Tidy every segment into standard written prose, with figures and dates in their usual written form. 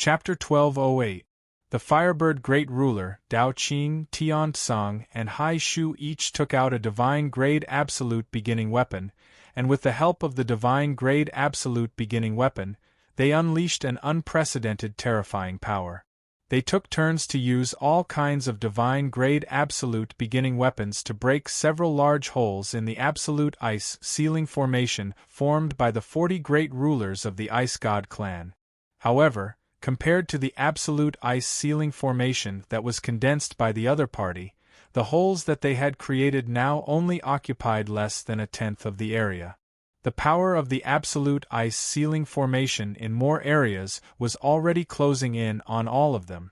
Chapter 1208. The Firebird Great Ruler, Dao Qing, Tian Tsang, and Hai Shu each took out a divine grade absolute beginning weapon, and with the help of the divine grade absolute beginning weapon, they unleashed an unprecedented terrifying power. They took turns to use all kinds of divine grade absolute beginning weapons to break several large holes in the absolute ice ceiling formation formed by the 40 great rulers of the Ice God clan. However, compared to the absolute ice ceiling formation that was condensed by the other party, the holes that they had created now only occupied less than a tenth of the area. The power of the absolute ice ceiling formation in more areas was already closing in on all of them.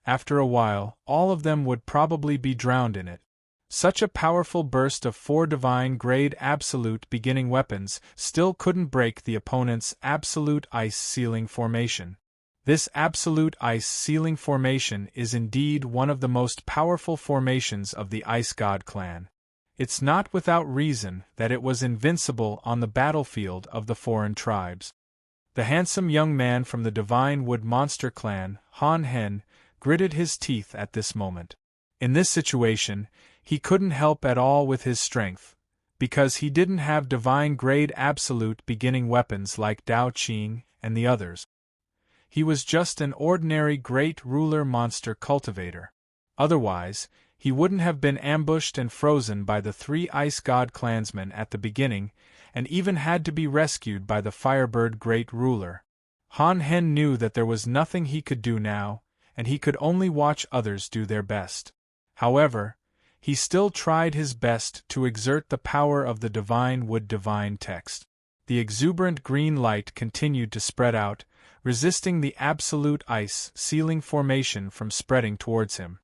After a while, all of them would probably be drowned in it. Such a powerful burst of 4 divine grade absolute beginning weapons still couldn't break the opponent's absolute ice ceiling formation. This absolute ice ceiling formation is indeed one of the most powerful formations of the Ice God clan. It's not without reason that it was invincible on the battlefield of the foreign tribes. The handsome young man from the Divine Wood Monster clan, Han Hen, gritted his teeth at this moment. In this situation, he couldn't help at all with his strength, because he didn't have divine grade absolute beginning weapons like Dao Qing and the others. He was just an ordinary great ruler monster cultivator. Otherwise, he wouldn't have been ambushed and frozen by the 3 Ice God clansmen at the beginning, and even had to be rescued by the Firebird Great Ruler. Han Hen knew that there was nothing he could do now, and he could only watch others do their best. However, he still tried his best to exert the power of the Divine Wood Divine Text. The exuberant green light continued to spread out, resisting the absolute ice ceiling formation from spreading towards him.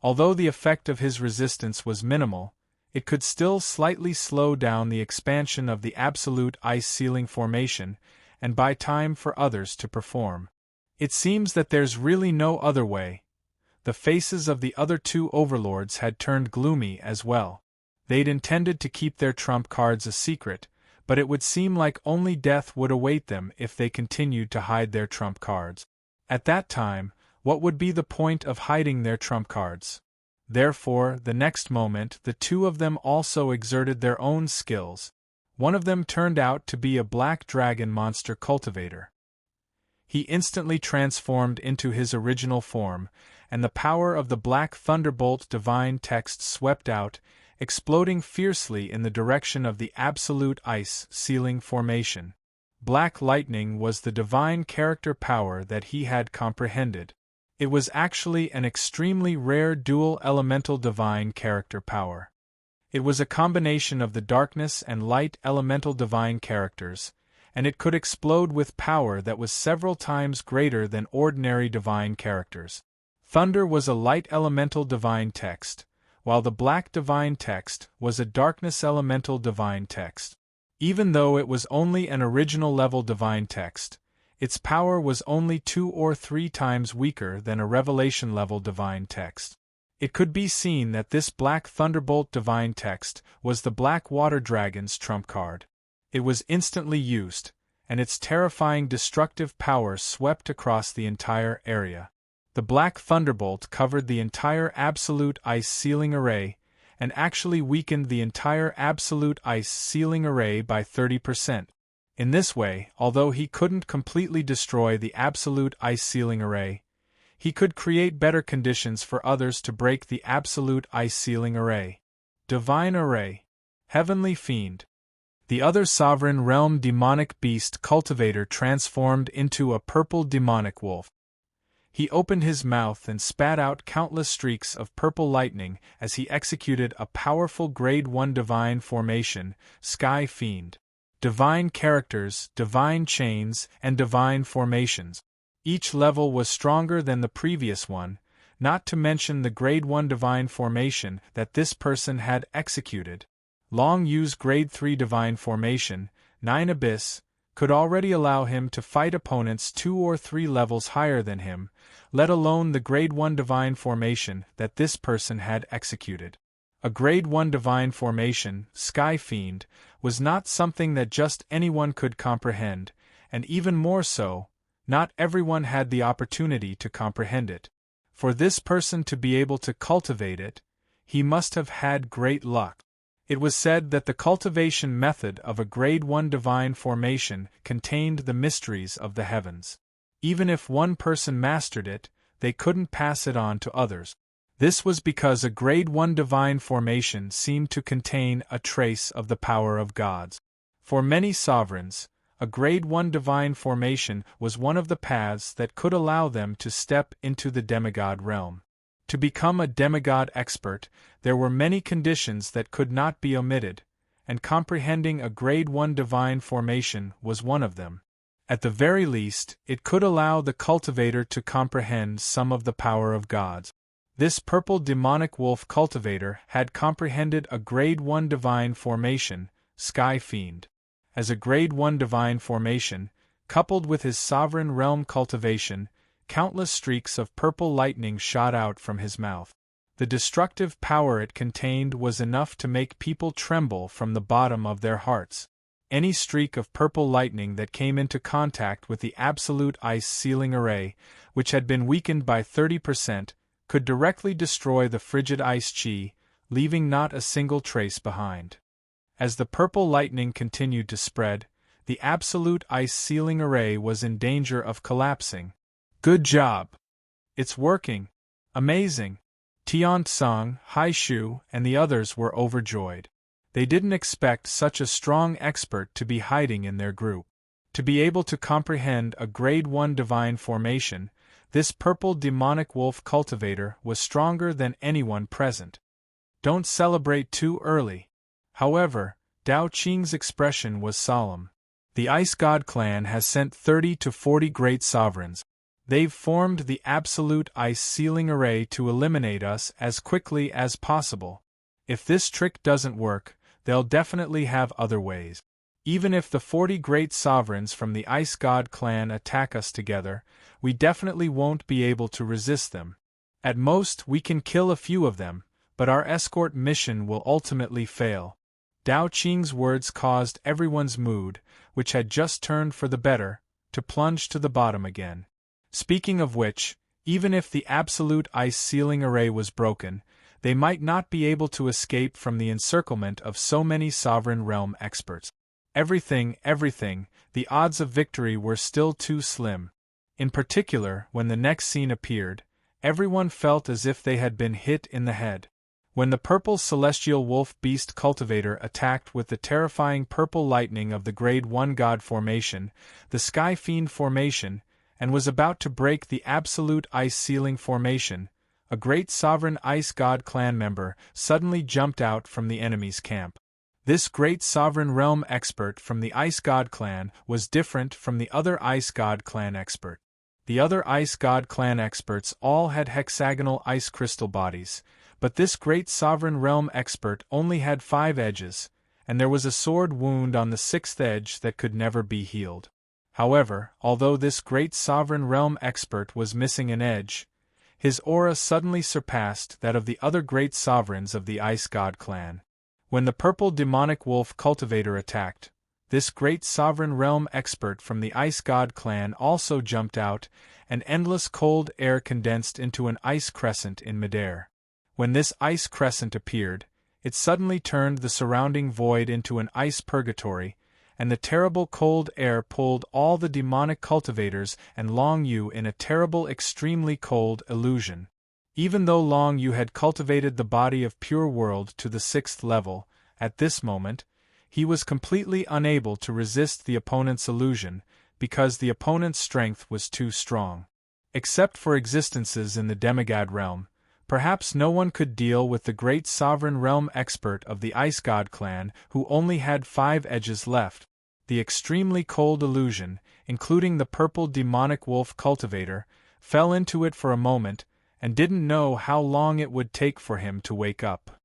Although the effect of his resistance was minimal, it could still slightly slow down the expansion of the absolute ice ceiling formation and buy time for others to perform. It seems that there's really no other way. The faces of the other 2 overlords had turned gloomy as well. They'd intended to keep their trump cards a secret, but it would seem like only death would await them if they continued to hide their trump cards. At that time, what would be the point of hiding their trump cards? Therefore, the next moment the 2 of them also exerted their own skills. One of them turned out to be a black dragon monster cultivator. He instantly transformed into his original form, and the power of the Black Thunderbolt Divine Text swept out, exploding fiercely in the direction of the absolute ice ceiling formation. Black Lightning was the divine character power that he had comprehended. It was actually an extremely rare dual elemental divine character power. It was a combination of the darkness and light elemental divine characters, and it could explode with power that was several times greater than ordinary divine characters. Thunder was a light elemental divine text, while the black divine text was a darkness elemental divine text. Even though it was only an original level divine text, its power was only 2 or 3 times weaker than a revelation level divine text. It could be seen that this Black Thunderbolt divine text was the Black Water Dragon's trump card. It was instantly used, and its terrifying destructive power swept across the entire area. The Black Thunderbolt covered the entire absolute ice ceiling array, and actually weakened the entire absolute ice ceiling array by 30%. In this way, although he couldn't completely destroy the absolute ice ceiling array, he could create better conditions for others to break the absolute ice ceiling array. Divine Array. Heavenly Fiend. The other sovereign realm demonic beast cultivator transformed into a purple demonic wolf. He opened his mouth and spat out countless streaks of purple lightning as he executed a powerful Grade 1 divine formation, Sky Fiend. Divine characters, divine chains, and divine formations. Each level was stronger than the previous one, not to mention the Grade 1 divine formation that this person had executed. Long Yu's Grade 3 divine formation, 9 Abyss, could already allow him to fight opponents 2 or 3 levels higher than him, let alone the Grade 1 divine formation that this person had executed. A Grade 1 divine formation, Sky Fiend, was not something that just anyone could comprehend, and even more so, Not everyone had the opportunity to comprehend it. For this person to be able to cultivate it, he must have had great luck. It was said that the cultivation method of a Grade 1 divine formation contained the mysteries of the heavens. Even if one person mastered it, they couldn't pass it on to others. This was because a Grade 1 divine formation seemed to contain a trace of the power of gods. For many sovereigns, a Grade 1 divine formation was one of the paths that could allow them to step into the demigod realm. To become a demigod expert, there were many conditions that could not be omitted, and comprehending a Grade 1 divine formation was one of them. At the very least, it could allow the cultivator to comprehend some of the power of gods. This purple demonic wolf cultivator had comprehended a Grade 1 divine formation, Sky Fiend. As a Grade 1 divine formation, coupled with his sovereign realm cultivation, countless streaks of purple lightning shot out from his mouth. The destructive power it contained was enough to make people tremble from the bottom of their hearts. Any streak of purple lightning that came into contact with the absolute ice sealing array, which had been weakened by 30%, could directly destroy the frigid ice chi, leaving not a single trace behind. As the purple lightning continued to spread, the absolute ice sealing array was in danger of collapsing. Good job! It's working! Amazing! Tian Tsang, Hai Shu, and the others were overjoyed. They didn't expect such a strong expert to be hiding in their group. To be able to comprehend a Grade 1 divine formation, this purple demonic wolf cultivator was stronger than anyone present. Don't celebrate too early. However, Dao Qing's expression was solemn. The Ice God clan has sent 30 to 40 great sovereigns. They've formed the absolute ice sealing array to eliminate us as quickly as possible. If this trick doesn't work, they'll definitely have other ways. Even if the 40 great sovereigns from the Ice God clan attack us together, we definitely won't be able to resist them. At most, we can kill a few of them, but our escort mission will ultimately fail. Dao Qing's words caused everyone's mood, which had just turned for the better, to plunge to the bottom again. Speaking of which, even if the absolute ice sealing array was broken, they might not be able to escape from the encirclement of so many sovereign realm experts. Everything, the odds of victory were still too slim. In particular, when the next scene appeared, everyone felt as if they had been hit in the head. When the purple celestial wolf beast cultivator attacked with the terrifying purple lightning of the Grade 1 god formation, the Sky Fiend formation, and was about to break the absolute ice sealing formation, a great sovereign ice god clan member suddenly jumped out from the enemy's camp. This great sovereign realm expert from the Ice God clan was different from the other Ice God clan expert. The other Ice God clan experts all had hexagonal ice crystal bodies, but this great sovereign realm expert only had 5 edges, and there was a sword wound on the 6th edge that could never be healed. However, although this great sovereign realm expert was missing an edge, his aura suddenly surpassed that of the other great sovereigns of the Ice God clan. When the purple demonic wolf cultivator attacked, this great sovereign realm expert from the Ice God clan also jumped out, and endless cold air condensed into an ice crescent in midair. When this ice crescent appeared, it suddenly turned the surrounding void into an ice purgatory, and the terrible cold air pulled all the demonic cultivators and Long Yu in a terrible extremely cold illusion. Even though Long Yu had cultivated the body of Pure World to the 6th level, at this moment, he was completely unable to resist the opponent's illusion, because the opponent's strength was too strong. Except for existences in the demigod realm, perhaps no one could deal with the great sovereign realm expert of the Ice God clan who only had 5 edges left. The extremely cold illusion, including the purple demonic wolf cultivator, fell into it for a moment, and didn't know how long it would take for him to wake up.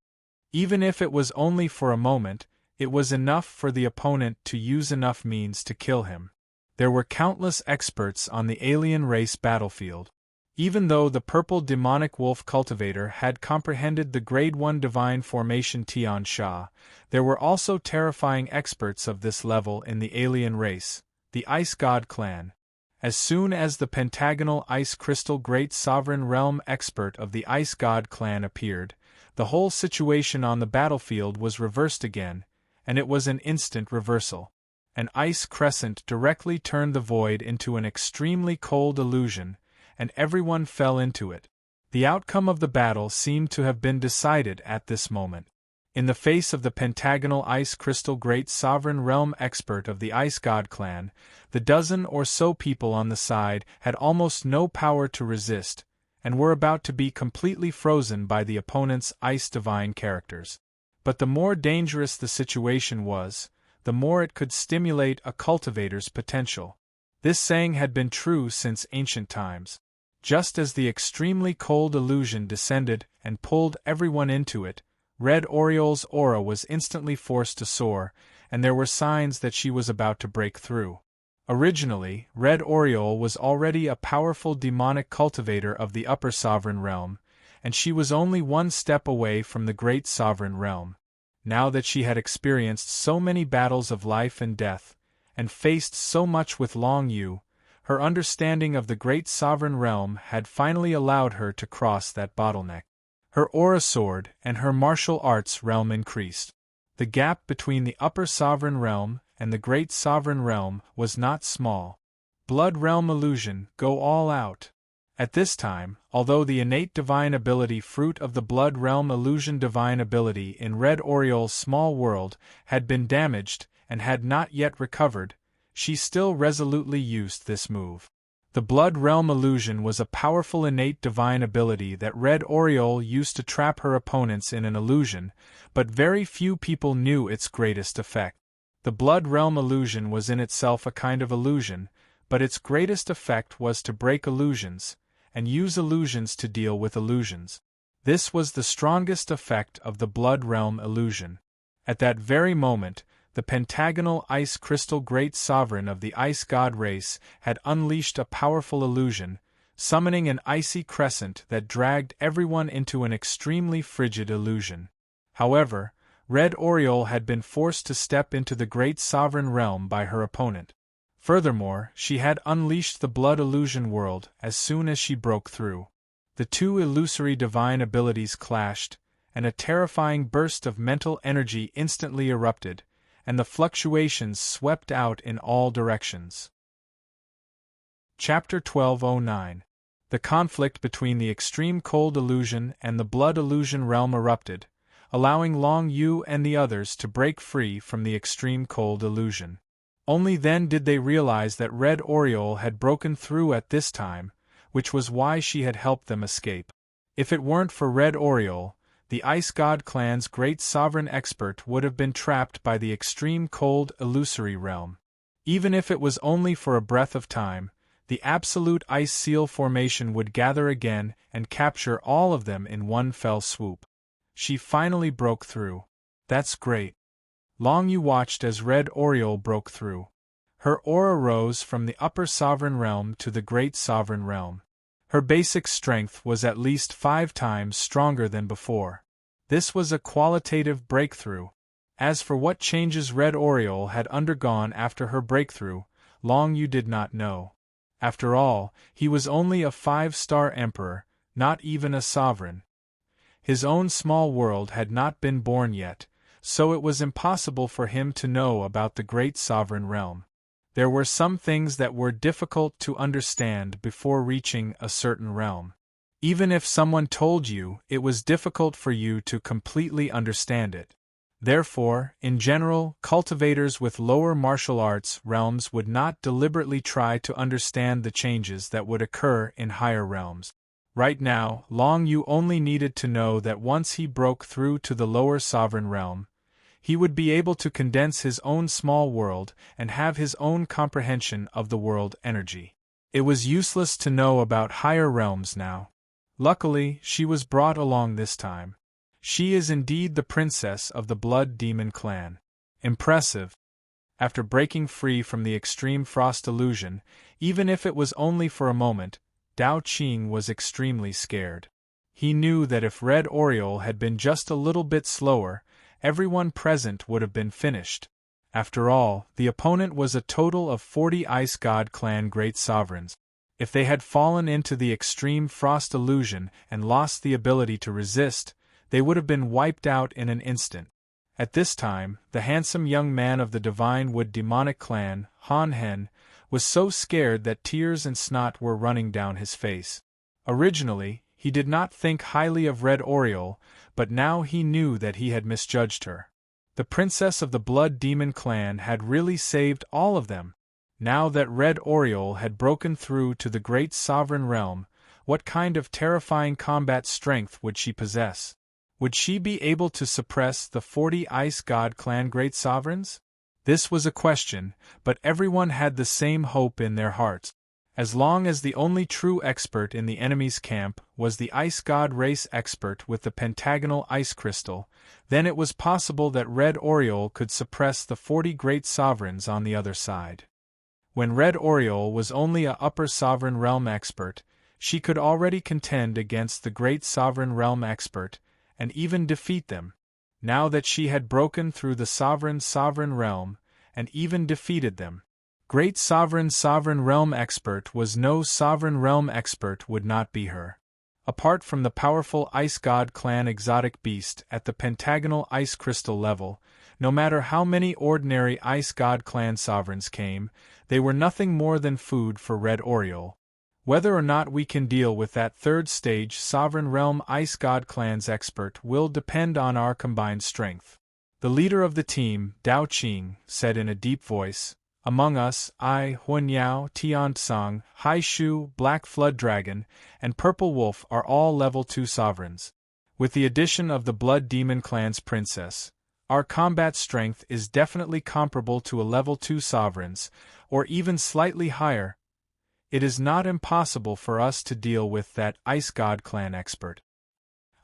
Even if it was only for a moment, it was enough for the opponent to use enough means to kill him. There were countless experts on the alien race battlefield. Even though the purple demonic wolf cultivator had comprehended the Grade 1 divine formation Tian Sha, there were also terrifying experts of this level in the alien race, the Ice God clan. As soon as the pentagonal ice crystal great sovereign realm expert of the Ice God clan appeared, the whole situation on the battlefield was reversed again, and it was an instant reversal. An ice crescent directly turned the void into an extremely cold illusion, and everyone fell into it. The outcome of the battle seemed to have been decided at this moment. In the face of the pentagonal ice crystal great sovereign realm expert of the Ice God clan, the dozen or so people on the side had almost no power to resist, and were about to be completely frozen by the opponent's ice divine characters. But the more dangerous the situation was, the more it could stimulate a cultivator's potential. This saying had been true since ancient times. Just as the extremely cold illusion descended and pulled everyone into it, Red Oriole's aura was instantly forced to soar, and there were signs that she was about to break through. Originally, Red Oriole was already a powerful demonic cultivator of the upper sovereign realm, and she was only one step away from the great sovereign realm. Now that she had experienced so many battles of life and death, and faced so much with Long Yu, her understanding of the great sovereign realm had finally allowed her to cross that bottleneck. Her aura soared, and her martial arts realm increased. The gap between the upper sovereign realm and the great sovereign realm was not small. Blood realm illusion, go all out. At this time, although the innate divine ability fruit of the blood realm illusion divine ability in Red Oriole's small world had been damaged and had not yet recovered, she still resolutely used this move. The blood realm illusion was a powerful innate divine ability that Red Oriole used to trap her opponents in an illusion, but very few people knew its greatest effect. The blood realm illusion was in itself a kind of illusion, but its greatest effect was to break illusions, and use illusions to deal with illusions. This was the strongest effect of the blood realm illusion. At that very moment, the pentagonal ice crystal great sovereign of the Ice God race had unleashed a powerful illusion, summoning an icy crescent that dragged everyone into an extremely frigid illusion. However, Red Oriole had been forced to step into the great sovereign realm by her opponent. Furthermore, she had unleashed the blood illusion world as soon as she broke through. The two illusory divine abilities clashed, and a terrifying burst of mental energy instantly erupted, and the fluctuations swept out in all directions. Chapter 1209. The conflict between the extreme cold illusion and the blood illusion realm erupted, allowing Long Yu and the others to break free from the extreme cold illusion. Only then did they realize that Red Oriole had broken through at this time, which was why she had helped them escape. If it weren't for Red Oriole, the Ice God clan's great sovereign expert would have been trapped by the extreme cold illusory realm. Even if it was only for a breath of time, the absolute ice seal formation would gather again and capture all of them in one fell swoop. She finally broke through. That's great. Long Yu watched as Red Oriole broke through. Her aura rose from the upper sovereign realm to the great sovereign realm. Her basic strength was at least 5 times stronger than before. This was a qualitative breakthrough. As for what changes Red Oriole had undergone after her breakthrough, Long Yu did not know. After all, he was only a 5-star emperor, not even a sovereign. His own small world had not been born yet, so it was impossible for him to know about the great sovereign realm. There were some things that were difficult to understand before reaching a certain realm. Even if someone told you, it was difficult for you to completely understand it. Therefore, in general, cultivators with lower martial arts realms would not deliberately try to understand the changes that would occur in higher realms. Right now, Long Yu only needed to know that once he broke through to the lower sovereign realm, he would be able to condense his own small world and have his own comprehension of the world energy. It was useless to know about higher realms now. Luckily, she was brought along this time. She is indeed the princess of the Blood Demon clan. Impressive. After breaking free from the extreme frost illusion, even if it was only for a moment, Dao Qing was extremely scared. He knew that if Red Oriole had been just a little bit slower, everyone present would have been finished. After all, the opponent was a total of 40 Ice God Clan Great Sovereigns. If they had fallen into the extreme frost illusion and lost the ability to resist, they would have been wiped out in an instant. At this time, the handsome young man of the Divine Wood Demonic clan, Han Hen, was so scared that tears and snot were running down his face. Originally, he did not think highly of Red Oriole, but now he knew that he had misjudged her. The princess of the Blood Demon clan had really saved all of them. Now that Red Oriole had broken through to the great sovereign realm, what kind of terrifying combat strength would she possess? Would she be able to suppress the 40 Ice God Clan Great Sovereigns? This was a question, but everyone had the same hope in their hearts. As long as the only true expert in the enemy's camp was the Ice God race expert with the pentagonal ice crystal, then it was possible that Red Oriole could suppress the 40 great sovereigns on the other side. When Red Oriole was only a upper sovereign realm expert, she could already contend against the great sovereign realm expert, and even defeat them. Now that she had broken through the sovereign realm, and even defeated them, great sovereign realm expert was no sovereign realm expert would not be her. Apart from the powerful Ice God Clan exotic beast at the pentagonal ice crystal level, no matter how many ordinary Ice God Clan sovereigns came, they were nothing more than food for Red Oriole. Whether or not we can deal with that third stage Sovereign Realm Ice God Clan's expert will depend on our combined strength. The leader of the team, Dao Qing, said in a deep voice, "Among us, I, Huanyao, Tiansong, Hai Shu, Black Flood Dragon, and Purple Wolf are all level 2 sovereigns. With the addition of the Blood Demon Clan's princess, our combat strength is definitely comparable to a level 2 sovereigns, or even slightly higher. It is not impossible for us to deal with that Ice God Clan expert.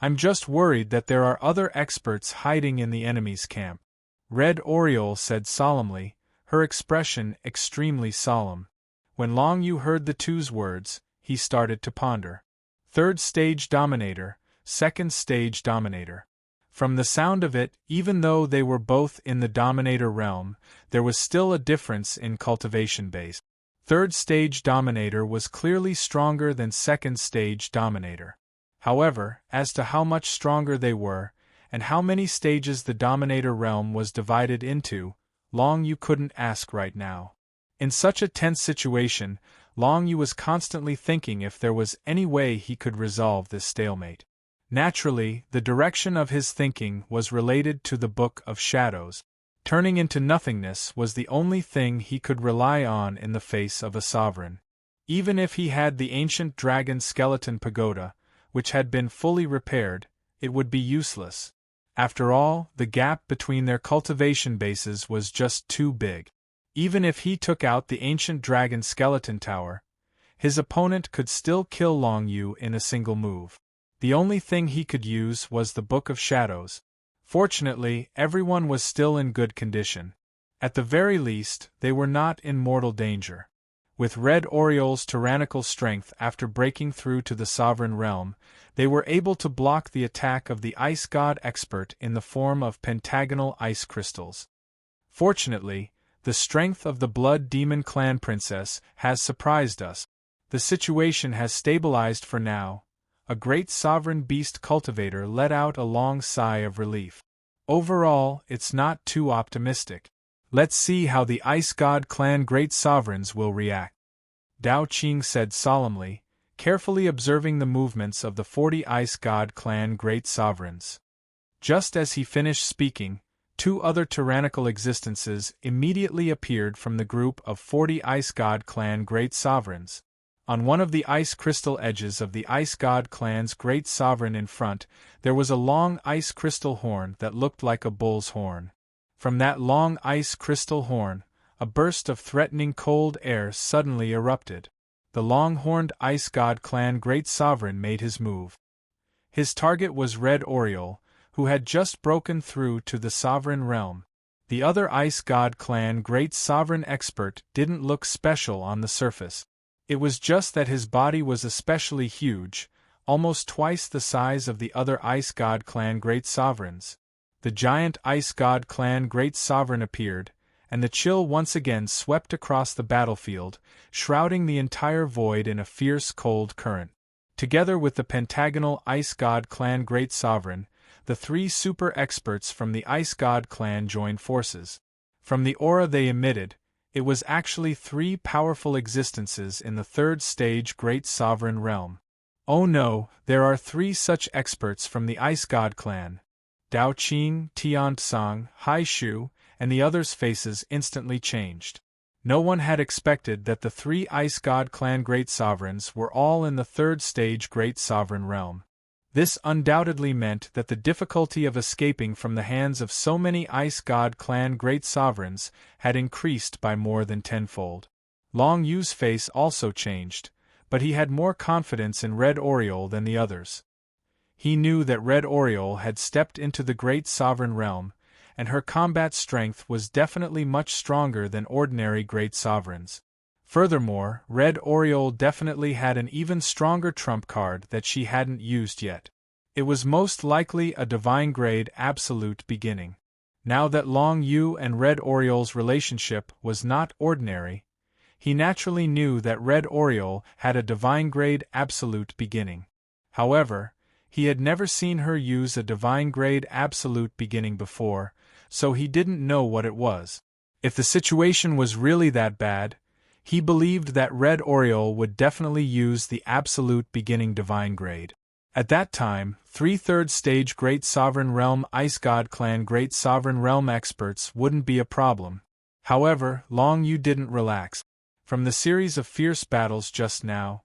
I'm just worried that there are other experts hiding in the enemy's camp." Red Oriole said solemnly, her expression extremely solemn. When Long Yu heard the two's words, he started to ponder. Third stage Dominator, second stage Dominator. From the sound of it, even though they were both in the Dominator realm, there was still a difference in cultivation base. Third stage Dominator was clearly stronger than second stage Dominator. However, as to how much stronger they were, and how many stages the Dominator realm was divided into, Long Yu couldn't ask right now. In such a tense situation, Long Yu was constantly thinking if there was any way he could resolve this stalemate. Naturally, the direction of his thinking was related to the Book of Shadows. Turning into nothingness was the only thing he could rely on in the face of a sovereign. Even if he had the ancient dragon skeleton pagoda, which had been fully repaired, it would be useless. After all, the gap between their cultivation bases was just too big. Even if he took out the ancient dragon skeleton tower, his opponent could still kill Long Yu in a single move. The only thing he could use was the Book of Shadows. Fortunately, everyone was still in good condition. At the very least, they were not in mortal danger. With Red Oriole's tyrannical strength after breaking through to the sovereign realm, they were able to block the attack of the Ice God expert in the form of pentagonal ice crystals. Fortunately, the strength of the Blood Demon Clan princess has surprised us. The situation has stabilized for now. A great sovereign beast cultivator let out a long sigh of relief. Overall, it's not too optimistic. Let's see how the Ice God Clan Great Sovereigns will react. Dao Qing said solemnly, carefully observing the movements of the 40 Ice God Clan Great Sovereigns. Just as he finished speaking, 2 other tyrannical existences immediately appeared from the group of 40 Ice God Clan Great Sovereigns. On one of the ice crystal edges of the Ice God Clan's Great Sovereign in front, there was a long ice crystal horn that looked like a bull's horn. From that long ice crystal horn, a burst of threatening cold air suddenly erupted. The long-horned Ice God Clan Great Sovereign made his move. His target was Red Oriole, who had just broken through to the sovereign realm. The other Ice God Clan Great Sovereign expert didn't look special on the surface. It was just that his body was especially huge, almost twice the size of the other Ice God Clan Great Sovereigns. The giant Ice God Clan Great Sovereign appeared, and the chill once again swept across the battlefield, shrouding the entire void in a fierce cold current. Together with the pentagonal Ice God Clan Great Sovereign, the three super experts from the Ice God Clan joined forces. From the aura they emitted, it was actually three powerful existences in the third stage Great Sovereign Realm. Oh no, there are three such experts from the Ice God Clan. Dao Qing, Tian Tsang, Hai Shu, and the others' faces instantly changed. No one had expected that the three Ice God Clan Great Sovereigns were all in the third stage Great Sovereign Realm. This undoubtedly meant that the difficulty of escaping from the hands of so many Ice God Clan Great Sovereigns had increased by more than tenfold. Long Yu's face also changed, but he had more confidence in Red Oriole than the others. He knew that Red Oriole had stepped into the Great Sovereign Realm, and her combat strength was definitely much stronger than ordinary Great Sovereigns. Furthermore, Red Oriole definitely had an even stronger trump card that she hadn't used yet. It was most likely a divine grade absolute beginning. Now that Long Yu and Red Oriole's relationship was not ordinary, he naturally knew that Red Oriole had a divine grade absolute beginning. However, he had never seen her use a divine grade absolute beginning before, so he didn't know what it was. If the situation was really that bad, he believed that Red Oriole would definitely use the absolute beginning divine grade. At that time, three third stage Great Sovereign Realm Ice God Clan Great Sovereign Realm experts wouldn't be a problem. However, Long Yu didn't relax. From the series of fierce battles just now,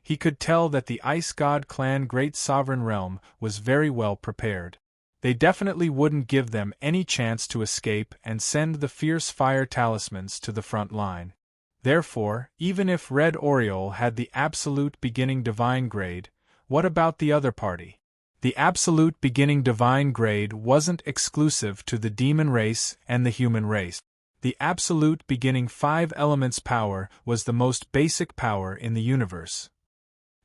he could tell that the Ice God Clan Great Sovereign Realm was very well prepared. They definitely wouldn't give them any chance to escape and send the fierce fire talismans to the front line. Therefore, even if Red Oriole had the absolute beginning divine grade, what about the other party? The absolute beginning divine grade wasn't exclusive to the demon race and the human race. The absolute beginning 5 elements power was the most basic power in the universe.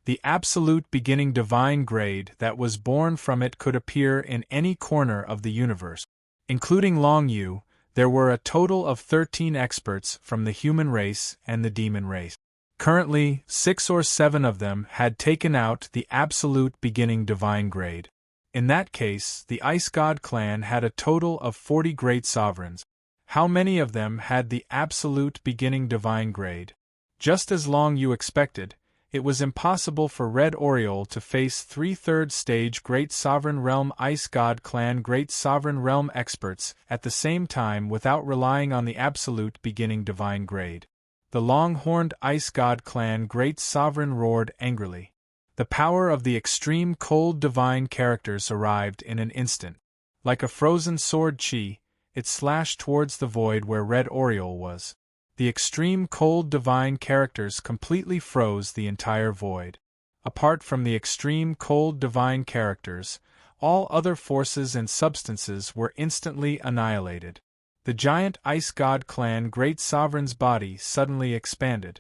The absolute beginning divine grade that was born from it could appear in any corner of the universe. Including Long Yu, there were a total of 13 experts from the human race and the demon race. Currently, 6 or 7 of them had taken out the absolute beginning divine grade. In that case, the Ice God Clan had a total of 40 great sovereigns. How many of them had the absolute beginning divine grade? Just as Long Yu expected, it was impossible for Red Oriole to face 3 third stage Great Sovereign Realm Ice God Clan Great Sovereign Realm experts at the same time without relying on the absolute beginning divine grade. The long-horned Ice God Clan Great Sovereign roared angrily. The power of the extreme cold divine characters arrived in an instant. Like a frozen sword chi, it slashed towards the void where Red Oriole was. The extreme cold divine characters completely froze the entire void. Apart from the extreme cold divine characters, all other forces and substances were instantly annihilated. The giant Ice God Clan Great Sovereign's body suddenly expanded.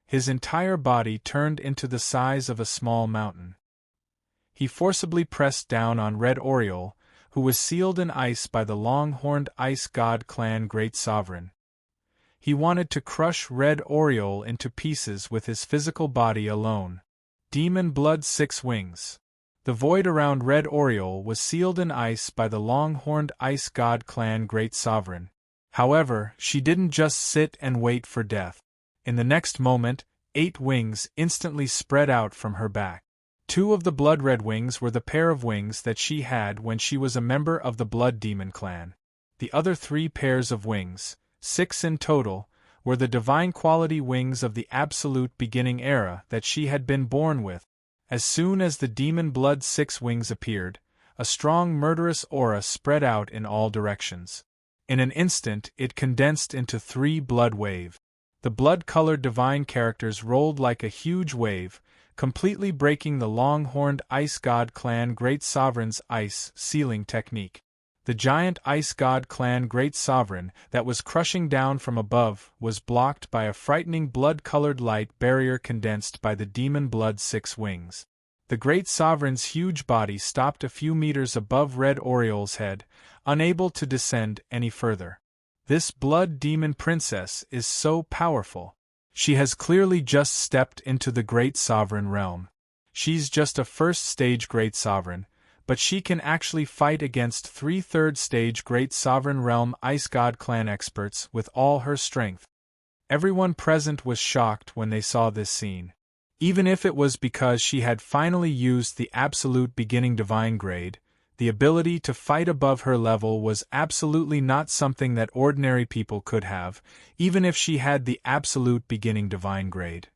His entire body turned into the size of a small mountain. He forcibly pressed down on Red Oriole, who was sealed in ice by the long-horned Ice God Clan Great Sovereign. He wanted to crush Red Oriole into pieces with his physical body alone. Demon Blood 6 Wings. The void around Red Oriole was sealed in ice by the long-horned Ice God Clan Great Sovereign. However, she didn't just sit and wait for death. In the next moment, 8 wings instantly spread out from her back. 2 of the blood-red wings were the pair of wings that she had when she was a member of the Blood Demon Clan. The other 3 pairs of wings, 6 in total, were the divine quality wings of the absolute beginning era that she had been born with. As soon as the Demon Blood 6 wings appeared, a strong murderous aura spread out in all directions. In an instant it condensed into 3 blood waves. The blood-colored divine characters rolled like a huge wave, completely breaking the long-horned Ice God Clan Great Sovereign's ice sealing technique. The giant Ice God Clan Great Sovereign that was crushing down from above was blocked by a frightening blood-colored light barrier condensed by the Demon Blood 6 wings. The Great Sovereign's huge body stopped a few meters above Red Oriole's head, unable to descend any further. This blood demon princess is so powerful. She has clearly just stepped into the Great Sovereign realm. She's just a first-stage Great Sovereign, but she can actually fight against 3 third-stage Great Sovereign Realm Ice God clan experts with all her strength. Everyone present was shocked when they saw this scene. Even if it was because she had finally used the absolute beginning divine grade, the ability to fight above her level was absolutely not something that ordinary people could have, even if she had the absolute beginning divine grade.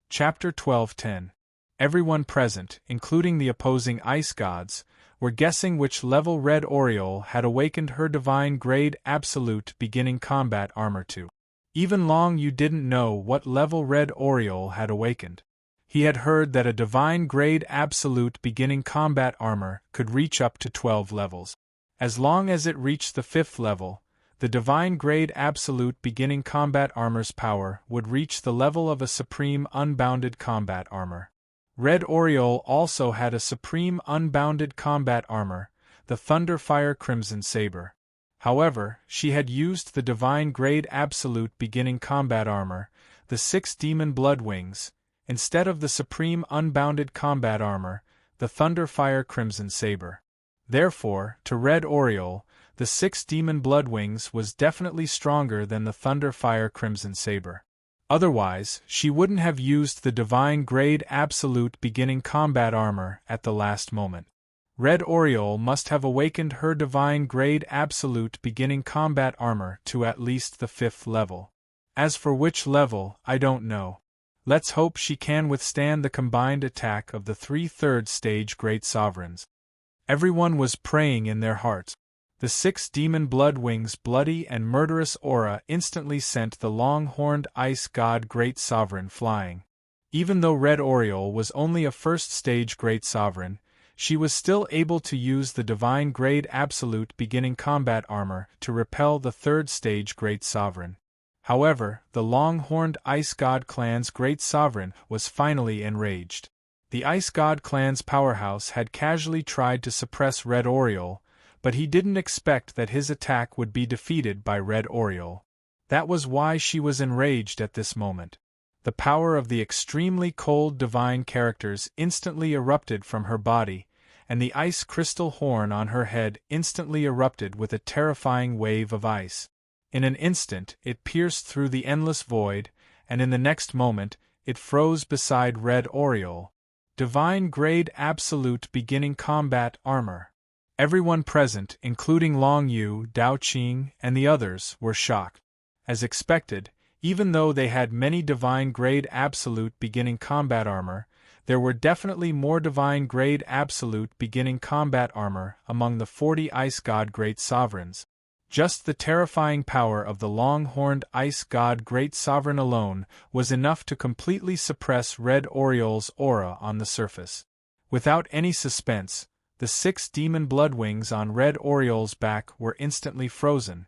Chapter 12:10. Everyone present, including the opposing ice gods, were guessing which level Red Oriole had awakened her divine grade absolute beginning combat armor to. Even Long Yu didn't know what level Red Oriole had awakened. He had heard that a divine grade absolute beginning combat armor could reach up to 12 levels. As long as it reached the 5th level, the divine grade absolute beginning combat armor's power would reach the level of a supreme unbounded combat armor. Red Oriole also had a supreme unbounded combat armor, the Thunderfire Crimson Saber. However, she had used the divine grade absolute beginning combat armor, the 6 Demon Blood Wings, instead of the supreme unbounded combat armor, the Thunderfire Crimson Saber. Therefore, to Red Oriole, the 6 Demon Blood Wings was definitely stronger than the Thunderfire Crimson Saber. Otherwise, she wouldn't have used the divine grade absolute beginning combat armor at the last moment. Red Oriole must have awakened her divine grade absolute beginning combat armor to at least the 5th level. As for which level, I don't know. Let's hope she can withstand the combined attack of the 3 third-stage Great Sovereigns. Everyone was praying in their hearts. The 6 Demon Blood Wings' bloody and murderous aura instantly sent the long-horned ice god Great Sovereign flying. Even though Red Oriole was only a first-stage Great Sovereign, she was still able to use the divine grade absolute beginning combat armor to repel the 3rd-stage Great Sovereign. However, the long-horned Ice God clan's Great Sovereign was finally enraged. The Ice God clan's powerhouse had casually tried to suppress Red Oriole, but he didn't expect that his attack would be defeated by Red Oriole. That was why she was enraged at this moment. The power of the extremely cold divine characters instantly erupted from her body, and the ice crystal horn on her head instantly erupted with a terrifying wave of ice. In an instant, it pierced through the endless void, and in the next moment, it froze beside Red Oriole. Divine grade absolute beginning combat armor. Everyone present, including Long Yu, Dao Qing, and the others, were shocked. As expected, even though they had many divine grade absolute beginning combat armor, there were definitely more divine grade absolute beginning combat armor among the 40 Ice God Great Sovereigns. Just the terrifying power of the long-horned Ice God Great Sovereign alone was enough to completely suppress Red Oriole's aura on the surface. Without any suspense, the 6 Demon Blood Wings on Red Oriole's back were instantly frozen.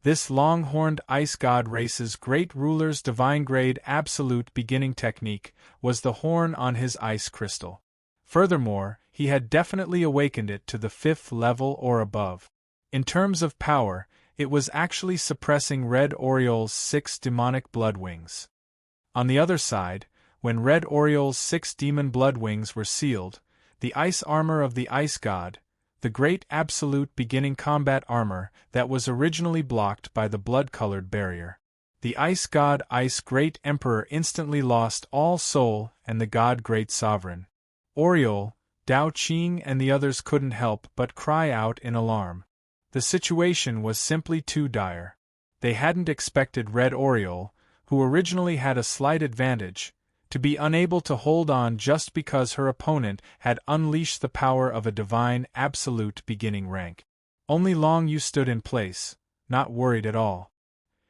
This long-horned Ice God race's great ruler's divine grade absolute beginning technique was the horn on his ice crystal. Furthermore, he had definitely awakened it to the 5th level or above. In terms of power, it was actually suppressing Red Oriole's 6 demonic blood wings. On the other side, when Red Oriole's 6 demon blood wings were sealed, the ice armor of the Ice God, the great absolute beginning combat armor that was originally blocked by the blood-colored barrier. The Ice God Ice Great Emperor instantly lost all soul and the God Great Sovereign. Oriole, Dao Qing and the others couldn't help but cry out in alarm. The situation was simply too dire. They hadn't expected Red Oriole, who originally had a slight advantage, to be unable to hold on just because her opponent had unleashed the power of a divine absolute beginning rank. Only Long Yu stood in place, not worried at all.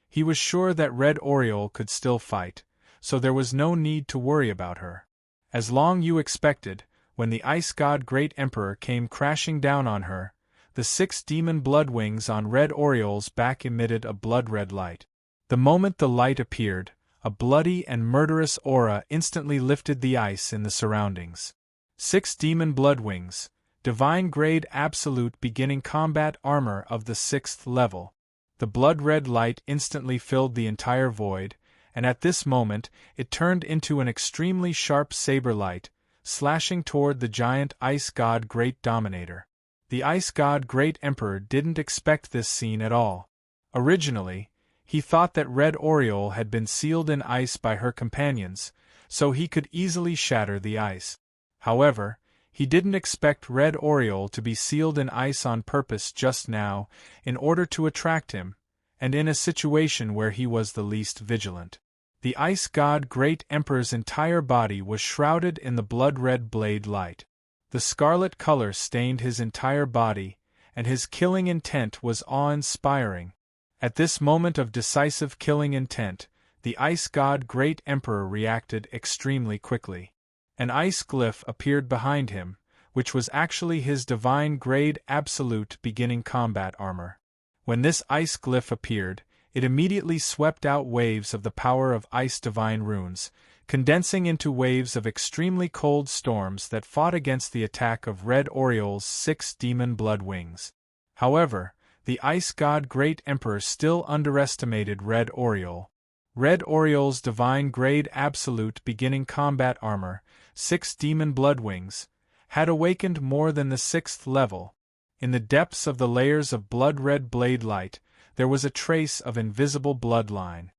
He was sure that Red Oriole could still fight, so there was no need to worry about her. As Long Yu expected, when the Ice God Great Emperor came crashing down on her, the 6 demon blood wings on Red Oriole's back emitted a blood-red light. The moment the light appeared, a bloody and murderous aura instantly lifted the ice in the surroundings. 6 demon blood wings, divine grade absolute beginning combat armor of the 6th level. The blood-red light instantly filled the entire void, and at this moment it turned into an extremely sharp saber light, slashing toward the giant ice god Great Dominator. The ice god Great Emperor didn't expect this scene at all. Originally, he thought that Red Oriole had been sealed in ice by her companions, so he could easily shatter the ice. However, he didn't expect Red Oriole to be sealed in ice on purpose just now, in order to attract him, and in a situation where he was the least vigilant. The ice god Great Emperor's entire body was shrouded in the blood-red blade light. The scarlet color stained his entire body, and his killing intent was awe-inspiring. At this moment of decisive killing intent, the ice god Great Emperor reacted extremely quickly. An ice glyph appeared behind him, which was actually his divine grade absolute beginning combat armor. When this ice glyph appeared, it immediately swept out waves of the power of ice divine runes, condensing into waves of extremely cold storms that fought against the attack of Red Oriole's 6 demon blood wings. However, the ice god Great Emperor still underestimated Red Oriole. Red Oriole's divine grade absolute beginning combat armor, 6 demon blood wings, had awakened more than the 6th level. In the depths of the layers of blood-red blade light, there was a trace of invisible bloodline.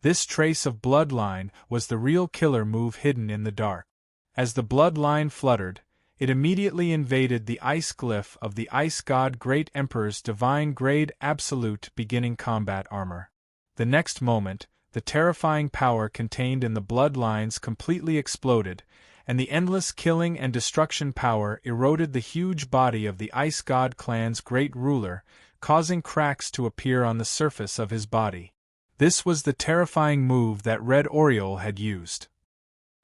This trace of bloodline was the real killer move hidden in the dark. As the bloodline fluttered, it immediately invaded the ice glyph of the ice god Great Emperor's divine grade absolute beginning combat armor. The next moment, the terrifying power contained in the bloodlines completely exploded, and the endless killing and destruction power eroded the huge body of the Ice God clan's great ruler, causing cracks to appear on the surface of his body. This was the terrifying move that Red Oriole had used.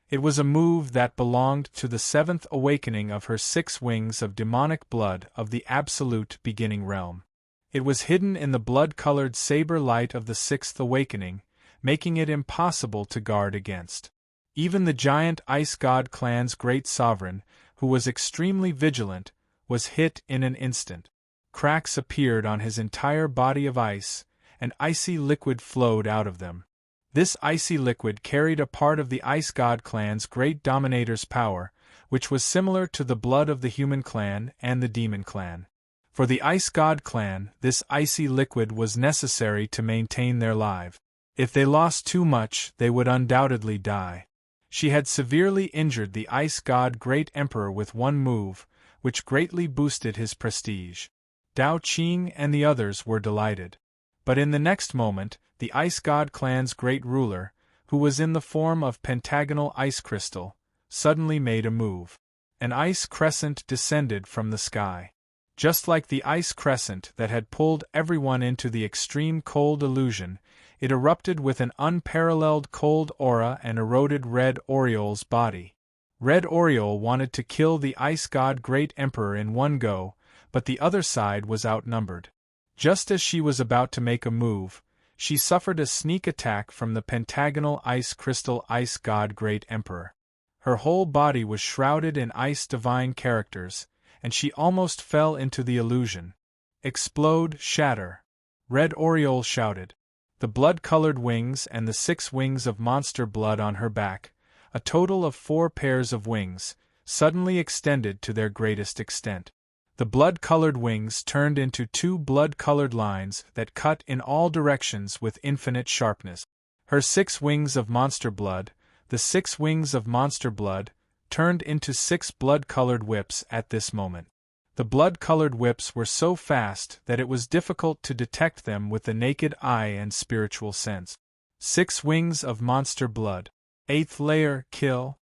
It was a move that belonged to the 7th awakening of her 6 wings of demonic blood of the absolute beginning realm. It was hidden in the blood-colored saber light of the 6th awakening, making it impossible to guard against. Even the giant Ice God clan's great sovereign, who was extremely vigilant, was hit in an instant. Cracks appeared on his entire body of ice, and icy liquid flowed out of them. This icy liquid carried a part of the Ice God clan's great dominator's power, which was similar to the blood of the human clan and the demon clan. For the Ice God clan, this icy liquid was necessary to maintain their lives. If they lost too much, they would undoubtedly die. She had severely injured the Ice God Great Emperor with one move, which greatly boosted his prestige. Dao Qing and the others were delighted. But in the next moment, the Ice God clan's great ruler, who was in the form of pentagonal ice crystal, suddenly made a move. An ice crescent descended from the sky. Just like the ice crescent that had pulled everyone into the extreme cold illusion, it erupted with an unparalleled cold aura and eroded Red Oriole's body. Red Oriole wanted to kill the Ice God Great Emperor in one go, but the other side was outnumbered. Just as she was about to make a move, she suffered a sneak attack from the pentagonal ice crystal Ice God Great Emperor. Her whole body was shrouded in ice divine characters, and she almost fell into the illusion. "Explode, shatter!" Red Oriole shouted. The blood-colored wings and the 6 wings of monster blood on her back, a total of 4 pairs of wings, suddenly extended to their greatest extent. The blood-colored wings turned into 2 blood-colored lines that cut in all directions with infinite sharpness. Her 6 wings of monster blood, the 6 wings of monster blood, turned into 6 blood-colored whips at this moment. The blood-colored whips were so fast that it was difficult to detect them with the naked eye and spiritual sense. 6 wings of monster blood. 8th layer, kill.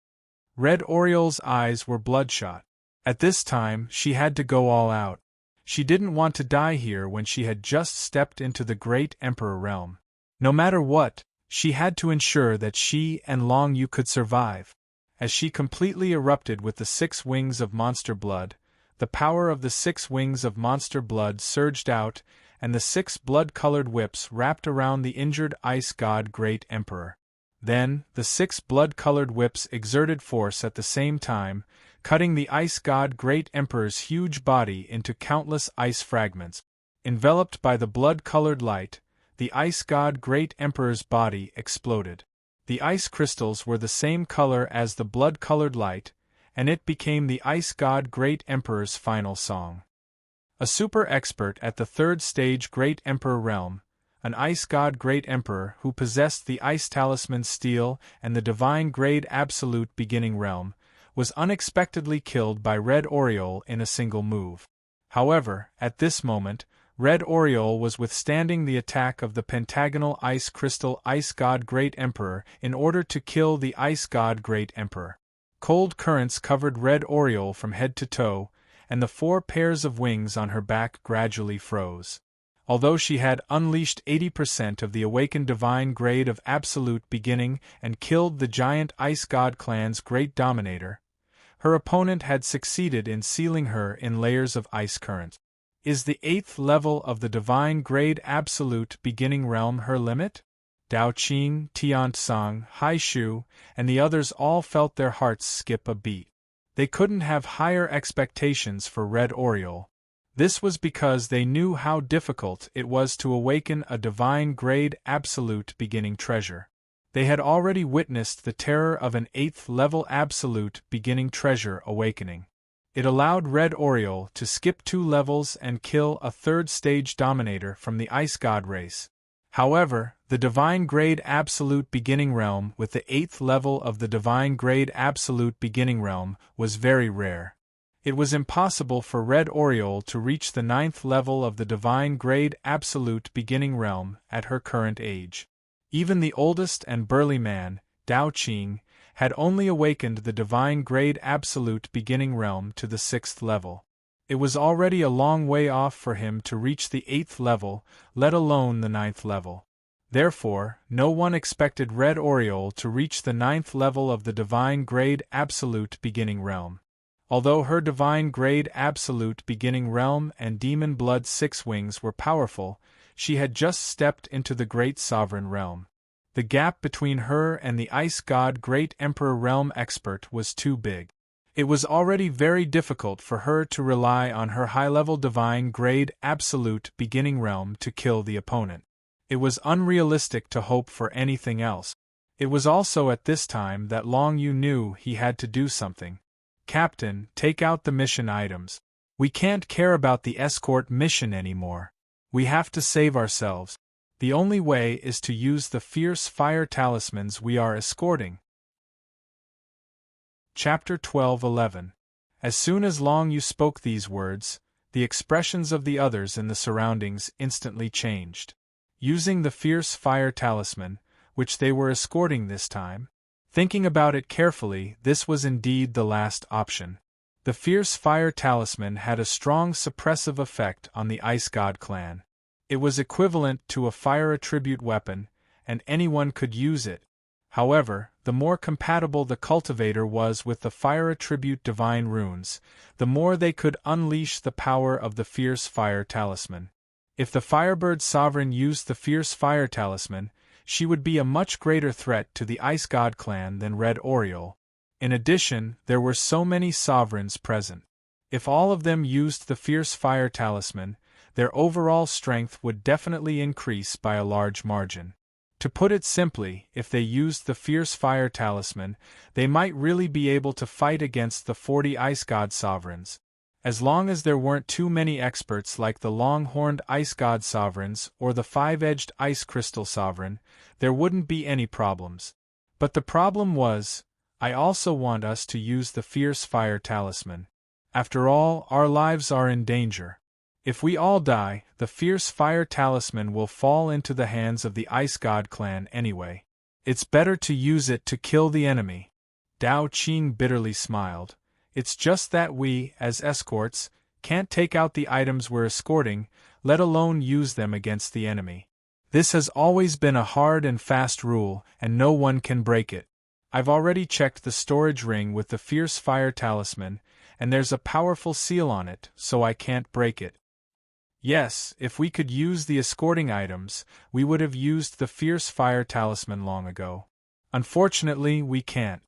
Red Oriole's eyes were bloodshot. At this time, she had to go all out. She didn't want to die here when she had just stepped into the Great Emperor realm. No matter what, she had to ensure that she and Long Yu could survive. As she completely erupted with the 6 wings of monster blood, the power of the 6 wings of monster blood surged out, and the 6 blood-colored whips wrapped around the injured Ice God Great Emperor. Then, the 6 blood-colored whips exerted force at the same time, cutting the Ice God Great Emperor's huge body into countless ice fragments. Enveloped by the blood-colored light, the ice god Great Emperor's body exploded. The ice crystals were the same color as the blood-colored light, and it became the ice god Great Emperor's final song. A super expert at the third stage Great Emperor realm, an ice god Great Emperor who possessed the ice talisman steel and the divine grade absolute beginning realm, was unexpectedly killed by Red Oriole in a single move. However, at this moment, Red Oriole was withstanding the attack of the pentagonal ice crystal ice god Great Emperor in order to kill the ice god Great Emperor. Cold currents covered Red Oriole from head to toe, and the 4 pairs of wings on her back gradually froze. Although she had unleashed 80% of the awakened divine grade of absolute beginning and killed the giant ice god clan's great dominator, her opponent had succeeded in sealing her in layers of ice current. Is the 8th level of the divine grade absolute beginning realm her limit? Dao Qing, Tian Tsang, Hai Shu, and the others all felt their hearts skip a beat. They couldn't have higher expectations for Red Oriole. This was because they knew how difficult it was to awaken a divine grade absolute beginning treasure. They had already witnessed the terror of an 8th level absolute beginning treasure awakening. It allowed Red Oriole to skip 2 levels and kill a 3rd stage dominator from the ice god race. However, the divine grade absolute beginning realm with the 8th level of the divine grade absolute beginning realm was very rare. It was impossible for Red Oriole to reach the 9th level of the divine grade absolute beginning realm at her current age. Even the oldest and burly man, Dao Qing, had only awakened the divine grade absolute beginning realm to the 6th level. It was already a long way off for him to reach the 8th level, let alone the 9th level. Therefore, no one expected Red Oriole to reach the 9th level of the divine grade absolute beginning realm. Although her divine grade absolute beginning realm and demon blood 6 wings were powerful, she had just stepped into the great sovereign realm. The gap between her and the ice god Great Emperor realm expert was too big. It was already very difficult for her to rely on her high-level divine grade absolute beginning realm to kill the opponent. It was unrealistic to hope for anything else. It was also at this time that Long Yu knew he had to do something. Captain, take out the mission items. We can't care about the escort mission anymore. We have to save ourselves. The only way is to use the fierce fire talismans we are escorting. Chapter 12:11. As soon as Long Yu spoke these words, the expressions of the others in the surroundings instantly changed. Using the fierce fire talisman, which they were escorting this time, thinking about it carefully, this was indeed the last option. The fierce fire talisman had a strong suppressive effect on the Ice God clan. It was equivalent to a fire attribute weapon, and anyone could use it. However, the more compatible the cultivator was with the fire attribute divine runes, the more they could unleash the power of the fierce fire talisman. If the Firebird Sovereign used the fierce fire talisman, she would be a much greater threat to the Ice God clan than Red Oriole. In addition, there were so many sovereigns present. If all of them used the fierce fire talisman, their overall strength would definitely increase by a large margin. To put it simply, if they used the fierce fire talisman, they might really be able to fight against the 40 Ice God sovereigns. As long as there weren't too many experts like the long-horned Ice God sovereigns or the 5-edged Ice Crystal sovereign, there wouldn't be any problems. But the problem was, I also want us to use the fierce fire talisman. After all, our lives are in danger. If we all die, the fierce fire talisman will fall into the hands of the Ice God clan anyway. It's better to use it to kill the enemy. Dao Qing bitterly smiled. It's just that we, as escorts, can't take out the items we're escorting, let alone use them against the enemy. This has always been a hard and fast rule, and no one can break it. I've already checked the storage ring with the fierce fire talisman, and there's a powerful seal on it, so I can't break it. Yes, if we could use the escorting items, we would have used the fierce fire talisman long ago. Unfortunately, we can't.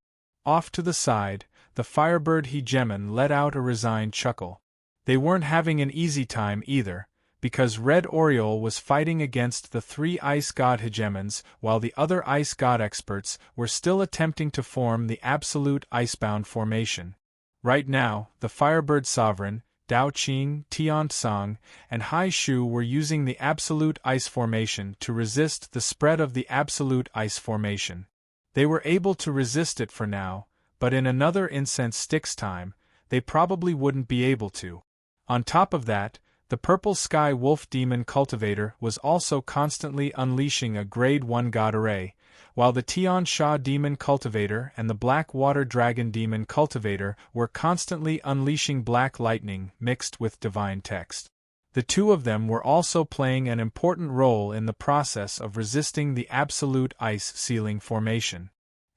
Off to the side, the Firebird Hegemon let out a resigned chuckle. They weren't having an easy time either, because Red Oriole was fighting against the 3 ice god hegemons while the other ice god experts were still attempting to form the absolute icebound formation. Right now, the Firebird Sovereign, Dao Qing, Tian Tsang, and Hai Shu were using the absolute ice formation to resist the spread of the absolute ice formation. They were able to resist it for now, but in another incense stick's time, they probably wouldn't be able to. On top of that, the Purple Sky Wolf Demon Cultivator was also constantly unleashing a Grade 1 God array, while the Tian Sha Demon Cultivator and the Black Water Dragon Demon Cultivator were constantly unleashing black lightning mixed with divine text. The two of them were also playing an important role in the process of resisting the absolute ice ceiling formation.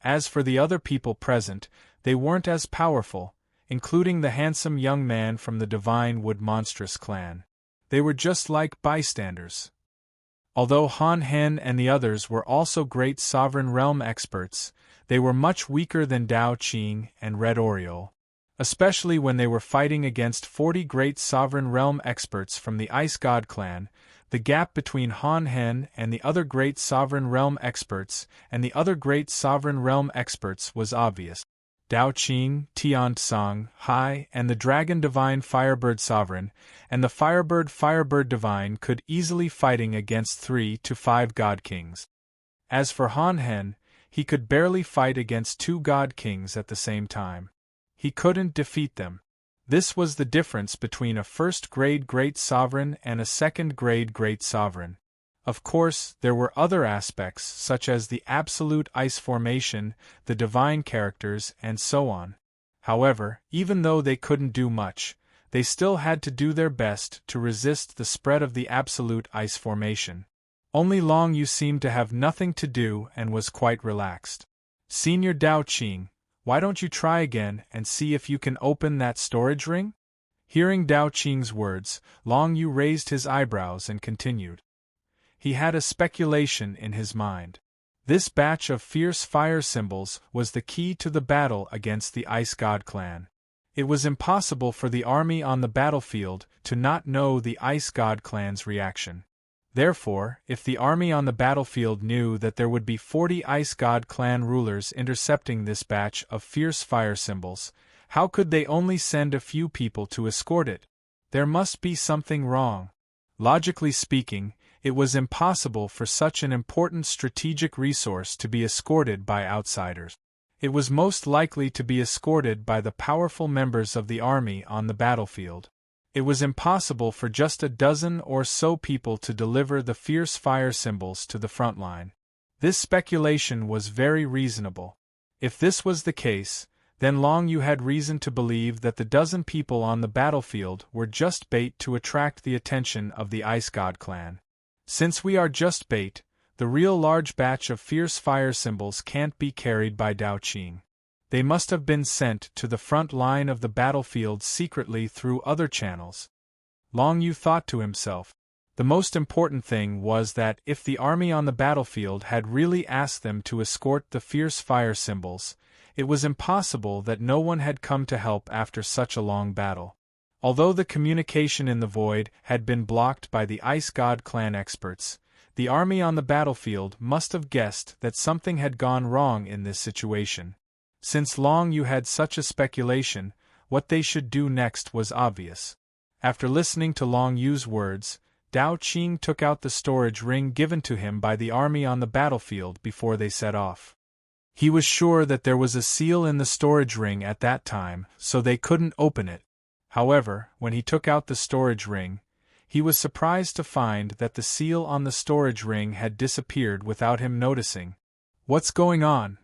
As for the other people present, they weren't as powerful, including the handsome young man from the Divine Wood Monstrous clan. They were just like bystanders. Although Han Hen and the others were also great Sovereign Realm experts, they were much weaker than Dao Qing and Red Oriole. Especially when they were fighting against 40 great Sovereign Realm experts from the Ice God clan, the gap between Han Hen and the other great Sovereign Realm experts was obvious. Dao Qing, Tian Tsang, Hai, and the Dragon Divine Firebird Sovereign, and the Firebird Divine could easily fighting against 3 to 5 God Kings. As for Han Hen, he could barely fight against 2 God Kings at the same time. He couldn't defeat them. This was the difference between a first-grade Great Sovereign and a second-grade Great Sovereign. Of course, there were other aspects such as the absolute ice formation, the divine characters, and so on. However, even though they couldn't do much, they still had to do their best to resist the spread of the absolute ice formation. Only Long Yu seemed to have nothing to do and was quite relaxed. Senior Dao Qing, why don't you try again and see if you can open that storage ring? Hearing Dao Qing's words, Long Yu raised his eyebrows and continued. He had a speculation in his mind. This batch of fierce fire symbols was the key to the battle against the Ice God clan. It was impossible for the army on the battlefield to not know the Ice God clan's reaction. Therefore, if the army on the battlefield knew that there would be 40 Ice God clan rulers intercepting this batch of fierce fire symbols, how could they only send a few people to escort it? There must be something wrong. Logically speaking, it was impossible for such an important strategic resource to be escorted by outsiders. It was most likely to be escorted by the powerful members of the army on the battlefield. It was impossible for just a dozen or so people to deliver the fierce fire symbols to the front line. This speculation was very reasonable. If this was the case, then Long Yu had reason to believe that the dozen people on the battlefield were just bait to attract the attention of the Ice God clan. Since we are just bait, the real large batch of fierce fire symbols can't be carried by Dao Qing. They must have been sent to the front line of the battlefield secretly through other channels. Long Yu thought to himself. The most important thing was that if the army on the battlefield had really asked them to escort the fierce fire symbols, it was impossible that no one had come to help after such a long battle. Although the communication in the void had been blocked by the Ice God clan experts, the army on the battlefield must have guessed that something had gone wrong in this situation. Since Long Yu had such a speculation, what they should do next was obvious. After listening to Long Yu's words, Dao Qing took out the storage ring given to him by the army on the battlefield before they set off. He was sure that there was a seal in the storage ring at that time, so they couldn't open it. However, when he took out the storage ring, he was surprised to find that the seal on the storage ring had disappeared without him noticing. What's going on?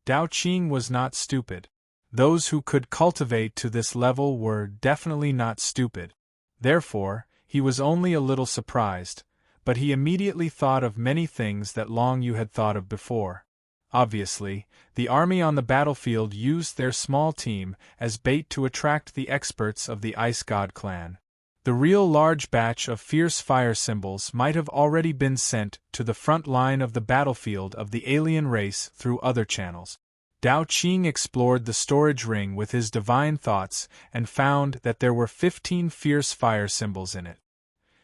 Dao Qing was not stupid. Those who could cultivate to this level were definitely not stupid. Therefore, he was only a little surprised, but he immediately thought of many things that Long Yu had thought of before. Obviously, the army on the battlefield used their small team as bait to attract the experts of the Ice God clan. The real large batch of fierce fire symbols might have already been sent to the front line of the battlefield of the alien race through other channels. Dao Qing explored the storage ring with his divine thoughts and found that there were 15 fierce fire symbols in it.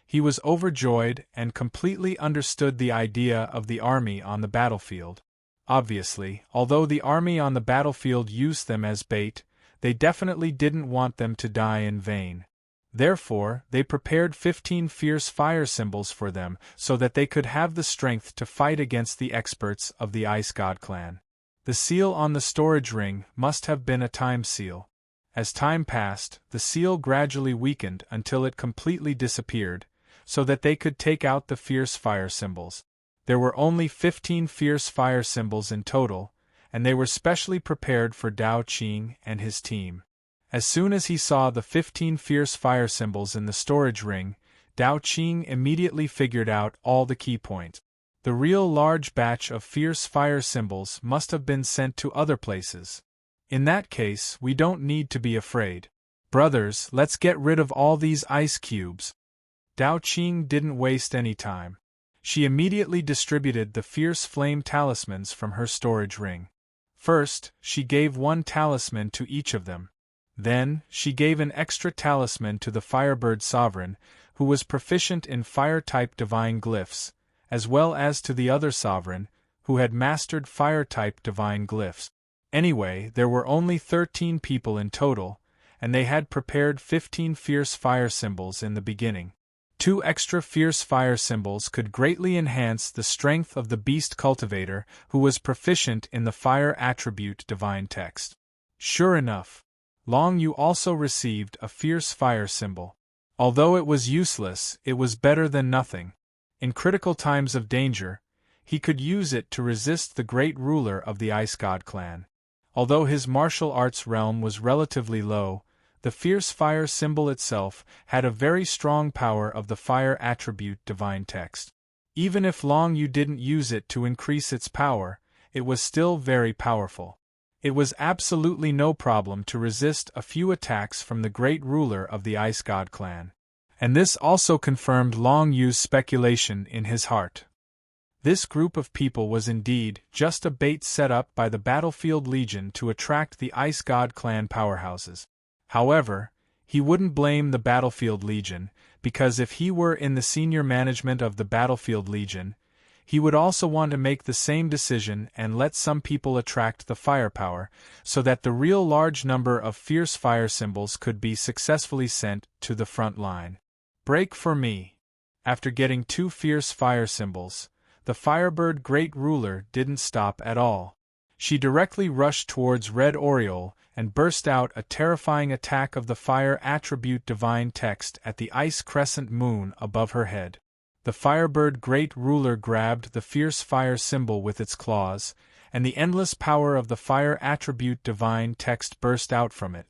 He was overjoyed and completely understood the idea of the army on the battlefield. Obviously, although the army on the battlefield used them as bait, they definitely didn't want them to die in vain. Therefore, they prepared 15 fierce fire symbols for them so that they could have the strength to fight against the experts of the Ice God clan. The seal on the storage ring must have been a time seal. As time passed, the seal gradually weakened until it completely disappeared, so that they could take out the fierce fire symbols. There were only 15 fierce fire symbols in total, and they were specially prepared for Dao Qing and his team. As soon as he saw the 15 fierce fire symbols in the storage ring, Dao Qing immediately figured out all the key points. The real large batch of fierce fire symbols must have been sent to other places. In that case, we don't need to be afraid. Brothers, let's get rid of all these ice cubes. Dao Qing didn't waste any time. She immediately distributed the fierce flame talismans from her storage ring. First, she gave one talisman to each of them. Then, she gave an extra talisman to the Firebird Sovereign, who was proficient in fire-type divine glyphs, as well as to the other sovereign, who had mastered fire-type divine glyphs. Anyway, there were only 13 people in total, and they had prepared 15 fierce fire symbols in the beginning. 2 extra fierce fire symbols could greatly enhance the strength of the beast cultivator, who was proficient in the fire attribute divine text. Sure enough, Long Yu also received a fierce fire symbol. Although it was useless, it was better than nothing. In critical times of danger, he could use it to resist the great ruler of the Ice God clan. Although his martial arts realm was relatively low, the fierce fire symbol itself had a very strong power of the fire attribute divine text. Even if Long Yu didn't use it to increase its power, it was still very powerful. It was absolutely no problem to resist a few attacks from the great ruler of the Ice God clan. And this also confirmed Long Yu's speculation in his heart. This group of people was indeed just a bait set up by the Battlefield Legion to attract the Ice God clan powerhouses. However, he wouldn't blame the Battlefield Legion, because if he were in the senior management of the Battlefield Legion, he would also want to make the same decision and let some people attract the firepower, so that the real large number of fierce fire symbols could be successfully sent to the front line. Break for me. After getting 2 fierce fire symbols, the Firebird Great Ruler didn't stop at all. She directly rushed towards Red Oriole and burst out a terrifying attack of the fire attribute divine text at the ice crescent moon above her head. The Firebird Great Ruler grabbed the fierce fire symbol with its claws, and the endless power of the fire attribute divine text burst out from it.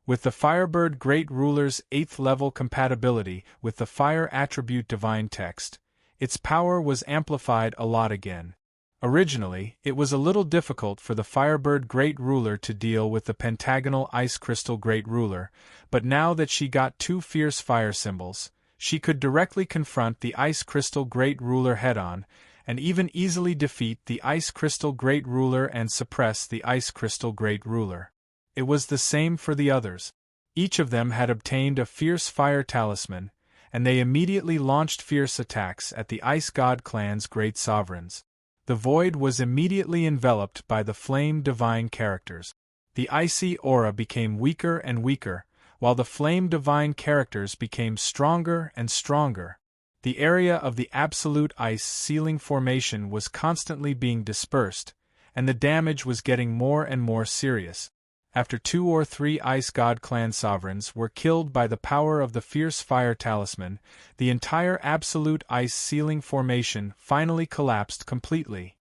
With the Firebird Great Ruler's 8th level compatibility with the fire attribute divine text, its power was amplified a lot again. Originally, it was a little difficult for the Firebird Great Ruler to deal with the pentagonal Ice Crystal Great Ruler, but now that she got 2 fierce fire symbols, she could directly confront the Ice Crystal Great Ruler head-on, and even easily defeat the Ice Crystal Great Ruler and suppress the Ice Crystal Great Ruler. It was the same for the others. Each of them had obtained a fierce fire talisman, and they immediately launched fierce attacks at the Ice God clan's great sovereigns. The void was immediately enveloped by the flame divine characters. The icy aura became weaker and weaker, while the flame divine characters became stronger and stronger. The area of the absolute ice ceiling formation was constantly being dispersed, and the damage was getting more and more serious. After 2 or 3 Ice God clan sovereigns were killed by the power of the fierce fire talisman, the entire absolute ice ceiling formation finally collapsed completely.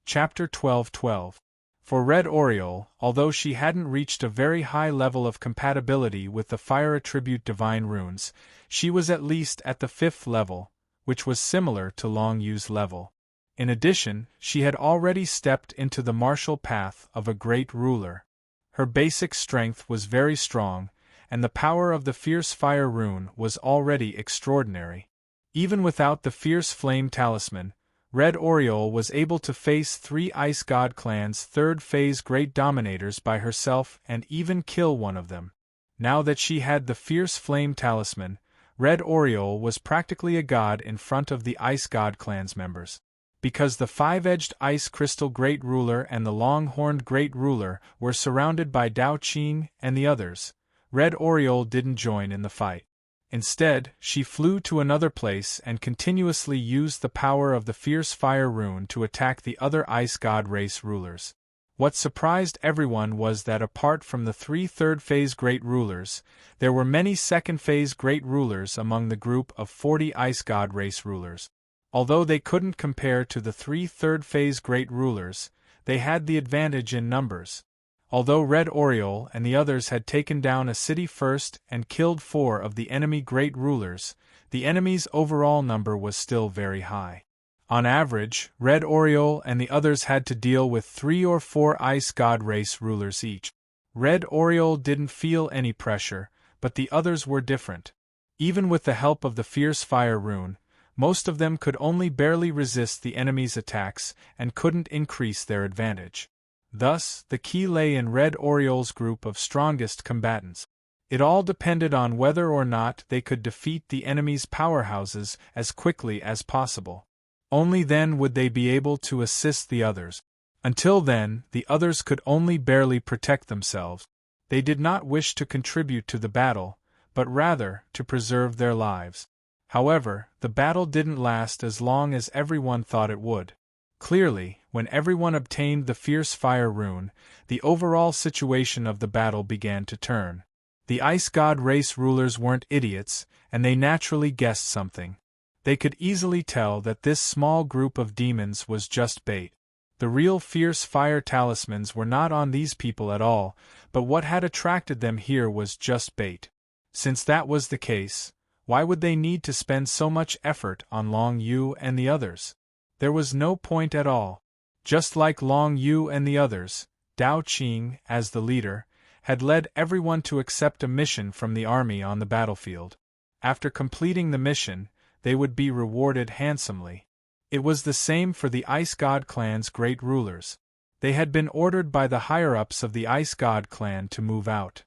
Chapter 12:12. For Red Oriole, although she hadn't reached a very high level of compatibility with the fire attribute divine runes, she was at least at the 5th level, which was similar to Long Yu's level. In addition, she had already stepped into the martial path of a great ruler. Her basic strength was very strong, and the power of the fierce fire rune was already extraordinary. Even without the fierce flame talisman, Red Oriole was able to face 3 Ice God clan's 3rd phase great dominators by herself and even kill one of them. Now that she had the fierce flame talisman, Red Oriole was practically a god in front of the Ice God clan's members. Because the five-edged Ice Crystal Great Ruler and the long-horned Great Ruler were surrounded by Dao Qing and the others, Red Oriole didn't join in the fight. Instead, she flew to another place and continuously used the power of the Fierce Fire Rune to attack the other Ice God race rulers. What surprised everyone was that apart from the 3 third-phase Great Rulers, there were many second-phase Great Rulers among the group of 40 Ice God race rulers. Although they couldn't compare to the 3 third-phase Great Rulers, they had the advantage in numbers. Although Red Oriole and the others had taken down a city first and killed 4 of the enemy Great Rulers, the enemy's overall number was still very high. On average, Red Oriole and the others had to deal with 3 or 4 Ice God race rulers each. Red Oriole didn't feel any pressure, but the others were different. Even with the help of the Fierce Fire Rune, most of them could only barely resist the enemy's attacks and couldn't increase their advantage. Thus, the key lay in Red Oriole's group of strongest combatants. It all depended on whether or not they could defeat the enemy's powerhouses as quickly as possible. Only then would they be able to assist the others. Until then, the others could only barely protect themselves. They did not wish to contribute to the battle, but rather to preserve their lives. However, the battle didn't last as long as everyone thought it would. Clearly, when everyone obtained the Fierce Fire Rune, the overall situation of the battle began to turn. The Ice God race rulers weren't idiots, and they naturally guessed something. They could easily tell that this small group of demons was just bait. The real Fierce Fire talismans were not on these people at all, but what had attracted them here was just bait. Since that was the case, why would they need to spend so much effort on Long Yu and the others? There was no point at all. Just like Long Yu and the others, Dao Qing, as the leader, had led everyone to accept a mission from the army on the battlefield. After completing the mission, they would be rewarded handsomely. It was the same for the Ice God clan's great rulers. They had been ordered by the higher-ups of the Ice God clan to move out.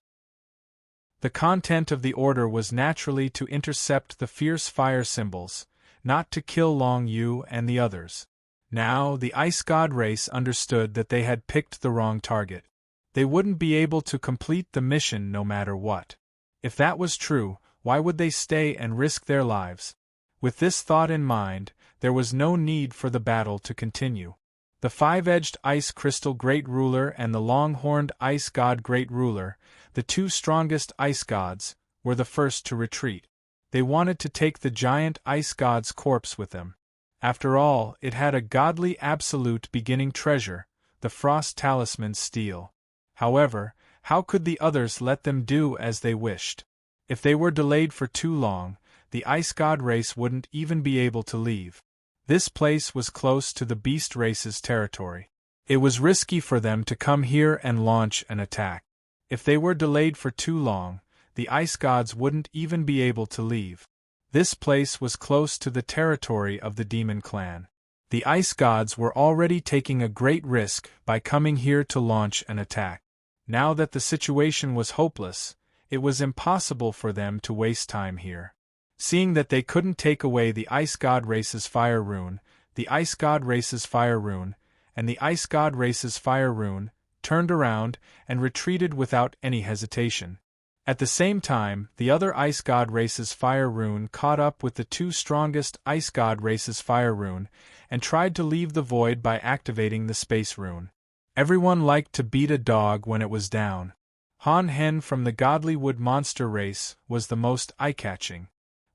The content of the order was naturally to intercept the Fierce Fire symbols, not to kill Long Yu and the others. Now, the Ice God race understood that they had picked the wrong target. They wouldn't be able to complete the mission no matter what. If that was true, why would they stay and risk their lives? With this thought in mind, there was no need for the battle to continue. The five-edged Ice Crystal Great Ruler and the long-horned Ice God Great Ruler, the 2 strongest Ice Gods, were the first to retreat. They wanted to take the giant Ice God's corpse with them. After all, it had a godly absolute beginning treasure, the Frost Talisman Steel. However, how could the others let them do as they wished? If they were delayed for too long, the Ice God race wouldn't even be able to leave. This place was close to the Beast race's territory. It was risky for them to come here and launch an attack. If they were delayed for too long, the Ice Gods wouldn't even be able to leave. This place was close to the territory of the Demon Clan. The Ice Gods were already taking a great risk by coming here to launch an attack. Now that the situation was hopeless, it was impossible for them to waste time here. Seeing that they couldn't take away the Ice God race's Fire Rune, the Ice God race's Fire Rune, and the Ice God race's Fire Rune, turned around and retreated without any hesitation. At the same time, the other Ice God race's Fire Rune caught up with the 2 strongest Ice God race's Fire Rune and tried to leave the void by activating the Space Rune. Everyone liked to beat a dog when it was down. Han Hen from the Godly Wood Monster race was the most eye-catching.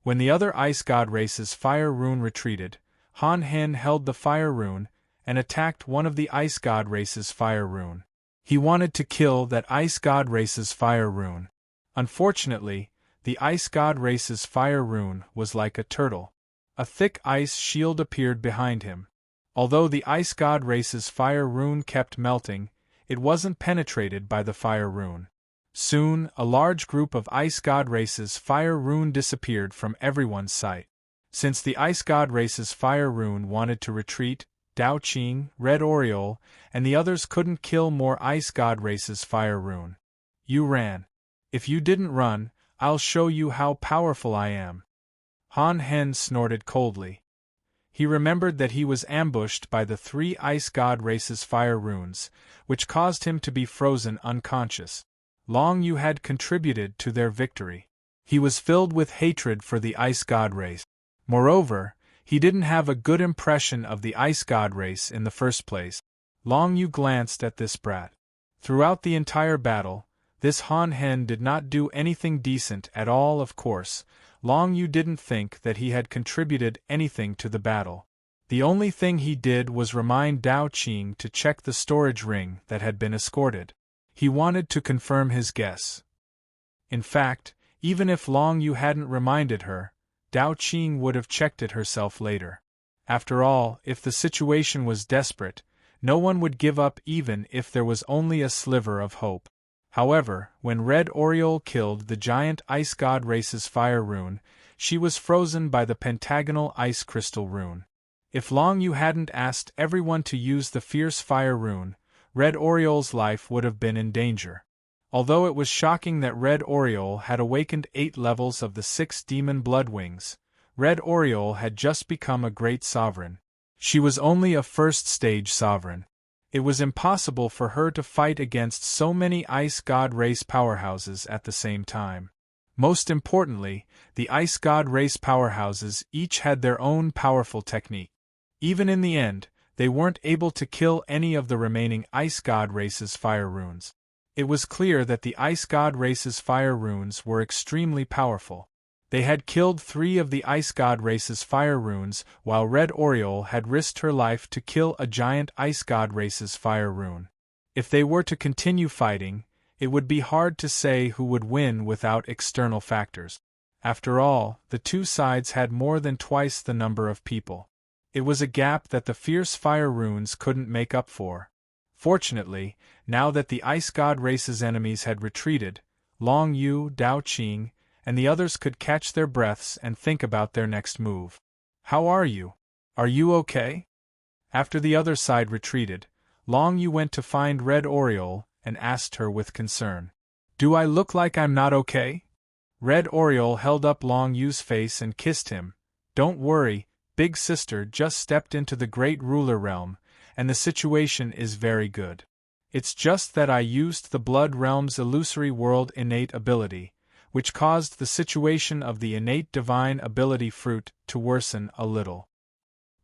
When the other Ice God race's Fire Rune retreated, Han Hen held the Fire Rune and attacked one of the Ice God race's Fire Rune. He wanted to kill that Ice God race's Fire Rune. Unfortunately, the Ice God race's Fire Rune was like a turtle. A thick ice shield appeared behind him. Although the Ice God race's Fire Rune kept melting, it wasn't penetrated by the Fire Rune. Soon, a large group of Ice God race's Fire Rune disappeared from everyone's sight. Since the Ice God race's Fire Rune wanted to retreat, Dao Qing, Red Oriole, and the others couldn't kill more Ice God race's Fire Rune. You ran. If you didn't run, I'll show you how powerful I am. Han Hen snorted coldly. He remembered that he was ambushed by the 3 ice god races' fire runes, which caused him to be frozen unconscious. Long Yu had contributed to their victory. He was filled with hatred for the ice god race. Moreover, he didn't have a good impression of the ice god race in the first place. Long Yu glanced at this brat. Throughout the entire battle, this Han Hen did not do anything decent at all. Of course, Long Yu didn't think that he had contributed anything to the battle. The only thing he did was remind Dao Qing to check the storage ring that had been escorted. He wanted to confirm his guess. In fact, even if Long Yu hadn't reminded her, Dao Qing would have checked it herself later. After all, if the situation was desperate, no one would give up even if there was only a sliver of hope. However, when Red Oriole killed the giant ice god race's fire rune, she was frozen by the pentagonal ice crystal rune. If Long Yu hadn't asked everyone to use the fierce fire rune, Red Oriole's life would have been in danger. Although it was shocking that Red Oriole had awakened 8 levels of the 6 demon blood wings, Red Oriole had just become a great sovereign. She was only a first-stage sovereign. It was impossible for her to fight against so many ice god race powerhouses at the same time. Most importantly, the ice god race powerhouses each had their own powerful technique. Even in the end, they weren't able to kill any of the remaining ice god race's fire runes. It was clear that the ice god race's fire runes were extremely powerful. They had killed 3 of the ice god race's fire runes, while Red Oriole had risked her life to kill a giant ice god race's fire rune. If they were to continue fighting, it would be hard to say who would win without external factors. After all, the 2 sides had more than twice the number of people. It was a gap that the fierce fire runes couldn't make up for. Fortunately, now that the ice god race's enemies had retreated, Long Yu, Dao Qing, and the others could catch their breaths and think about their next move. "How are you? Are you okay?" After the other side retreated, Long Yu went to find Red Oriole and asked her with concern. "Do I look like I'm not okay?" Red Oriole held up Long Yu's face and kissed him. "Don't worry, Big Sister just stepped into the Great Ruler Realm, and the situation is very good. It's just that I used the Blood Realm's illusory world innate ability, which caused the situation of the innate divine ability fruit to worsen a little.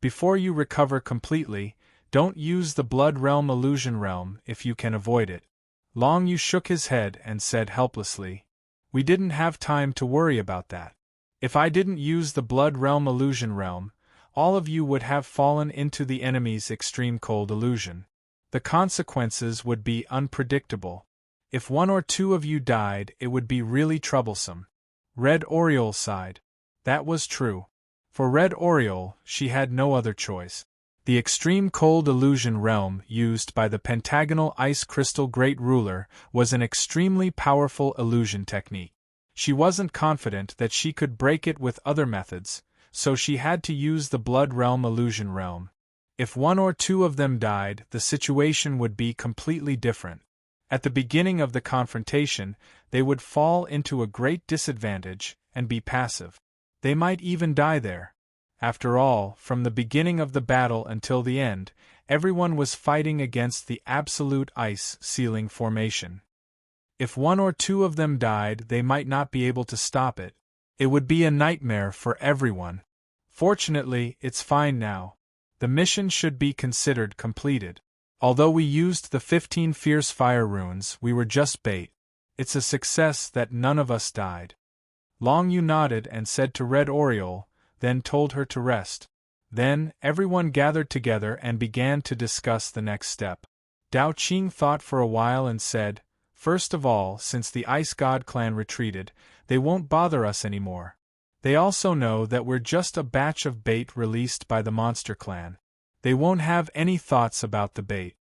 Before you recover completely, don't use the Blood Realm illusion realm if you can avoid it." Long Yu shook his head and said helplessly, "We didn't have time to worry about that. If I didn't use the Blood Realm illusion realm, all of you would have fallen into the enemy's extreme cold illusion. The consequences would be unpredictable. If 1 or 2 of you died, it would be really troublesome." Red Oriole sighed. That was true. For Red Oriole, she had no other choice. The extreme cold illusion realm used by the pentagonal ice crystal Great Ruler was an extremely powerful illusion technique. She wasn't confident that she could break it with other methods, so she had to use the Blood Realm illusion realm. If 1 or 2 of them died, the situation would be completely different. At the beginning of the confrontation, they would fall into a great disadvantage and be passive. They might even die there. After all, from the beginning of the battle until the end, everyone was fighting against the absolute ice ceiling formation. If 1 or 2 of them died, they might not be able to stop it. It would be a nightmare for everyone. Fortunately, it's fine now. The mission should be considered completed. Although we used the 15 fierce fire runes, we were just bait. It's a success that none of us died." Long Yu nodded and said to Red Oriole, then told her to rest. Then, everyone gathered together and began to discuss the next step. Dao Qing thought for a while and said, "First of all, since the Ice God clan retreated, they won't bother us anymore. They also know that we're just a batch of bait released by the Monster Clan. They won't have any thoughts about the bait.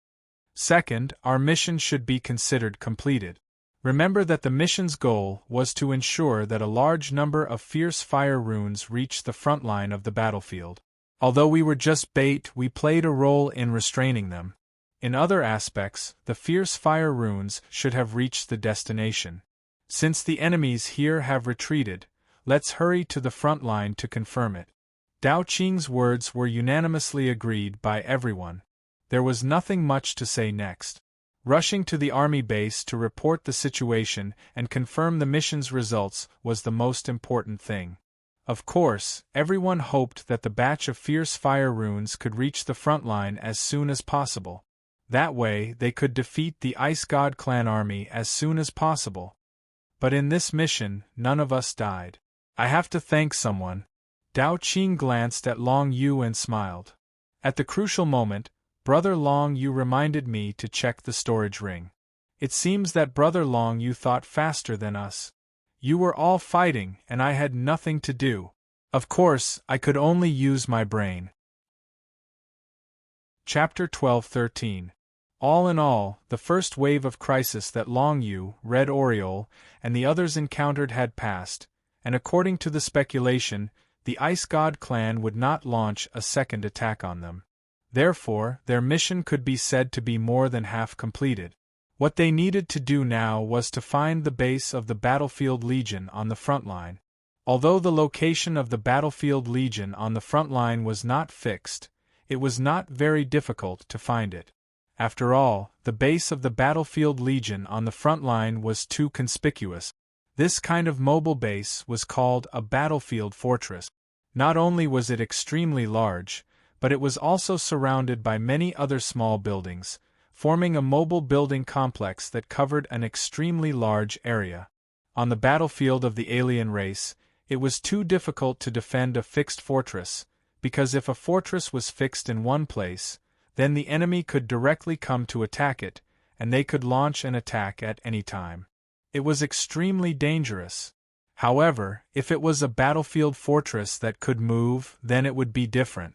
Second, our mission should be considered completed. Remember that the mission's goal was to ensure that a large number of fierce fire runes reached the front line of the battlefield. Although we were just bait, we played a role in restraining them. In other aspects, the fierce fire runes should have reached the destination. Since the enemies here have retreated, let's hurry to the front line to confirm it. Dao Qing's words were unanimously agreed by everyone. There was nothing much to say next. Rushing to the army base to report the situation and confirm the mission's results was the most important thing. Of course, everyone hoped that the batch of fierce fire runes could reach the front line as soon as possible. That way, they could defeat the Ice God clan army as soon as possible. But in this mission, none of us died. I have to thank someone. Dao Qing glanced at Long Yu and smiled. At the crucial moment, Brother Long Yu reminded me to check the storage ring. It seems that Brother Long Yu thought faster than us. You were all fighting, and I had nothing to do. Of course, I could only use my brain. Chapter 12-13. All in all, the first wave of crisis that Long Yu, Red Oriole, and the others encountered had passed, and according to the speculation, the Ice God clan would not launch a second attack on them. Therefore, their mission could be said to be more than half completed. What they needed to do now was to find the base of the Battlefield Legion on the front line. Although the location of the Battlefield Legion on the front line was not fixed, it was not very difficult to find it. After all, the base of the Battlefield Legion on the front line was too conspicuous. This kind of mobile base was called a battlefield fortress. Not only was it extremely large, but it was also surrounded by many other small buildings, forming a mobile building complex that covered an extremely large area. On the battlefield of the alien race, it was too difficult to defend a fixed fortress, because if a fortress was fixed in one place, then the enemy could directly come to attack it, and they could launch an attack at any time. It was extremely dangerous. However, if it was a battlefield fortress that could move, then it would be different.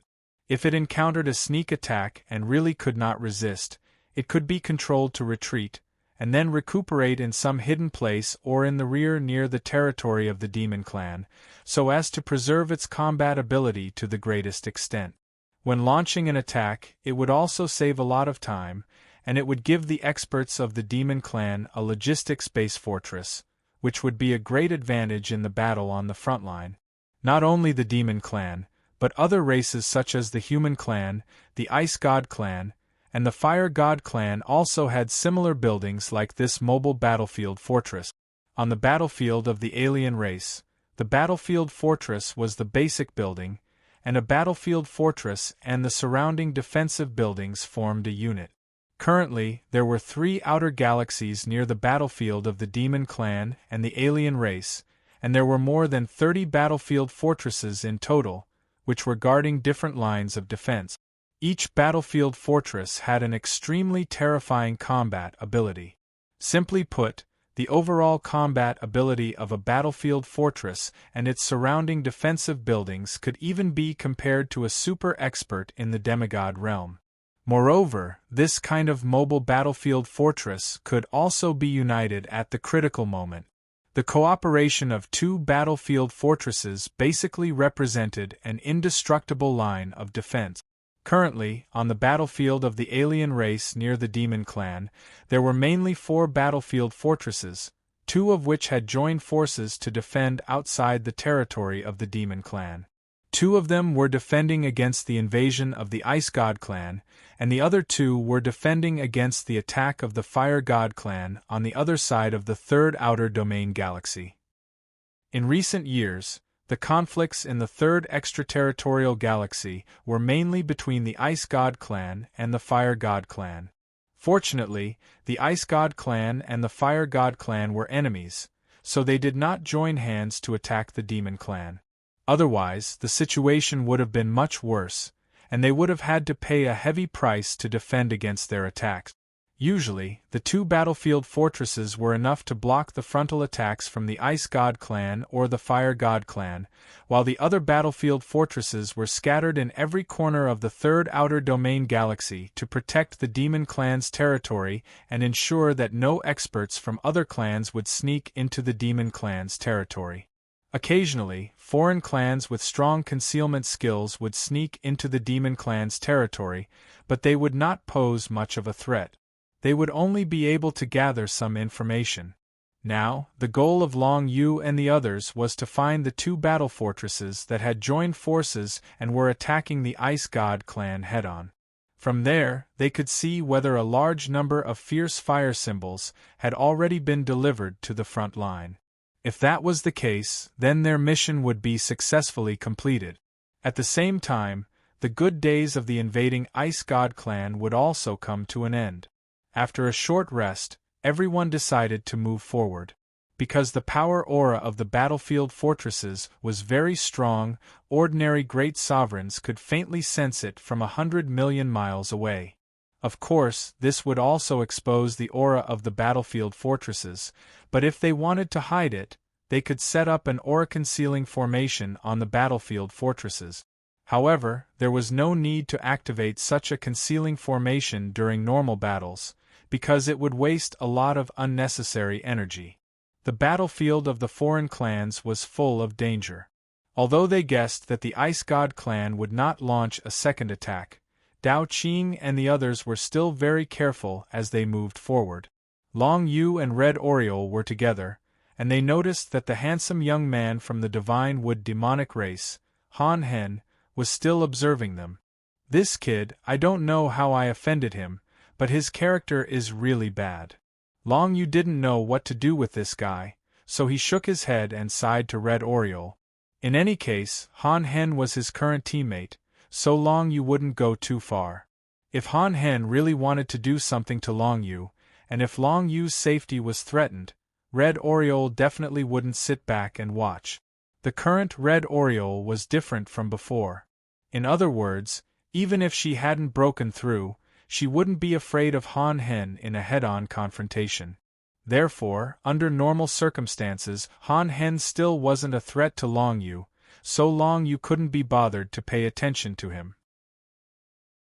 If it encountered a sneak attack and really could not resist, it could be controlled to retreat, and then recuperate in some hidden place or in the rear near the territory of the Demon Clan, so as to preserve its combat ability to the greatest extent. When launching an attack, it would also save a lot of time, and it would give the experts of the Demon Clan a logistics base fortress, which would be a great advantage in the battle on the front line. Not only the Demon Clan, but other races such as the Human Clan, the Ice God Clan, and the Fire God Clan also had similar buildings like this mobile battlefield fortress. On the battlefield of the alien race, the battlefield fortress was the basic building, and a battlefield fortress and the surrounding defensive buildings formed a unit. Currently, there were 3 outer galaxies near the battlefield of the Demon Clan and the alien race, and there were more than 30 battlefield fortresses in total, which were guarding different lines of defense. Each battlefield fortress had an extremely terrifying combat ability. Simply put, the overall combat ability of a battlefield fortress and its surrounding defensive buildings could even be compared to a super expert in the demigod realm. Moreover, this kind of mobile battlefield fortress could also be united at the critical moment. The cooperation of 2 battlefield fortresses basically represented an indestructible line of defense. Currently, on the battlefield of the alien race near the Demon Clan, there were mainly 4 battlefield fortresses, 2 of which had joined forces to defend outside the territory of the Demon Clan. 2 of them were defending against the invasion of the Ice God Clan, and the other 2 were defending against the attack of the Fire God Clan on the other side of the 3rd Outer Domain Galaxy. In recent years, the conflicts in the 3rd Extraterritorial Galaxy were mainly between the Ice God Clan and the Fire God Clan. Fortunately, the Ice God Clan and the Fire God Clan were enemies, so they did not join hands to attack the Demon Clan. Otherwise, the situation would have been much worse, and they would have had to pay a heavy price to defend against their attacks. Usually, the 2 battlefield fortresses were enough to block the frontal attacks from the Ice God Clan or the Fire God Clan, while the other battlefield fortresses were scattered in every corner of the 3rd Outer Domain Galaxy to protect the Demon Clan's territory and ensure that no experts from other clans would sneak into the Demon Clan's territory. Occasionally, foreign clans with strong concealment skills would sneak into the Demon Clan's territory, but they would not pose much of a threat. They would only be able to gather some information. Now, the goal of Long Yu and the others was to find the two battle fortresses that had joined forces and were attacking the Ice God clan head-on. From there, they could see whether a large number of fierce fire symbols had already been delivered to the front line. If that was the case, then their mission would be successfully completed. At the same time, the good days of the invading Ice God clan would also come to an end. After a short rest, everyone decided to move forward. Because the power aura of the battlefield fortresses was very strong, ordinary great sovereigns could faintly sense it from 100 million miles away. Of course, this would also expose the aura of the battlefield fortresses, but if they wanted to hide it, they could set up an aura-concealing formation on the battlefield fortresses. However, there was no need to activate such a concealing formation during normal battles, because it would waste a lot of unnecessary energy. The battlefield of the foreign clans was full of danger. Although they guessed that the Ice God clan would not launch a second attack, Dao Qing and the others were still very careful as they moved forward. Long Yu and Red Oriole were together, and they noticed that the handsome young man from the Divine Wood demonic race, Han Hen, was still observing them. This kid, I don't know how I offended him, but his character is really bad. Long Yu didn't know what to do with this guy, so he shook his head and sighed to Red Oriole. In any case, Han Hen was his current teammate, so Long Yu wouldn't go too far. If Han Hen really wanted to do something to Long Yu, and if Long Yu's safety was threatened, Red Oriole definitely wouldn't sit back and watch. The current Red Oriole was different from before. In other words, even if she hadn't broken through, she wouldn't be afraid of Han Hen in a head-on confrontation. Therefore, under normal circumstances, Han Hen still wasn't a threat to Long Yu, so Long Yu couldn't be bothered to pay attention to him.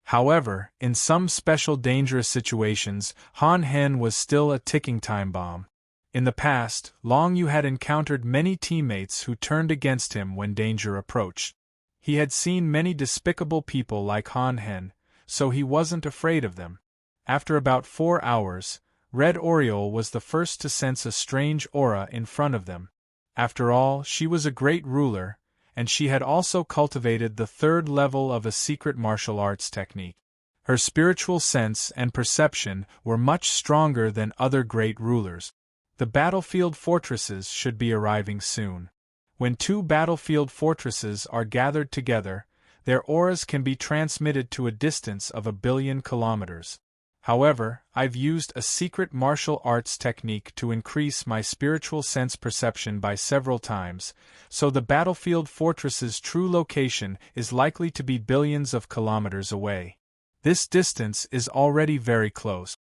However, in some special dangerous situations, Han Hen was still a ticking time bomb. In the past, Long Yu had encountered many teammates who turned against him when danger approached. He had seen many despicable people like Han Hen, so he wasn't afraid of them. After about 4 hours, Red Oriole was the first to sense a strange aura in front of them. After all, she was a great ruler, and she had also cultivated the 3rd level of a secret martial arts technique. Her spiritual sense and perception were much stronger than other great rulers. The battlefield fortresses should be arriving soon. When 2 battlefield fortresses are gathered together, their auras can be transmitted to a distance of 1 billion kilometers. However, I've used a secret martial arts technique to increase my spiritual sense perception by several times, so the battlefield fortress's true location is likely to be billions of kilometers away. This distance is already very close.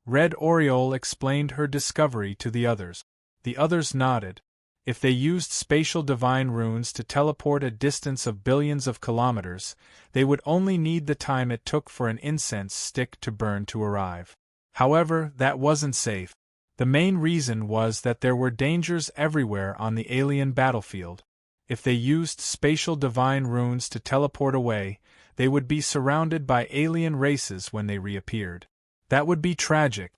Red Oriole explained her discovery to the others. The others nodded. If they used spatial divine runes to teleport a distance of billions of kilometers, they would only need the time it took for an incense stick to burn to arrive. However, that wasn't safe. The main reason was that there were dangers everywhere on the alien battlefield. If they used spatial divine runes to teleport away, they would be surrounded by alien races when they reappeared. That would be tragic.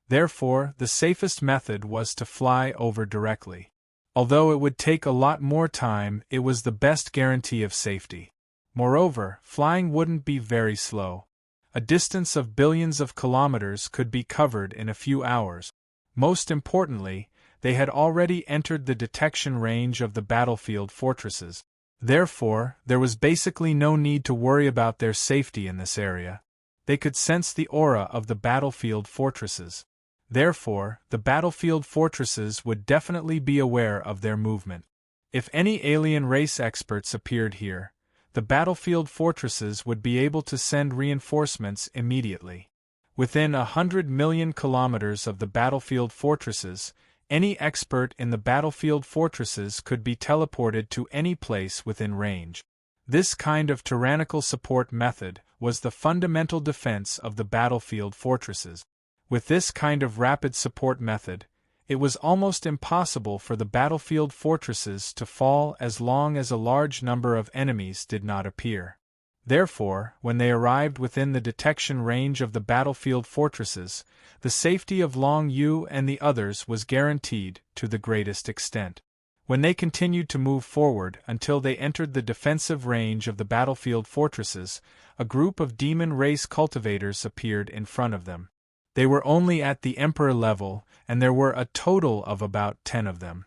Therefore, the safest method was to fly over directly. Although it would take a lot more time, it was the best guarantee of safety. Moreover, flying wouldn't be very slow. A distance of billions of kilometers could be covered in a few hours. Most importantly, they had already entered the detection range of the battlefield fortresses. Therefore, there was basically no need to worry about their safety in this area. They could sense the aura of the battlefield fortresses. Therefore, the battlefield fortresses would definitely be aware of their movement. If any alien race experts appeared here, the battlefield fortresses would be able to send reinforcements immediately. Within 100 million kilometers of the battlefield fortresses, any expert in the battlefield fortresses could be teleported to any place within range. This kind of tyrannical support method was the fundamental defense of the battlefield fortresses. With this kind of rapid support method, it was almost impossible for the battlefield fortresses to fall as long as a large number of enemies did not appear. Therefore, when they arrived within the detection range of the battlefield fortresses, the safety of Long Yu and the others was guaranteed to the greatest extent. When they continued to move forward until they entered the defensive range of the battlefield fortresses, a group of demon race cultivators appeared in front of them. They were only at the Emperor level, and there were a total of about 10 of them.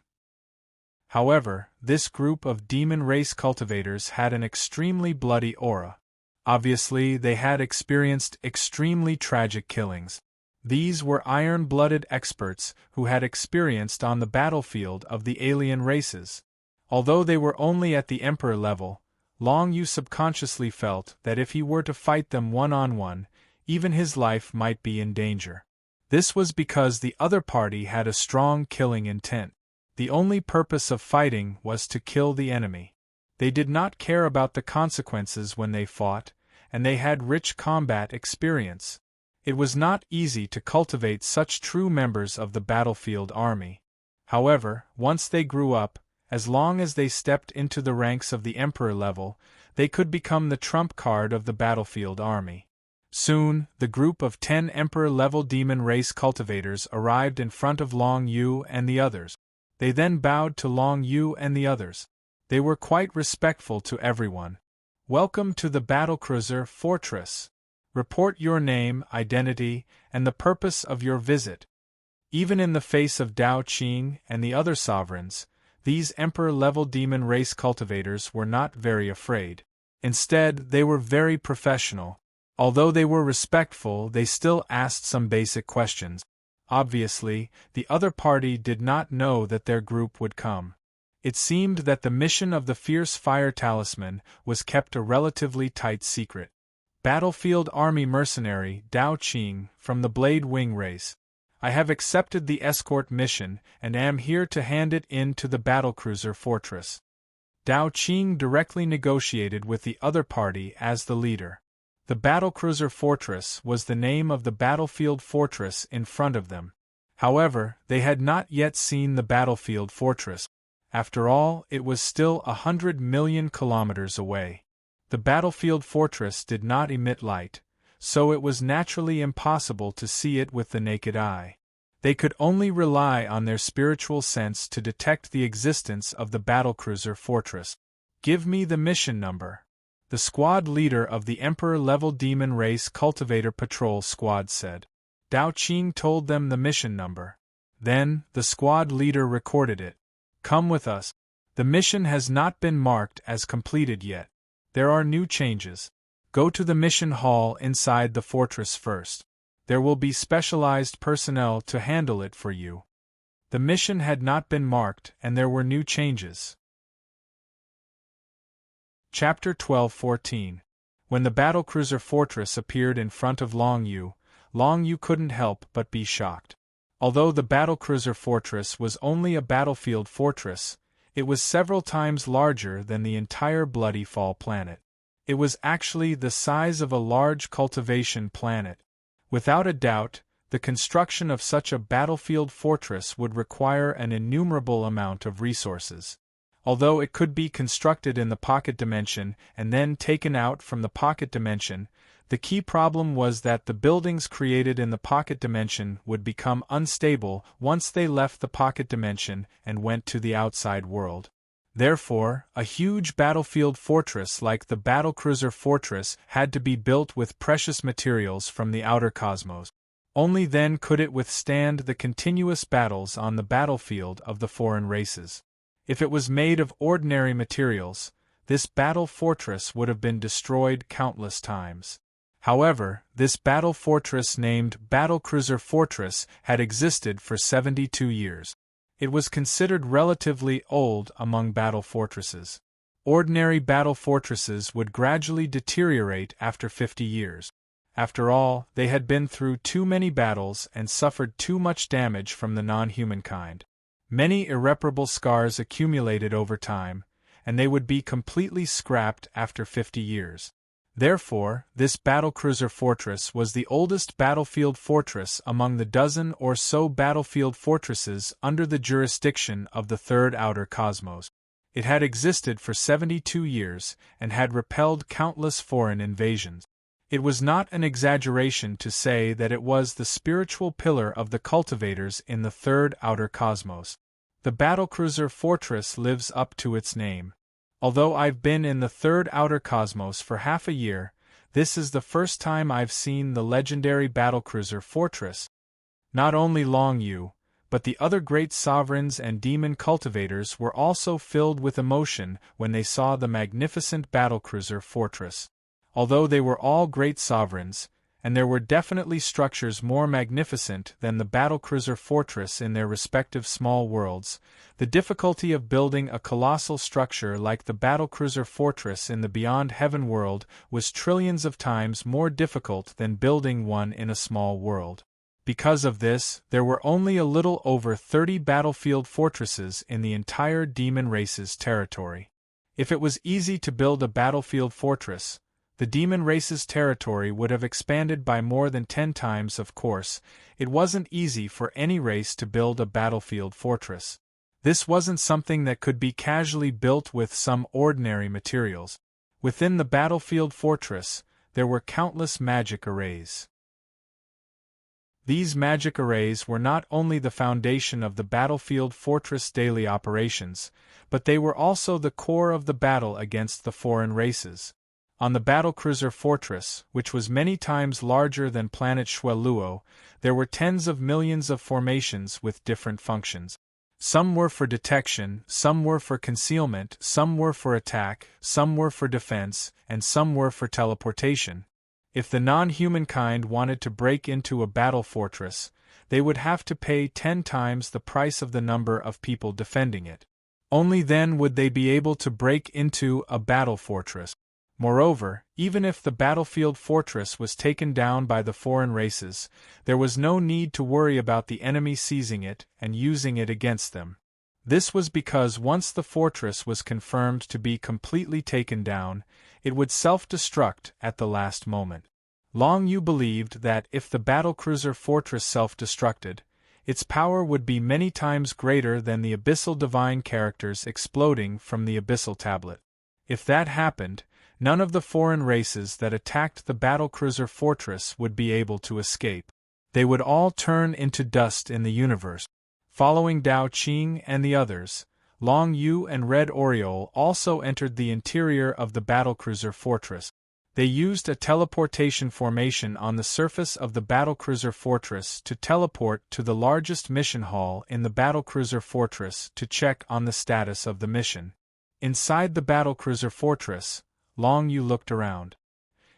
However, this group of demon race cultivators had an extremely bloody aura. Obviously, they had experienced extremely tragic killings. These were iron-blooded experts who had experienced on the battlefield of the alien races. Although they were only at the Emperor level, Long Yu subconsciously felt that if he were to fight them one-on-one, even his life might be in danger. This was because the other party had a strong killing intent. The only purpose of fighting was to kill the enemy. They did not care about the consequences when they fought, and they had rich combat experience. It was not easy to cultivate such true members of the battlefield army. However, once they grew up, as long as they stepped into the ranks of the Emperor level, they could become the trump card of the battlefield army. Soon, the group of 10 Emperor-level demon race cultivators arrived in front of Long Yu and the others. They then bowed to Long Yu and the others. They were quite respectful to everyone. "Welcome to the battlecruiser fortress. Report your name, identity, and the purpose of your visit." Even in the face of Dao Qing and the other sovereigns, these Emperor-level demon race cultivators were not very afraid. Instead, they were very professional. Although they were respectful, they still asked some basic questions. Obviously, the other party did not know that their group would come. It seemed that the mission of the Fierce Fire Talisman was kept a relatively tight secret. Battlefield Army Mercenary Dao Qing from the Blade Wing race. I have accepted the escort mission and am here to hand it in to the battlecruiser fortress. Dao Qing directly negotiated with the other party as the leader. The battlecruiser fortress was the name of the battlefield fortress in front of them. However, they had not yet seen the battlefield fortress. After all, it was still 100 million kilometers away. The battlefield fortress did not emit light, so it was naturally impossible to see it with the naked eye. They could only rely on their spiritual sense to detect the existence of the battlecruiser fortress. "Give me the mission number," the squad leader of the Emperor-level demon race cultivator patrol squad said. Dao Qing told them the mission number. Then, the squad leader recorded it. "Come with us. The mission has not been marked as completed yet. There are new changes. Go to the mission hall inside the fortress first. There will be specialized personnel to handle it for you." The mission had not been marked and there were new changes. Chapter 12-14. When the battlecruiser fortress appeared in front of Long Yu couldn't help but be shocked. Although the battlecruiser fortress was only a battlefield fortress, it was several times larger than the entire Bloody Fall planet. It was actually the size of a large cultivation planet. Without a doubt, the construction of such a battlefield fortress would require an innumerable amount of resources. Although it could be constructed in the pocket dimension and then taken out from the pocket dimension, the key problem was that the buildings created in the pocket dimension would become unstable once they left the pocket dimension and went to the outside world. Therefore, a huge battlefield fortress like the battlecruiser fortress had to be built with precious materials from the outer cosmos. Only then could it withstand the continuous battles on the battlefield of the foreign races. If it was made of ordinary materials, this battle fortress would have been destroyed countless times. However, this battle fortress named Battlecruiser Fortress had existed for 72 years. It was considered relatively old among battle fortresses. Ordinary battle fortresses would gradually deteriorate after 50 years. After all, they had been through too many battles and suffered too much damage from the non-human kind. Many irreparable scars accumulated over time, and they would be completely scrapped after 50 years. Therefore, this battlecruiser fortress was the oldest battlefield fortress among the dozen or so battlefield fortresses under the jurisdiction of the Third Outer Cosmos. It had existed for 72 years and had repelled countless foreign invasions. It was not an exaggeration to say that it was the spiritual pillar of the cultivators in the third outer cosmos. The battlecruiser Fortress lives up to its name. Although I've been in the third outer cosmos for half a year, this is the first time I've seen the legendary battlecruiser Fortress. Not only Long Yu, but the other great sovereigns and demon cultivators were also filled with emotion when they saw the magnificent battlecruiser Fortress. Although they were all great sovereigns, and there were definitely structures more magnificent than the battlecruiser Fortress in their respective small worlds, the difficulty of building a colossal structure like the battlecruiser Fortress in the Beyond Heaven world was trillions of times more difficult than building one in a small world. Because of this, there were only a little over 30 battlefield fortresses in the entire demon race's territory. If it was easy to build a battlefield fortress, the demon race's territory would have expanded by more than 10 times. Of course, it wasn't easy for any race to build a battlefield fortress. This wasn't something that could be casually built with some ordinary materials. Within the battlefield fortress, there were countless magic arrays. These magic arrays were not only the foundation of the battlefield fortress daily operations, but they were also the core of the battle against the foreign races. On the battlecruiser Fortress, which was many times larger than planet Xueluo, there were tens of millions of formations with different functions. Some were for detection, some were for concealment, some were for attack, some were for defense, and some were for teleportation. If the non-humankind wanted to break into a battle fortress, they would have to pay 10 times the price of the number of people defending it. Only then would they be able to break into a battle fortress. Moreover, even if the battlefield fortress was taken down by the foreign races, there was no need to worry about the enemy seizing it and using it against them. This was because once the fortress was confirmed to be completely taken down, it would self-destruct at the last moment. Long Yu believed that if the battlecruiser Fortress self-destructed, its power would be many times greater than the abyssal divine characters exploding from the abyssal tablet. If that happened, none of the foreign races that attacked the battlecruiser Fortress would be able to escape. They would all turn into dust in the universe. Following Dao Qing and the others, Long Yu and Red Oriole also entered the interior of the battlecruiser Fortress. They used a teleportation formation on the surface of the battlecruiser Fortress to teleport to the largest mission hall in the battlecruiser Fortress to check on the status of the mission. Inside the battlecruiser Fortress, Long Yu looked around.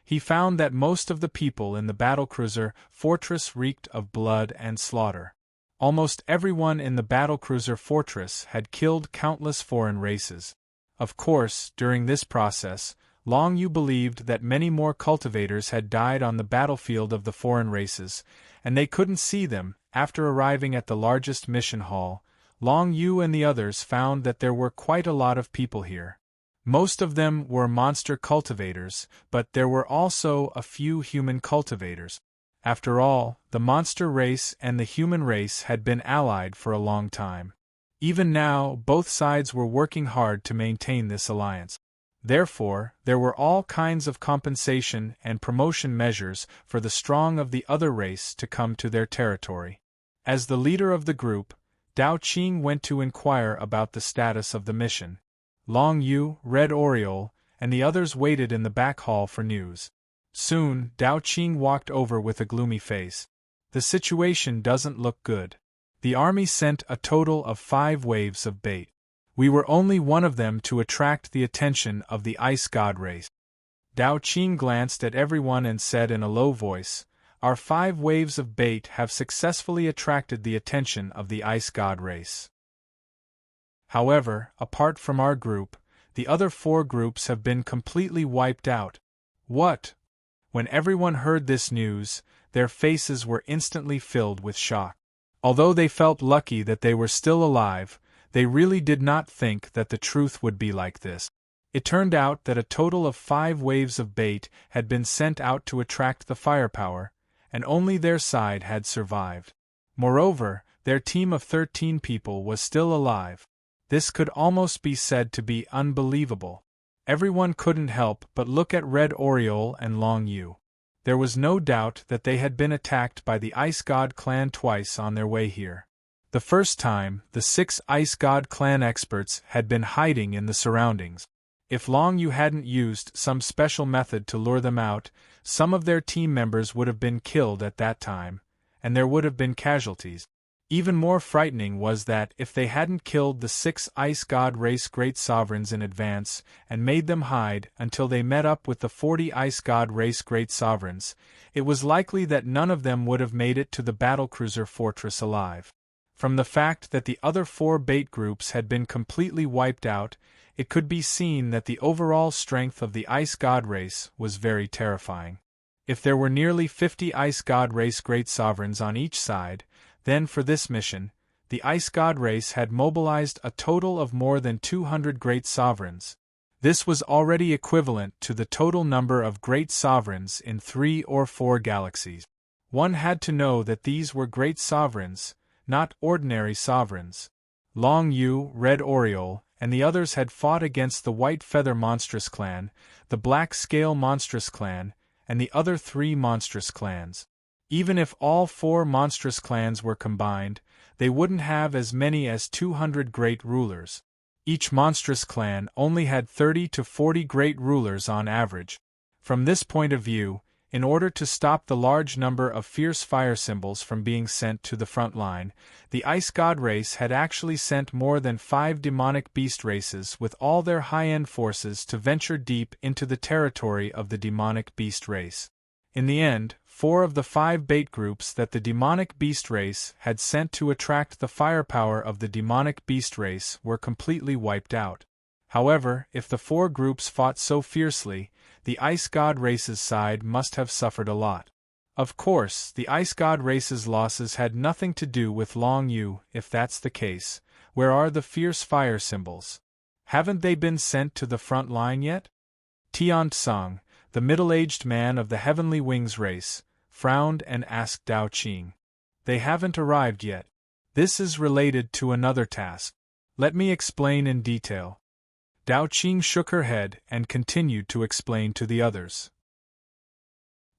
He found that most of the people in the battlecruiser Fortress reeked of blood and slaughter. Almost everyone in the battlecruiser Fortress had killed countless foreign races. Of course, during this process, Long Yu believed that many more cultivators had died on the battlefield of the foreign races, and they couldn't see them. After arriving at the largest mission hall, Long Yu and the others found that there were quite a lot of people here. Most of them were monster cultivators, but there were also a few human cultivators. After all, the monster race and the human race had been allied for a long time. Even now, both sides were working hard to maintain this alliance. Therefore, there were all kinds of compensation and promotion measures for the strong of the other race to come to their territory. As the leader of the group, Dao Qing went to inquire about the status of the mission. Long Yu, Red Oriole, and the others waited in the back hall for news. Soon, Dao Qing walked over with a gloomy face. The situation doesn't look good. The army sent a total of 5 waves of bait. We were only one of them to attract the attention of the ice god race. Dao Qing glanced at everyone and said in a low voice, "Our 5 waves of bait have successfully attracted the attention of the ice god race. However, apart from our group, the other 4 groups have been completely wiped out." What? When everyone heard this news, their faces were instantly filled with shock. Although they felt lucky that they were still alive, they really did not think that the truth would be like this. It turned out that a total of 5 waves of bait had been sent out to attract the firepower, and only their side had survived. Moreover, their team of 13 people was still alive. This could almost be said to be unbelievable. Everyone couldn't help but look at Red Oriole and Long Yu. There was no doubt that they had been attacked by the Ice God clan twice on their way here. The first time, the 6 Ice God clan experts had been hiding in the surroundings. If Long Yu hadn't used some special method to lure them out, some of their team members would have been killed at that time, and there would have been casualties. Even more frightening was that if they hadn't killed the 6 Ice God race Great Sovereigns in advance and made them hide until they met up with the 40 Ice God race Great Sovereigns, it was likely that none of them would have made it to the battlecruiser fortress alive. From the fact that the other 4 bait groups had been completely wiped out, it could be seen that the overall strength of the Ice God race was very terrifying. If there were nearly 50 Ice God race Great Sovereigns on each side, then for this mission, the Ice God race had mobilized a total of more than 200 Great Sovereigns. This was already equivalent to the total number of Great Sovereigns in 3 or 4 galaxies. One had to know that these were Great Sovereigns, not ordinary sovereigns. Long Yu, Red Oriole, and the others had fought against the White Feather Monstrous Clan, the Black Scale Monstrous Clan, and the other 3 monstrous clans. Even if all 4 monstrous clans were combined, they wouldn't have as many as 200 great rulers. Each monstrous clan only had 30 to 40 great rulers on average. From this point of view, in order to stop the large number of fierce fire symbols from being sent to the front line, the Ice God race had actually sent more than 5 demonic beast races with all their high-end forces to venture deep into the territory of the demonic beast race. In the end, 4 of the 5 bait groups that the demonic beast race had sent to attract the firepower of the demonic beast race were completely wiped out. However, if the 4 groups fought so fiercely, the Ice God race's side must have suffered a lot. Of course, the Ice God race's losses had nothing to do with Long Yu. If that's the case, where are the fierce fire symbols? Haven't they been sent to the front line yet? Tian Tsang, the middle-aged man of the Heavenly Wings race, frowned and asked Dao Qing. They haven't arrived yet. This is related to another task. Let me explain in detail. Dao Qing shook her head and continued to explain to the others.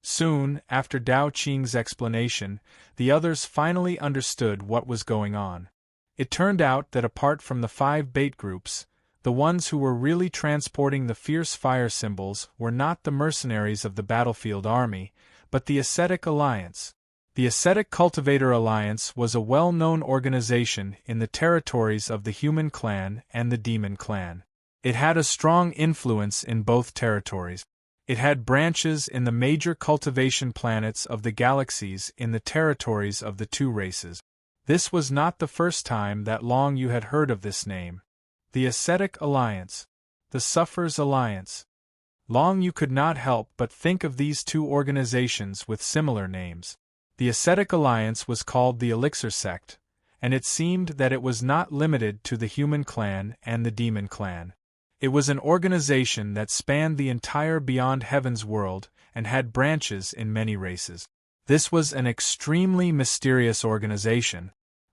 Soon after Dao Qing's explanation, the others finally understood what was going on. It turned out that apart from the 5 bait groups, the ones who were really transporting the fierce fire symbols were not the mercenaries of the battlefield army, but the Ascetic Alliance. The Ascetic Cultivator Alliance was a well-known organization in the territories of the Human Clan and the Demon Clan. It had a strong influence in both territories. It had branches in the major cultivation planets of the galaxies in the territories of the 2 races. This was not the first time that Long Yu had heard of this name. The Ascetic Alliance. The Sufferers Alliance. Long Yu could not help but think of these 2 organizations with similar names. The Ascetic Alliance was called the Elixir Sect, and it seemed that it was not limited to the Human Clan and the Demon Clan. It was an organization that spanned the entire Beyond Heavens world and had branches in many races. This was an extremely mysterious organization.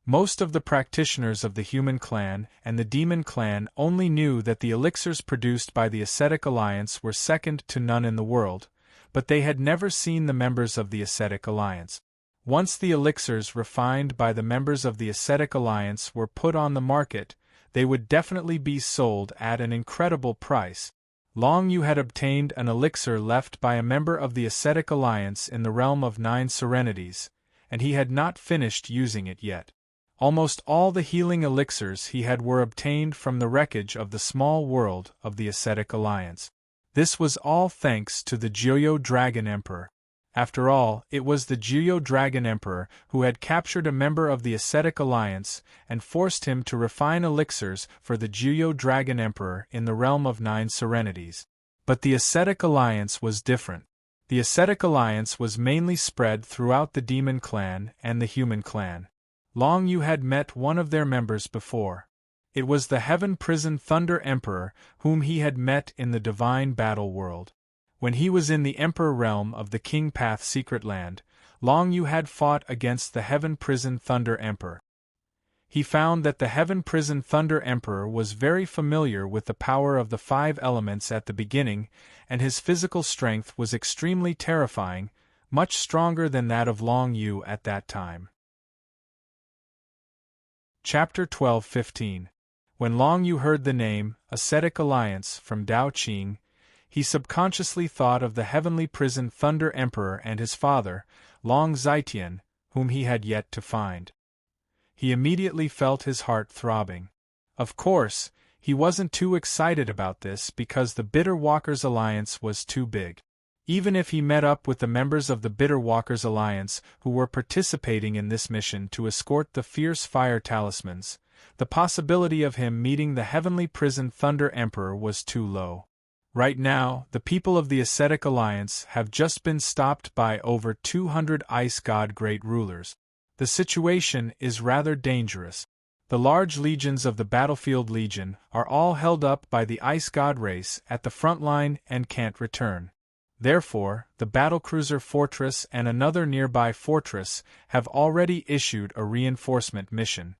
Most of the practitioners of the Human Clan and the Demon Clan only knew that the elixirs produced by the Ascetic Alliance were second to none in the world, but they had never seen the members of the Ascetic Alliance. Once the elixirs refined by the members of the Ascetic Alliance were put on the market, they would definitely be sold at an incredible price. Long Yu had obtained an elixir left by a member of the Ascetic Alliance in the realm of 9 serenities, and he had not finished using it yet. Almost all the healing elixirs he had were obtained from the wreckage of the small world of the Ascetic Alliance. This was all thanks to the Jiuyo Dragon Emperor. After all, it was the Jiuyo Dragon Emperor who had captured a member of the Ascetic Alliance and forced him to refine elixirs for the Jiuyo Dragon Emperor in the realm of 9 serenities. But the Ascetic Alliance was different. The Ascetic Alliance was mainly spread throughout the Demon Clan and the Human Clan. Long Yu had met one of their members before. It was the Heaven Prison Thunder Emperor whom he had met in the Divine Battle World. When he was in the Emperor realm of the King Path Secret Land, Long Yu had fought against the Heaven Prison Thunder Emperor. He found that the Heaven Prison Thunder Emperor was very familiar with the power of the 5 elements at the beginning, and his physical strength was extremely terrifying, much stronger than that of Long Yu at that time. Chapter 12:15. When Long Yu heard the name, Ascetic Alliance, from Dao Qing, he subconsciously thought of the Heavenly Prison Thunder Emperor and his father, Long Zitian, whom he had yet to find. He immediately felt his heart throbbing. Of course, he wasn't too excited about this because the Bitter Walkers Alliance was too big. Even if he met up with the members of the Bitter Walkers Alliance who were participating in this mission to escort the fierce fire talismans, the possibility of him meeting the Heavenly Prison Thunder Emperor was too low. Right now, the people of the Ascetic Alliance have just been stopped by over 200 Ice God Great Rulers. The situation is rather dangerous. The large legions of the Battlefield Legion are all held up by the Ice God race at the front line and can't return. Therefore, the Battlecruiser Fortress and another nearby fortress have already issued a reinforcement mission.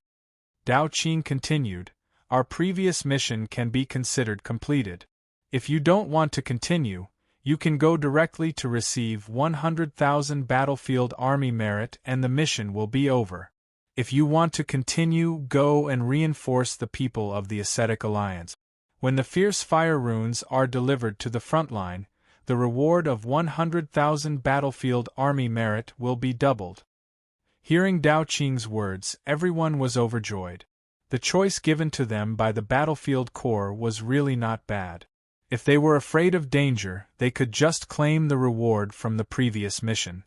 Dao Qing continued, "Our previous mission can be considered completed. If you don't want to continue, you can go directly to receive 100,000 battlefield army merit and the mission will be over. If you want to continue, go and reinforce the people of the Ascetic Alliance. When the fierce fire runes are delivered to the front line, the reward of 100,000 battlefield army merit will be doubled." Hearing Dao Qing's words, everyone was overjoyed. The choice given to them by the Battlefield Corps was really not bad. If they were afraid of danger, they could just claim the reward from the previous mission.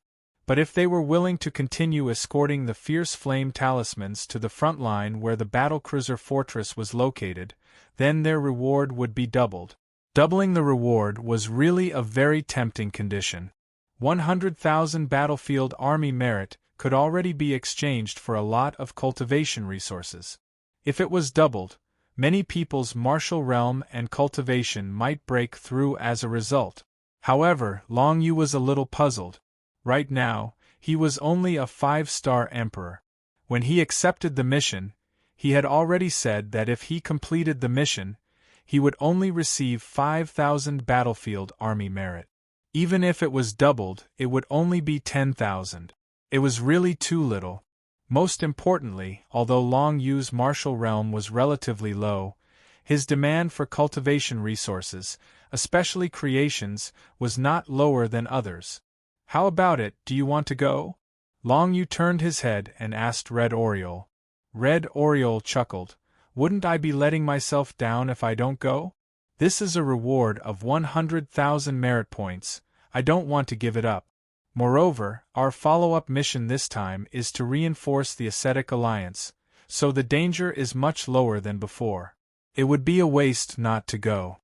But if they were willing to continue escorting the fierce flame talismans to the front line where the Battlecruiser Fortress was located, then their reward would be doubled. Doubling the reward was really a very tempting condition. 100,000 battlefield army merit could already be exchanged for a lot of cultivation resources. If it was doubled, many people's martial realm and cultivation might break through as a result. However, Long Yu was a little puzzled. Right now, he was only a 5-star emperor. When he accepted the mission, he had already said that if he completed the mission, he would only receive 5,000 battlefield army merit. Even if it was doubled, it would only be 10,000. It was really too little. Most importantly, although Long Yu's martial realm was relatively low, his demand for cultivation resources, especially creations, was not lower than others. "How about it, do you want to go?" Long Yu turned his head and asked Red Oriole. Red Oriole chuckled, "Wouldn't I be letting myself down if I don't go? This is a reward of 100,000 merit points, I don't want to give it up. Moreover, our follow-up mission this time is to reinforce the Ascetic Alliance, so the danger is much lower than before. It would be a waste not to go."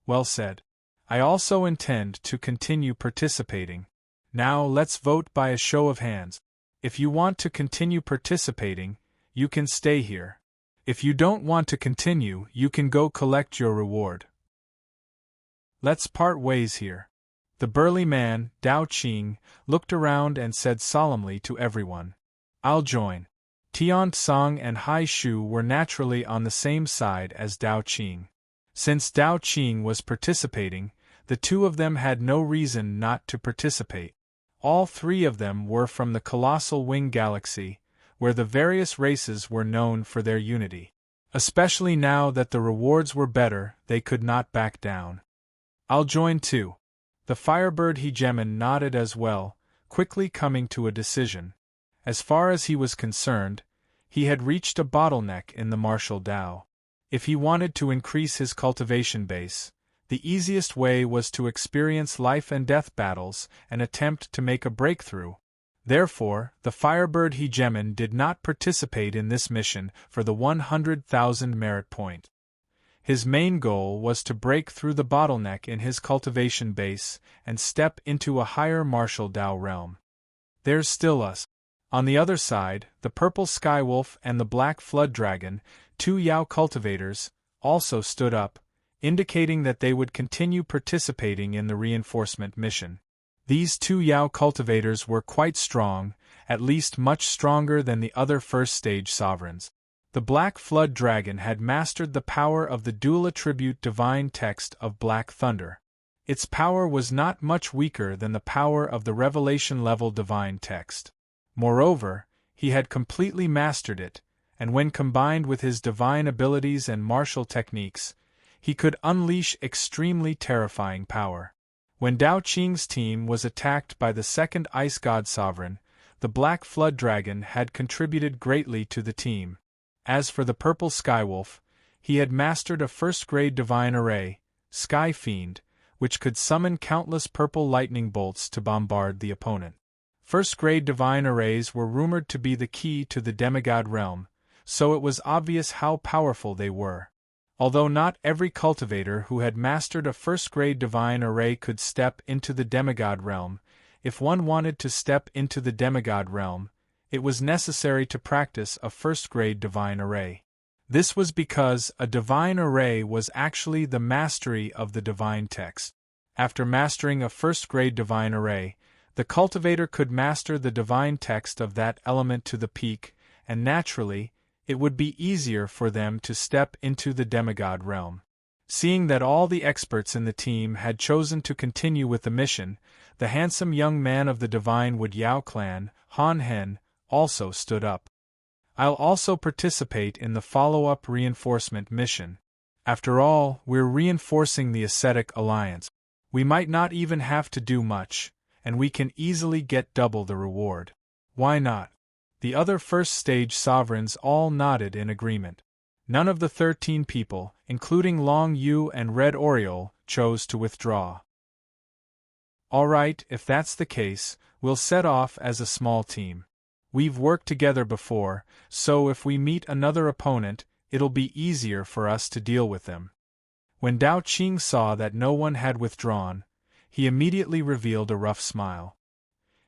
"Well said. I also intend to continue participating. Now let's vote by a show of hands. If you want to continue participating, you can stay here. If you don't want to continue, you can go collect your reward. Let's part ways here." The burly man, Dao Qing, looked around and said solemnly to everyone, "I'll join." Tian Tsang and Hai Shu were naturally on the same side as Dao Qing. Since Dao Qing was participating, the two of them had no reason not to participate. All three of them were from the Colossal Wing Galaxy, where the various races were known for their unity. Especially now that the rewards were better, they could not back down. "I'll join too." The Firebird Hegemon nodded as well, quickly coming to a decision. As far as he was concerned, he had reached a bottleneck in the martial Dao. If he wanted to increase his cultivation base, the easiest way was to experience life and death battles and attempt to make a breakthrough. Therefore, the Firebird Hegemon did not participate in this mission for the 100,000 merit point. His main goal was to break through the bottleneck in his cultivation base and step into a higher martial Dao realm. There's still us. On the other side, the Purple Skywolf and the Black Flood Dragon, two Yao cultivators, also stood up, indicating that they would continue participating in the reinforcement mission. These two Yao cultivators were quite strong, at least much stronger than the other first-stage sovereigns. The Black Flood Dragon had mastered the power of the dual attribute divine text of Black Thunder. Its power was not much weaker than the power of the revelation-level divine text. Moreover, he had completely mastered it, and when combined with his divine abilities and martial techniques, he could unleash extremely terrifying power. When Dao Qing's team was attacked by the second Ice God Sovereign, the Black Flood Dragon had contributed greatly to the team. As for the Purple Skywolf, he had mastered a first-grade divine array, Sky Fiend, which could summon countless purple lightning bolts to bombard the opponent. First-grade divine arrays were rumored to be the key to the demigod realm, so it was obvious how powerful they were. Although not every cultivator who had mastered a first-grade divine array could step into the demigod realm, if one wanted to step into the demigod realm, it was necessary to practice a first-grade divine array. This was because a divine array was actually the mastery of the divine text. After mastering a first-grade divine array, the cultivator could master the divine text of that element to the peak, and naturally, it would be easier for them to step into the demigod realm. Seeing that all the experts in the team had chosen to continue with the mission, the handsome young man of the divine Wood Yao clan, Han Hen, also stood up. I'll also participate in the follow-up reinforcement mission. After all, we're reinforcing the ascetic alliance. We might not even have to do much, and we can easily get double the reward. Why not? The other first-stage sovereigns all nodded in agreement. None of the 13 people, including Long Yu and Red Oriole, chose to withdraw. All right, if that's the case, we'll set off as a small team. We've worked together before, so if we meet another opponent, it'll be easier for us to deal with them. When Dao Qing saw that no one had withdrawn, he immediately revealed a rough smile.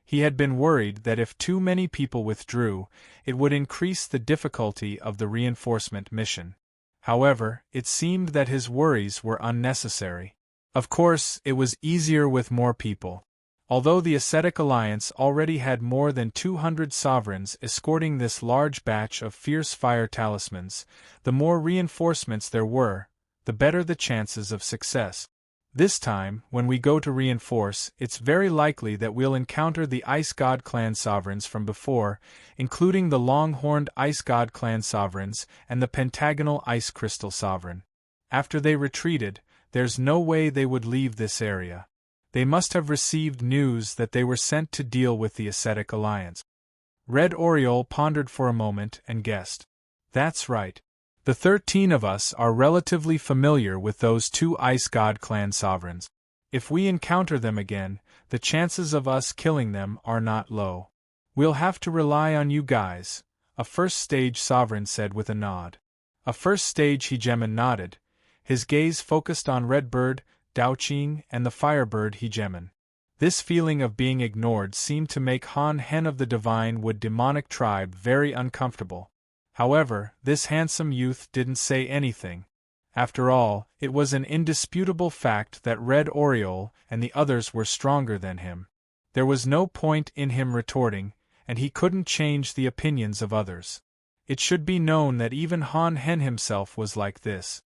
He had been worried that if too many people withdrew, it would increase the difficulty of the reinforcement mission. However, it seemed that his worries were unnecessary. Of course, it was easier with more people. Although the ascetic alliance already had more than 200 sovereigns escorting this large batch of fierce fire talismans, the more reinforcements there were, the better the chances of success. This time, when we go to reinforce, it's very likely that we'll encounter the Ice God clan sovereigns from before, including the long-horned Ice God clan sovereigns and the pentagonal Ice Crystal sovereign. After they retreated, there's no way they would leave this area. They must have received news that they were sent to deal with the ascetic alliance. Red Oriole pondered for a moment and guessed. That's right. The 13 of us are relatively familiar with those two Ice God clan sovereigns. If we encounter them again, the chances of us killing them are not low. We'll have to rely on you guys, a first-stage sovereign said with a nod. A first-stage hegemon nodded, his gaze focused on Redbird, Dao Qing, and the Firebird hegemon. This feeling of being ignored seemed to make Han Hen of the Divine Wood demonic tribe very uncomfortable. However, this handsome youth didn't say anything. After all, it was an indisputable fact that Red Oriole and the others were stronger than him. There was no point in him retorting, and he couldn't change the opinions of others. It should be known that even Han Hen himself was like this.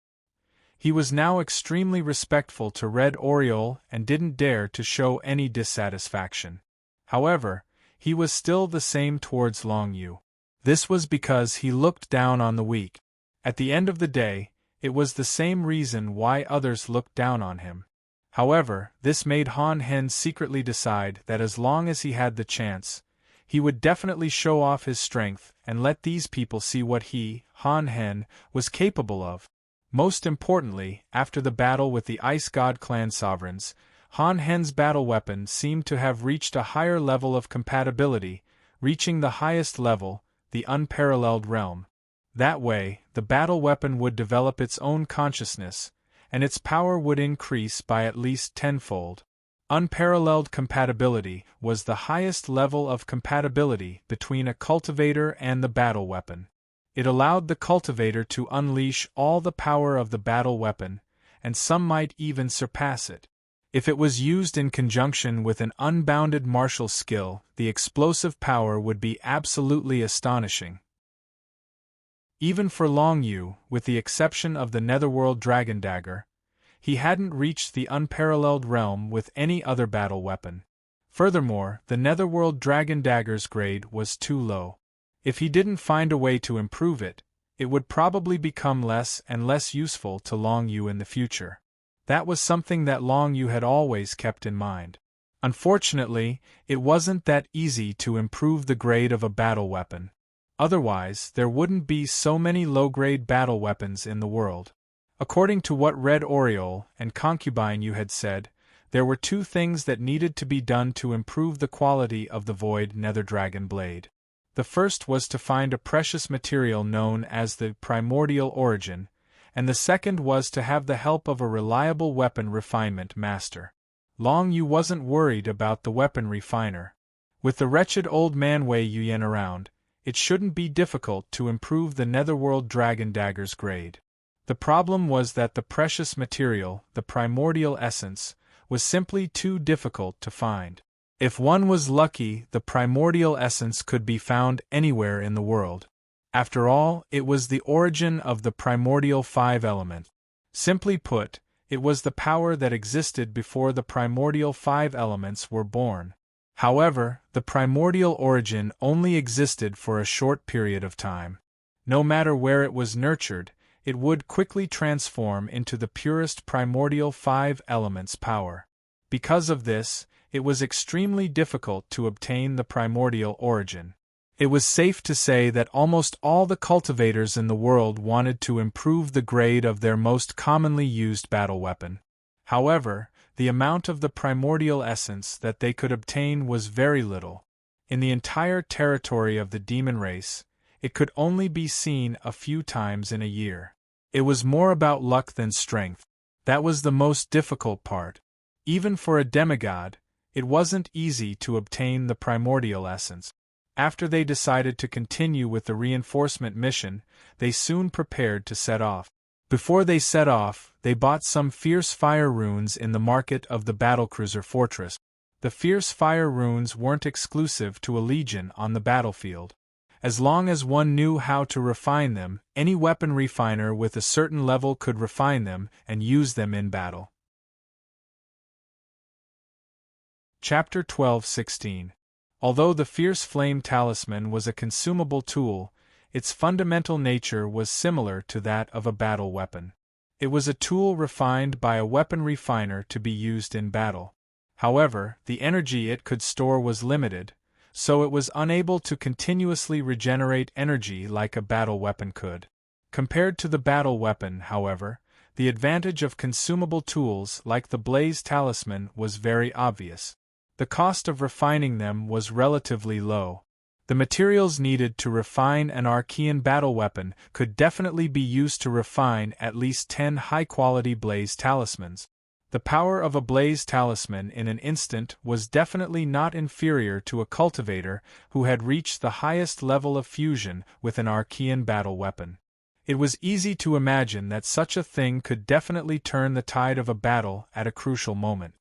He was now extremely respectful to Red Oriole and didn't dare to show any dissatisfaction. However, he was still the same towards Long Yu. This was because he looked down on the weak. At the end of the day, it was the same reason why others looked down on him. However, this made Han Hen secretly decide that as long as he had the chance, he would definitely show off his strength and let these people see what he, Han Hen, was capable of. Most importantly, after the battle with the Ice God clan sovereigns, Han Hen's battle weapon seemed to have reached a higher level of compatibility, reaching the highest level, the unparalleled realm. That way, the battle weapon would develop its own consciousness, and its power would increase by at least tenfold. Unparalleled compatibility was the highest level of compatibility between a cultivator and the battle weapon. It allowed the cultivator to unleash all the power of the battle weapon, and some might even surpass it. If it was used in conjunction with an unbounded martial skill, the explosive power would be absolutely astonishing. Even for Long Yu, with the exception of the Netherworld Dragon Dagger, he hadn't reached the unparalleled realm with any other battle weapon. Furthermore, the Netherworld Dragon Dagger's grade was too low. If he didn't find a way to improve it, it would probably become less and less useful to Long Yu in the future. That was something that Long Yu had always kept in mind. Unfortunately, it wasn't that easy to improve the grade of a battle weapon. Otherwise, there wouldn't be so many low-grade battle weapons in the world. According to what Red Oriole and Concubine Yu had said, there were two things that needed to be done to improve the quality of the Void Nether Dragon blade. The first was to find a precious material known as the Primordial Origin, and the second was to have the help of a reliable weapon refinement master. Long Yu wasn't worried about the weapon refiner. With the wretched old man Wei Yuyan around, it shouldn't be difficult to improve the Netherworld Dragon Dagger's grade. The problem was that the precious material, the primordial essence, was simply too difficult to find. If one was lucky, the primordial essence could be found anywhere in the world. After all, it was the origin of the primordial 5 element. Simply put, it was the power that existed before the primordial 5 elements were born. However, the primordial origin only existed for a short period of time. No matter where it was nurtured, it would quickly transform into the purest primordial 5 elements power. Because of this, it was extremely difficult to obtain the primordial origin. It was safe to say that almost all the cultivators in the world wanted to improve the grade of their most commonly used battle weapon. However, the amount of the primordial essence that they could obtain was very little. In the entire territory of the demon race, it could only be seen a few times in a year. It was more about luck than strength. That was the most difficult part. Even for a demigod, it wasn't easy to obtain the primordial essence. After they decided to continue with the reinforcement mission, they soon prepared to set off. Before they set off, they bought some fierce fire runes in the market of the battlecruiser fortress. The fierce fire runes weren't exclusive to a legion on the battlefield. As long as one knew how to refine them, any weapon refiner with a certain level could refine them and use them in battle. Chapter 12:16. Although the Fierce Flame Talisman was a consumable tool, its fundamental nature was similar to that of a battle weapon. It was a tool refined by a weapon refiner to be used in battle. However, the energy it could store was limited, so it was unable to continuously regenerate energy like a battle weapon could. Compared to the battle weapon, however, the advantage of consumable tools like the Blaze Talisman was very obvious. The cost of refining them was relatively low. The materials needed to refine an Archean battle weapon could definitely be used to refine at least 10 high-quality Blaze Talismans. The power of a Blaze Talisman in an instant was definitely not inferior to a cultivator who had reached the highest level of fusion with an Archean battle weapon. It was easy to imagine that such a thing could definitely turn the tide of a battle at a crucial moment.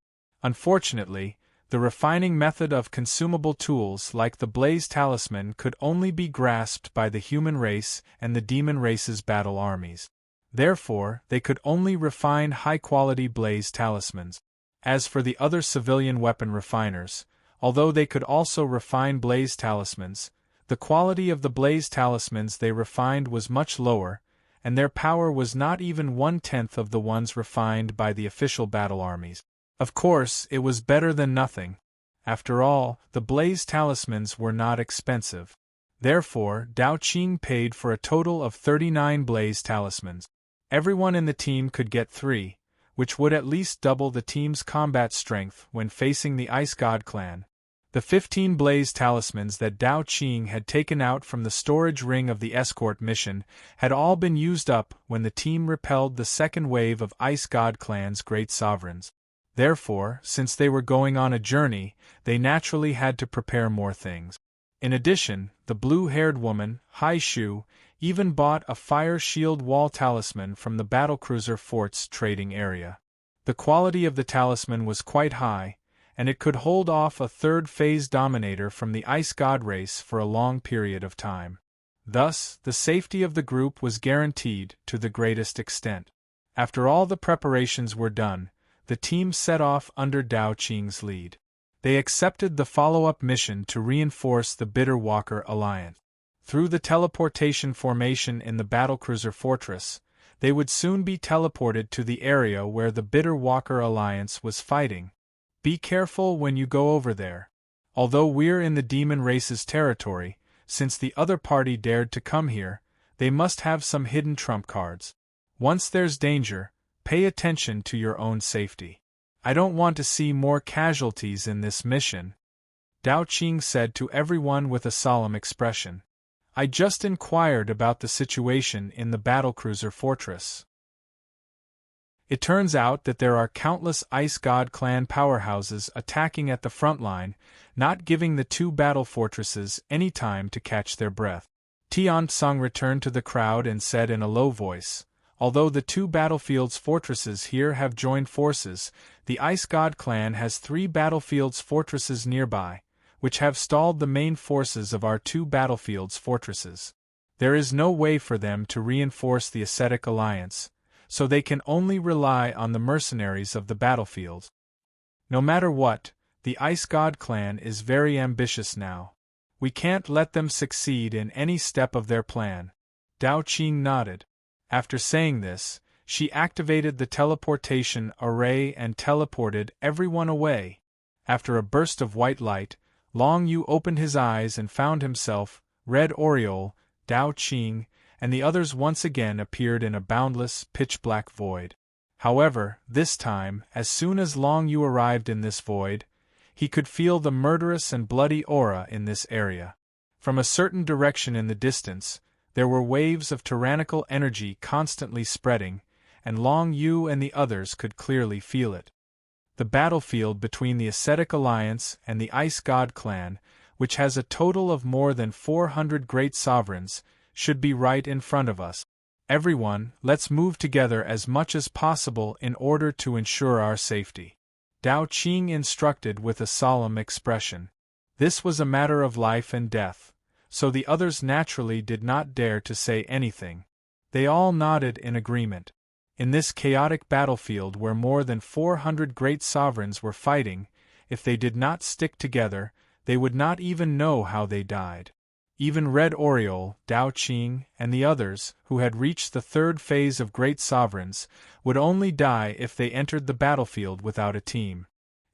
Unfortunately, the refining method of consumable tools like the Blaze Talisman could only be grasped by the human race and the demon race's battle armies. Therefore, they could only refine high-quality Blaze Talismans. As for the other civilian weapon refiners, although they could also refine Blaze Talismans, the quality of the Blaze Talismans they refined was much lower, and their power was not even 1/10 of the ones refined by the official battle armies. Of course, it was better than nothing. After all, the Blaze Talismans were not expensive. Therefore, Dao Qing paid for a total of 39 Blaze Talismans. Everyone in the team could get 3, which would at least double the team's combat strength when facing the Ice God clan. The 15 Blaze Talismans that Dao Qing had taken out from the storage ring of the escort mission had all been used up when the team repelled the second wave of Ice God clan's great sovereigns. Therefore, since they were going on a journey, they naturally had to prepare more things. In addition, the blue-haired woman, Hai Shu, even bought a fire shield wall talisman from the battlecruiser fort's trading area. The quality of the talisman was quite high, and it could hold off a third-phase dominator from the Ice God race for a long period of time. Thus, the safety of the group was guaranteed to the greatest extent. After all the preparations were done, the team set off under Dao Qing's lead. They accepted the follow-up mission to reinforce the Bitter Walker alliance. Through the teleportation formation in the battlecruiser fortress, they would soon be teleported to the area where the Bitter Walker alliance was fighting. Be careful when you go over there. Although we're in the demon race's territory, since the other party dared to come here, they must have some hidden trump cards. Once there's danger, pay attention to your own safety. I don't want to see more casualties in this mission, Dao Qing said to everyone with a solemn expression. I just inquired about the situation in the battlecruiser fortress. It turns out that there are countless Ice God clan powerhouses attacking at the front line, not giving the two battle fortresses any time to catch their breath. Tian Tsung returned to the crowd and said in a low voice, although the two battlefield's fortresses here have joined forces, the Ice God clan has 3 battlefield's fortresses nearby, which have stalled the main forces of our 2 battlefield's fortresses. There is no way for them to reinforce the ascetic alliance, so they can only rely on the mercenaries of the battlefield. No matter what, the Ice God clan is very ambitious now. We can't let them succeed in any step of their plan. Dao Qing nodded. After saying this, she activated the teleportation array and teleported everyone away. After a burst of white light, Long Yu opened his eyes and found himself, Red Oriole, Dao Qing, and the others once again appeared in a boundless, pitch-black void. However, this time, as soon as Long Yu arrived in this void, he could feel the murderous and bloody aura in this area. From a certain direction in the distance, there were waves of tyrannical energy constantly spreading, and Long Yu and the others could clearly feel it. The battlefield between the Ascetic Alliance and the Ice God clan, which has a total of more than 400 great sovereigns, should be right in front of us. Everyone, let's move together as much as possible in order to ensure our safety. Dao Qing instructed with a solemn expression. This was a matter of life and death, so the others naturally did not dare to say anything. They all nodded in agreement. In this chaotic battlefield where more than 400 great sovereigns were fighting, if they did not stick together, they would not even know how they died. Even Red Oriole, Dao Qing, and the others, who had reached the 3rd phase of great sovereigns, would only die if they entered the battlefield without a team.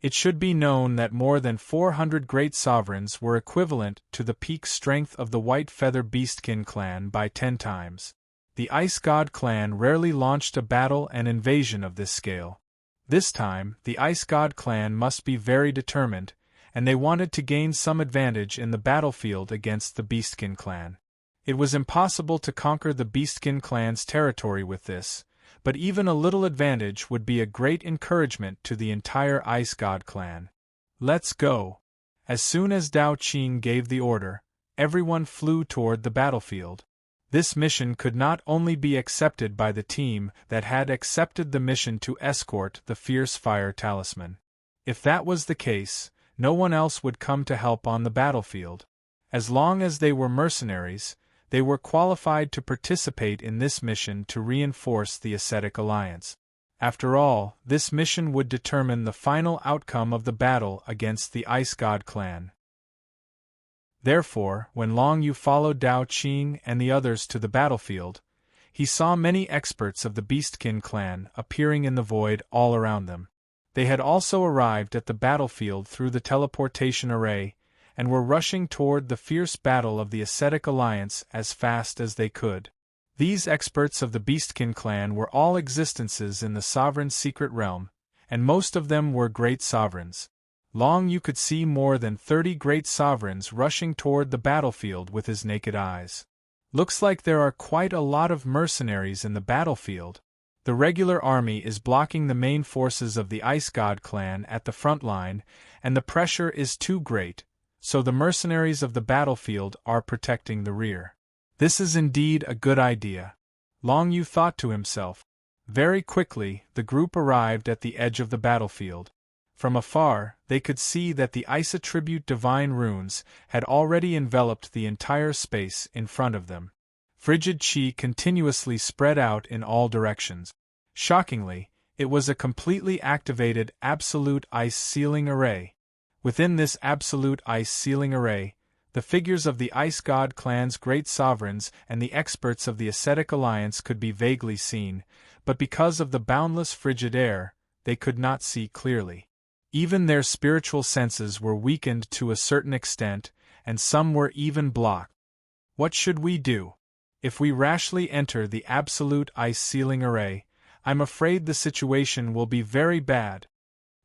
It should be known that more than 400 great sovereigns were equivalent to the peak strength of the White Feather Beastkin clan by 10 times. The Ice God clan rarely launched a battle and invasion of this scale. This time, the Ice God clan must be very determined, and they wanted to gain some advantage in the battlefield against the Beastkin clan. It was impossible to conquer the Beastkin clan's territory with this, but even a little advantage would be a great encouragement to the entire Ice God clan. Let's go! As soon as Dao Qing gave the order, everyone flew toward the battlefield. This mission could not only be accepted by the team that had accepted the mission to escort the Fierce Fire Talisman. If that was the case, no one else would come to help on the battlefield. As long as they were mercenaries, they were qualified to participate in this mission to reinforce the Ascetic Alliance. After all, this mission would determine the final outcome of the battle against the Ice God clan. Therefore, when Long Yu followed Dao Qing and the others to the battlefield, he saw many experts of the Beastkin clan appearing in the void all around them. They had also arrived at the battlefield through the teleportation array, and were rushing toward the fierce battle of the Ascetic Alliance as fast as they could. These experts of the Beastkin clan were all existences in the Sovereign's secret realm, and most of them were great sovereigns. Long Yu could see more than 30 great sovereigns rushing toward the battlefield with his naked eyes. Looks like there are quite a lot of mercenaries in the battlefield. The regular army is blocking the main forces of the Ice God clan at the front line, and the pressure is too great, so the mercenaries of the battlefield are protecting the rear. This is indeed a good idea, Long Yu thought to himself. Very quickly, the group arrived at the edge of the battlefield. From afar, they could see that the ice attribute divine runes had already enveloped the entire space in front of them. Frigid chi continuously spread out in all directions. Shockingly, it was a completely activated absolute ice sealing array. Within this absolute ice sealing array, the figures of the Ice God clan's great sovereigns and the experts of the ascetic alliance could be vaguely seen, but because of the boundless frigid air, they could not see clearly. Even their spiritual senses were weakened to a certain extent, and some were even blocked. What should we do? If we rashly enter the absolute ice sealing array, I'm afraid the situation will be very bad.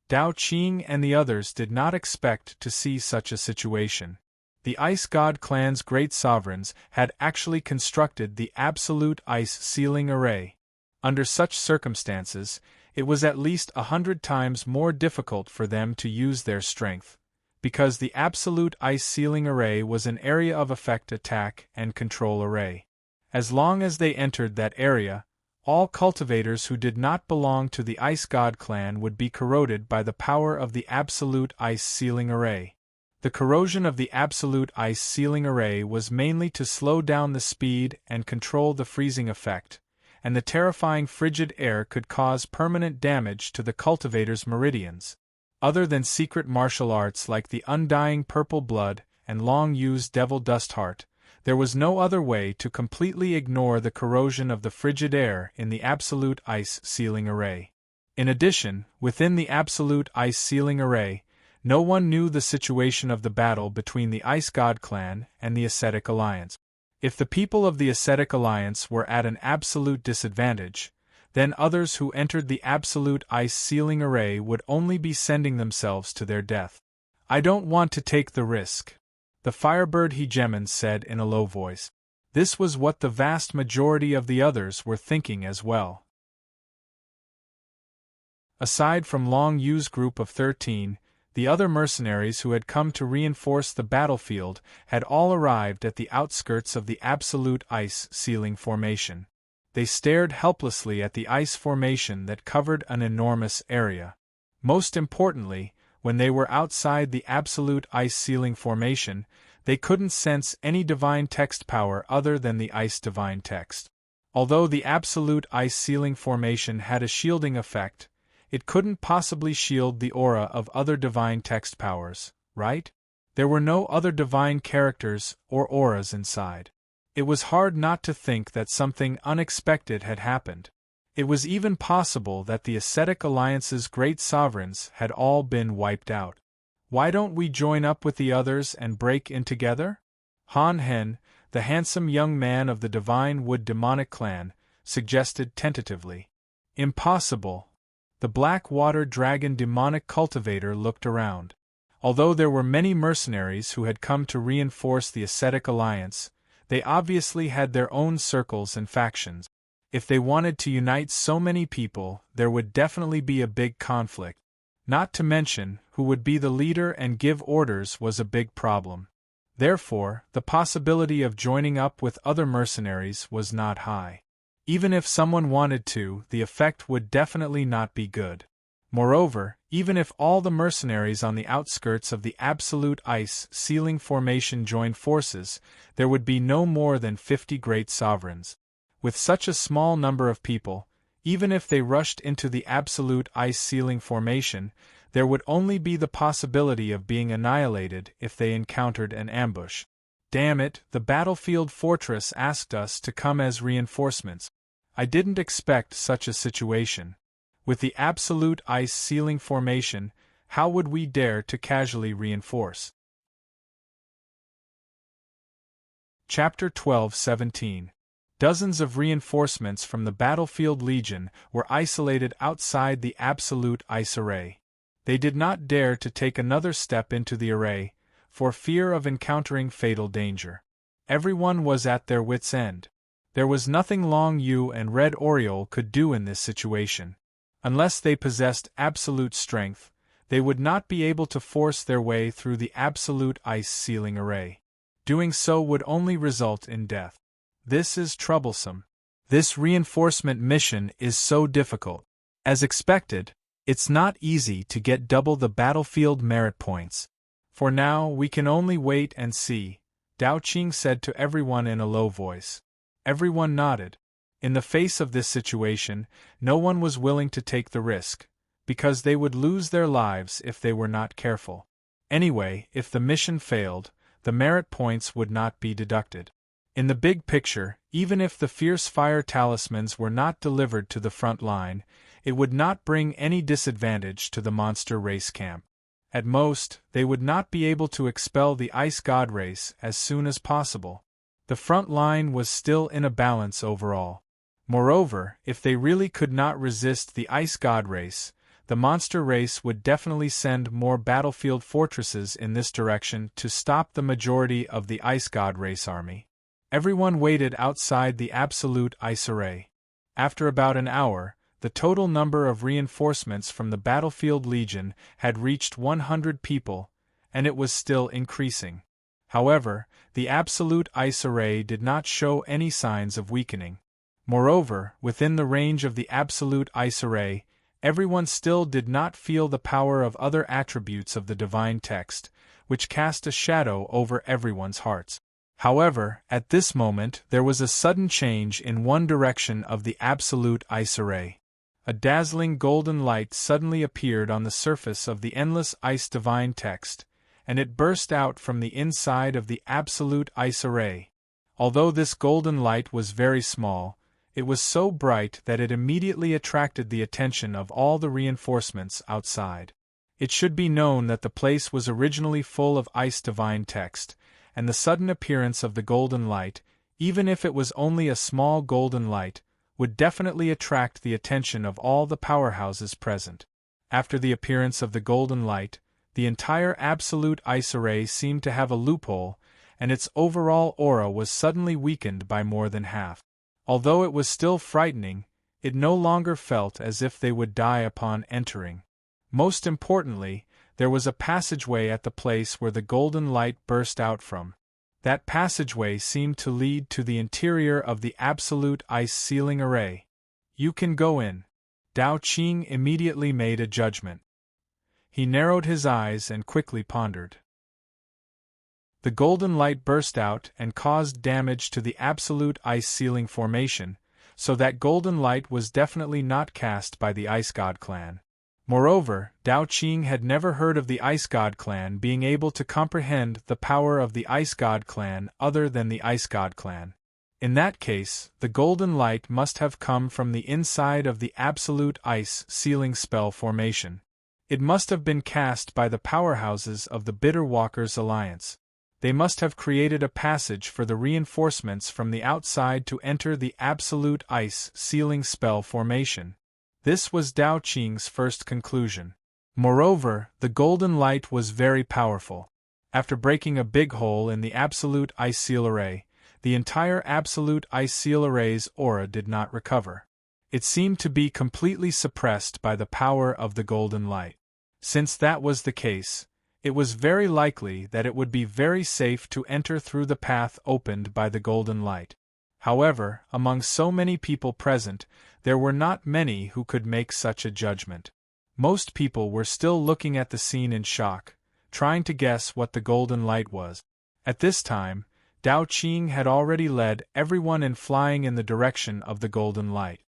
Dao Qing and the others did not expect to see such a situation. The Ice God clan's great sovereigns had actually constructed the absolute ice sealing array. Under such circumstances, it was at least 100 times more difficult for them to use their strength, because the absolute ice sealing array was an area of effect attack and control array. As long as they entered that area, all cultivators who did not belong to the Ice God clan would be corroded by the power of the absolute ice sealing array. The corrosion of the absolute ice sealing array was mainly to slow down the speed and control the freezing effect, and the terrifying frigid air could cause permanent damage to the cultivator's meridians. Other than secret martial arts like the undying purple blood and long-used devil dust heart, there was no other way to completely ignore the corrosion of the frigid air in the absolute ice sealing array. In addition, within the absolute ice sealing array, no one knew the situation of the battle between the Ice God clan and the Ascetic Alliance. If the people of the Ascetic Alliance were at an absolute disadvantage, then others who entered the absolute ice sealing array would only be sending themselves to their death. I don't want to take the risk, the Firebird Hegemon said in a low voice. This was what the vast majority of the others were thinking as well. Aside from Long Yu's group of 13, the other mercenaries who had come to reinforce the battlefield had all arrived at the outskirts of the absolute ice sealing formation. They stared helplessly at the ice formation that covered an enormous area. Most importantly, when they were outside the absolute ice sealing formation, they couldn't sense any divine text power other than the ice divine text. Although the absolute ice sealing formation had a shielding effect, it couldn't possibly shield the aura of other divine text powers, right? There were no other divine characters or auras inside. It was hard not to think that something unexpected had happened. It was even possible that the Ascetic Alliance's great sovereigns had all been wiped out. Why don't we join up with the others and break in together? Han Hen, the handsome young man of the Divine Wood Demonic clan, suggested tentatively. Impossible. The Black Water Dragon demonic cultivator looked around. Although there were many mercenaries who had come to reinforce the Ascetic Alliance, they obviously had their own circles and factions. If they wanted to unite so many people, there would definitely be a big conflict. Not to mention, who would be the leader and give orders was a big problem. Therefore, the possibility of joining up with other mercenaries was not high. Even if someone wanted to, the effect would definitely not be good. Moreover, even if all the mercenaries on the outskirts of the absolute ice sealing formation joined forces, there would be no more than 50 great sovereigns. With such a small number of people, even if they rushed into the absolute ice sealing formation, there would only be the possibility of being annihilated if they encountered an ambush. Damn it, the battlefield fortress asked us to come as reinforcements. I didn't expect such a situation. With the absolute ice sealing formation, how would we dare to casually reinforce? Chapter 12-17. Dozens of reinforcements from the Battlefield Legion were isolated outside the absolute ice array. They did not dare to take another step into the array, for fear of encountering fatal danger. Everyone was at their wits' end. There was nothing Long Yu and Red Oriole could do in this situation. Unless they possessed absolute strength, they would not be able to force their way through the absolute ice sealing array. Doing so would only result in death. This is troublesome. This reinforcement mission is so difficult. As expected, It's not easy to get double the battlefield merit points. For now we can only wait and see, Dao Qing said to everyone in a low voice. Everyone nodded. In the face of this situation, no one was willing to take the risk, because they would lose their lives if they were not careful. Anyway, if the mission failed, the merit points would not be deducted. In the big picture, even if the fierce fire talismans were not delivered to the front line, it would not bring any disadvantage to the monster race camp. At most, they would not be able to expel the ice god race as soon as possible. The front line was still in a balance overall. Moreover, if they really could not resist the ice god race, the monster race would definitely send more battlefield fortresses in this direction to stop the majority of the ice god race army. Everyone waited outside the absolute ice array. After about an hour, the total number of reinforcements from the battlefield legion had reached 100 people, and it was still increasing. However, the absolute ice array did not show any signs of weakening. Moreover, within the range of the absolute ice array, everyone still did not feel the power of other attributes of the divine text, which cast a shadow over everyone's hearts. However, at this moment there was a sudden change in one direction of the absolute ice array. A dazzling golden light suddenly appeared on the surface of the endless ice divine text, and it burst out from the inside of the absolute ice array. Although this golden light was very small, it was so bright that it immediately attracted the attention of all the reinforcements outside. It should be known that the place was originally full of ice divine text, and the sudden appearance of the golden light, even if it was only a small golden light, would definitely attract the attention of all the powerhouses present. After the appearance of the golden light, the entire absolute ice array seemed to have a loophole, and its overall aura was suddenly weakened by more than half. Although it was still frightening, it no longer felt as if they would die upon entering. Most importantly, there was a passageway at the place where the golden light burst out from. That passageway seemed to lead to the interior of the absolute ice ceiling array. You can go in. Dao Qing immediately made a judgment. He narrowed his eyes and quickly pondered. The golden light burst out and caused damage to the absolute ice ceiling formation, so that golden light was definitely not cast by the Ice God clan. Moreover, Dao Qing had never heard of the Ice God clan being able to comprehend the power of the Ice God clan other than the Ice God clan. In that case, the golden light must have come from the inside of the absolute ice ceiling spell formation. It must have been cast by the powerhouses of the Bitter Walkers Alliance. They must have created a passage for the reinforcements from the outside to enter the absolute ice ceiling spell formation. This was Dao Qing's first conclusion. Moreover, the golden light was very powerful. After breaking a big hole in the absolute ice seal array, the entire absolute ice seal array's aura did not recover. It seemed to be completely suppressed by the power of the golden light. Since that was the case, it was very likely that it would be very safe to enter through the path opened by the golden light. However, among so many people present, there were not many who could make such a judgment. Most people were still looking at the scene in shock, trying to guess what the golden light was. At this time, Dao Qing had already led everyone in flying in the direction of the golden light.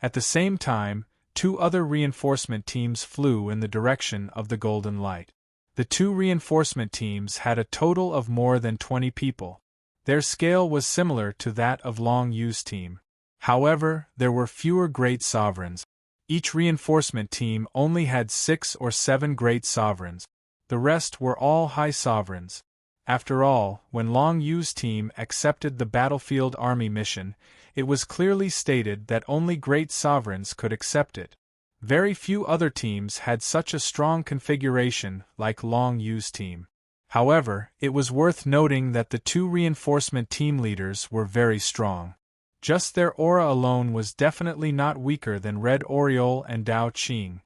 At the same time, 2 other reinforcement teams flew in the direction of the golden light. The 2 reinforcement teams had a total of more than 20 people. Their scale was similar to that of Long Yu's team. However, there were fewer great sovereigns. Each reinforcement team only had 6 or 7 great sovereigns. The rest were all high sovereigns. After all, when Long Yu's team accepted the battlefield army mission, it was clearly stated that only great sovereigns could accept it. Very few other teams had such a strong configuration like Long Yu's team. However, it was worth noting that the 2 reinforcement team leaders were very strong. Just their aura alone was definitely not weaker than Red Oriole and Dao Qing.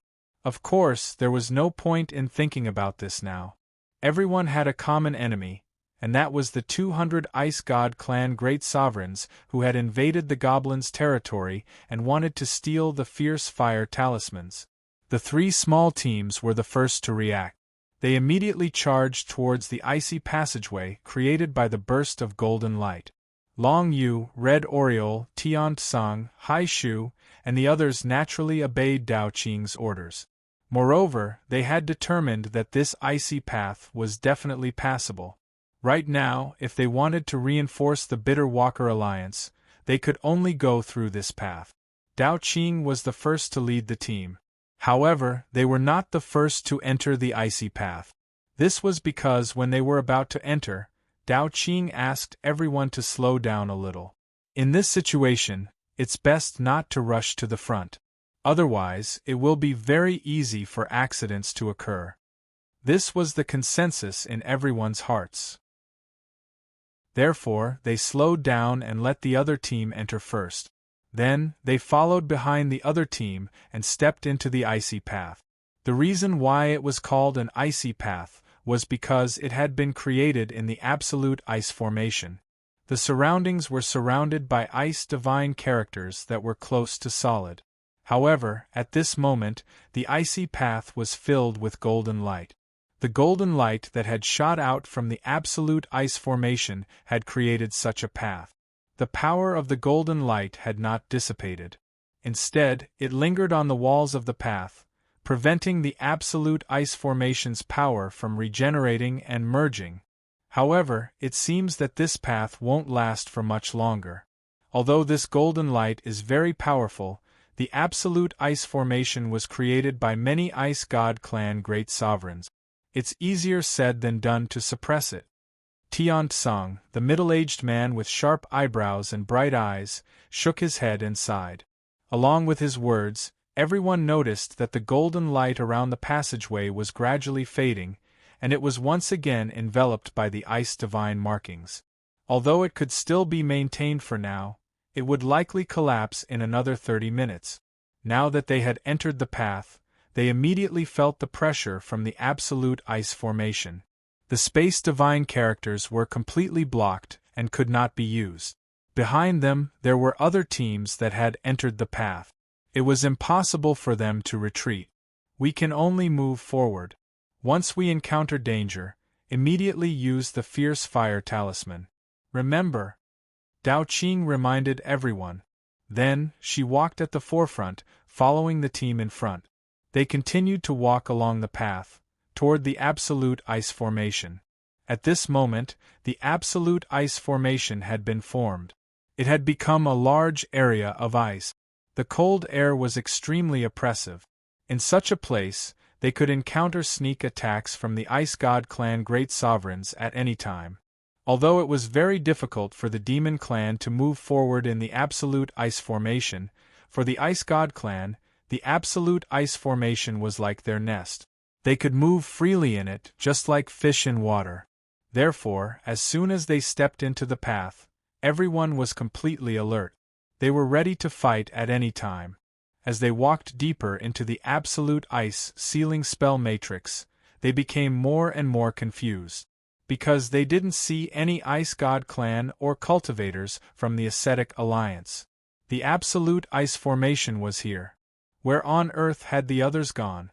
Of course, there was no point in thinking about this now. Everyone had a common enemy, and that was the 200 Ice God clan great sovereigns who had invaded the goblins' territory and wanted to steal the fierce fire talismans. The three small teams were the first to react. They immediately charged towards the icy passageway created by the burst of golden light. Long Yu, Red Oriole, Tian Tsang, Hai Shu, and the others naturally obeyed Dao Qing's orders. Moreover, they had determined that this icy path was definitely passable. Right now, if they wanted to reinforce the Bitter Walker Alliance, they could only go through this path. Dao Qing was the first to lead the team. However, they were not the first to enter the icy path. This was because when they were about to enter, Dao Qing asked everyone to slow down a little. In this situation, it's best not to rush to the front. Otherwise, it will be very easy for accidents to occur. This was the consensus in everyone's hearts. Therefore, they slowed down and let the other team enter first. Then, they followed behind the other team and stepped into the icy path. The reason why it was called an icy path was because it had been created in the absolute ice formation. The surroundings were surrounded by ice divine characters that were close to solid. However, at this moment, the icy path was filled with golden light. The golden light that had shot out from the absolute ice formation had created such a path. The power of the golden light had not dissipated. Instead, it lingered on the walls of the path, preventing the absolute ice formation's power from regenerating and merging. However, it seems that this path won't last for much longer. Although this golden light is very powerful, the absolute ice formation was created by many Ice God clan great sovereigns. It's easier said than done to suppress it. Tian Tsang, the middle-aged man with sharp eyebrows and bright eyes, shook his head and sighed. Along with his words, everyone noticed that the golden light around the passageway was gradually fading, and it was once again enveloped by the ice divine markings. Although it could still be maintained for now, it would likely collapse in another 30 minutes. Now that they had entered the path, they immediately felt the pressure from the absolute ice formation. The space divine characters were completely blocked and could not be used. Behind them, there were other teams that had entered the path. It was impossible for them to retreat. We can only move forward. Once we encounter danger, immediately use the fierce fire talisman. Remember, Dao Qing reminded everyone. Then, she walked at the forefront, following the team in front. They continued to walk along the path, toward the absolute ice formation. At this moment, the absolute ice formation had been formed. It had become a large area of ice. The cold air was extremely oppressive. In such a place, they could encounter sneak attacks from the Ice God clan great sovereigns at any time. Although it was very difficult for the Demon clan to move forward in the absolute ice formation, for the Ice God clan, the absolute ice formation was like their nest. They could move freely in it, just like fish in water. Therefore, as soon as they stepped into the path, everyone was completely alert. They were ready to fight at any time. As they walked deeper into the absolute ice sealing spell matrix, they became more and more confused. Because they didn't see any Ice God clan or cultivators from the Ascetic Alliance. The absolute ice formation was here. Where on earth had the others gone?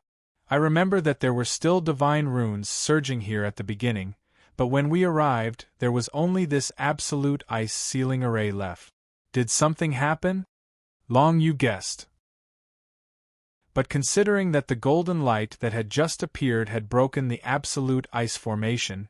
I remember that there were still divine runes surging here at the beginning, but when we arrived, there was only this absolute ice sealing array left. Did something happen? Long Yu guessed. But considering that the golden light that had just appeared had broken the absolute ice formation,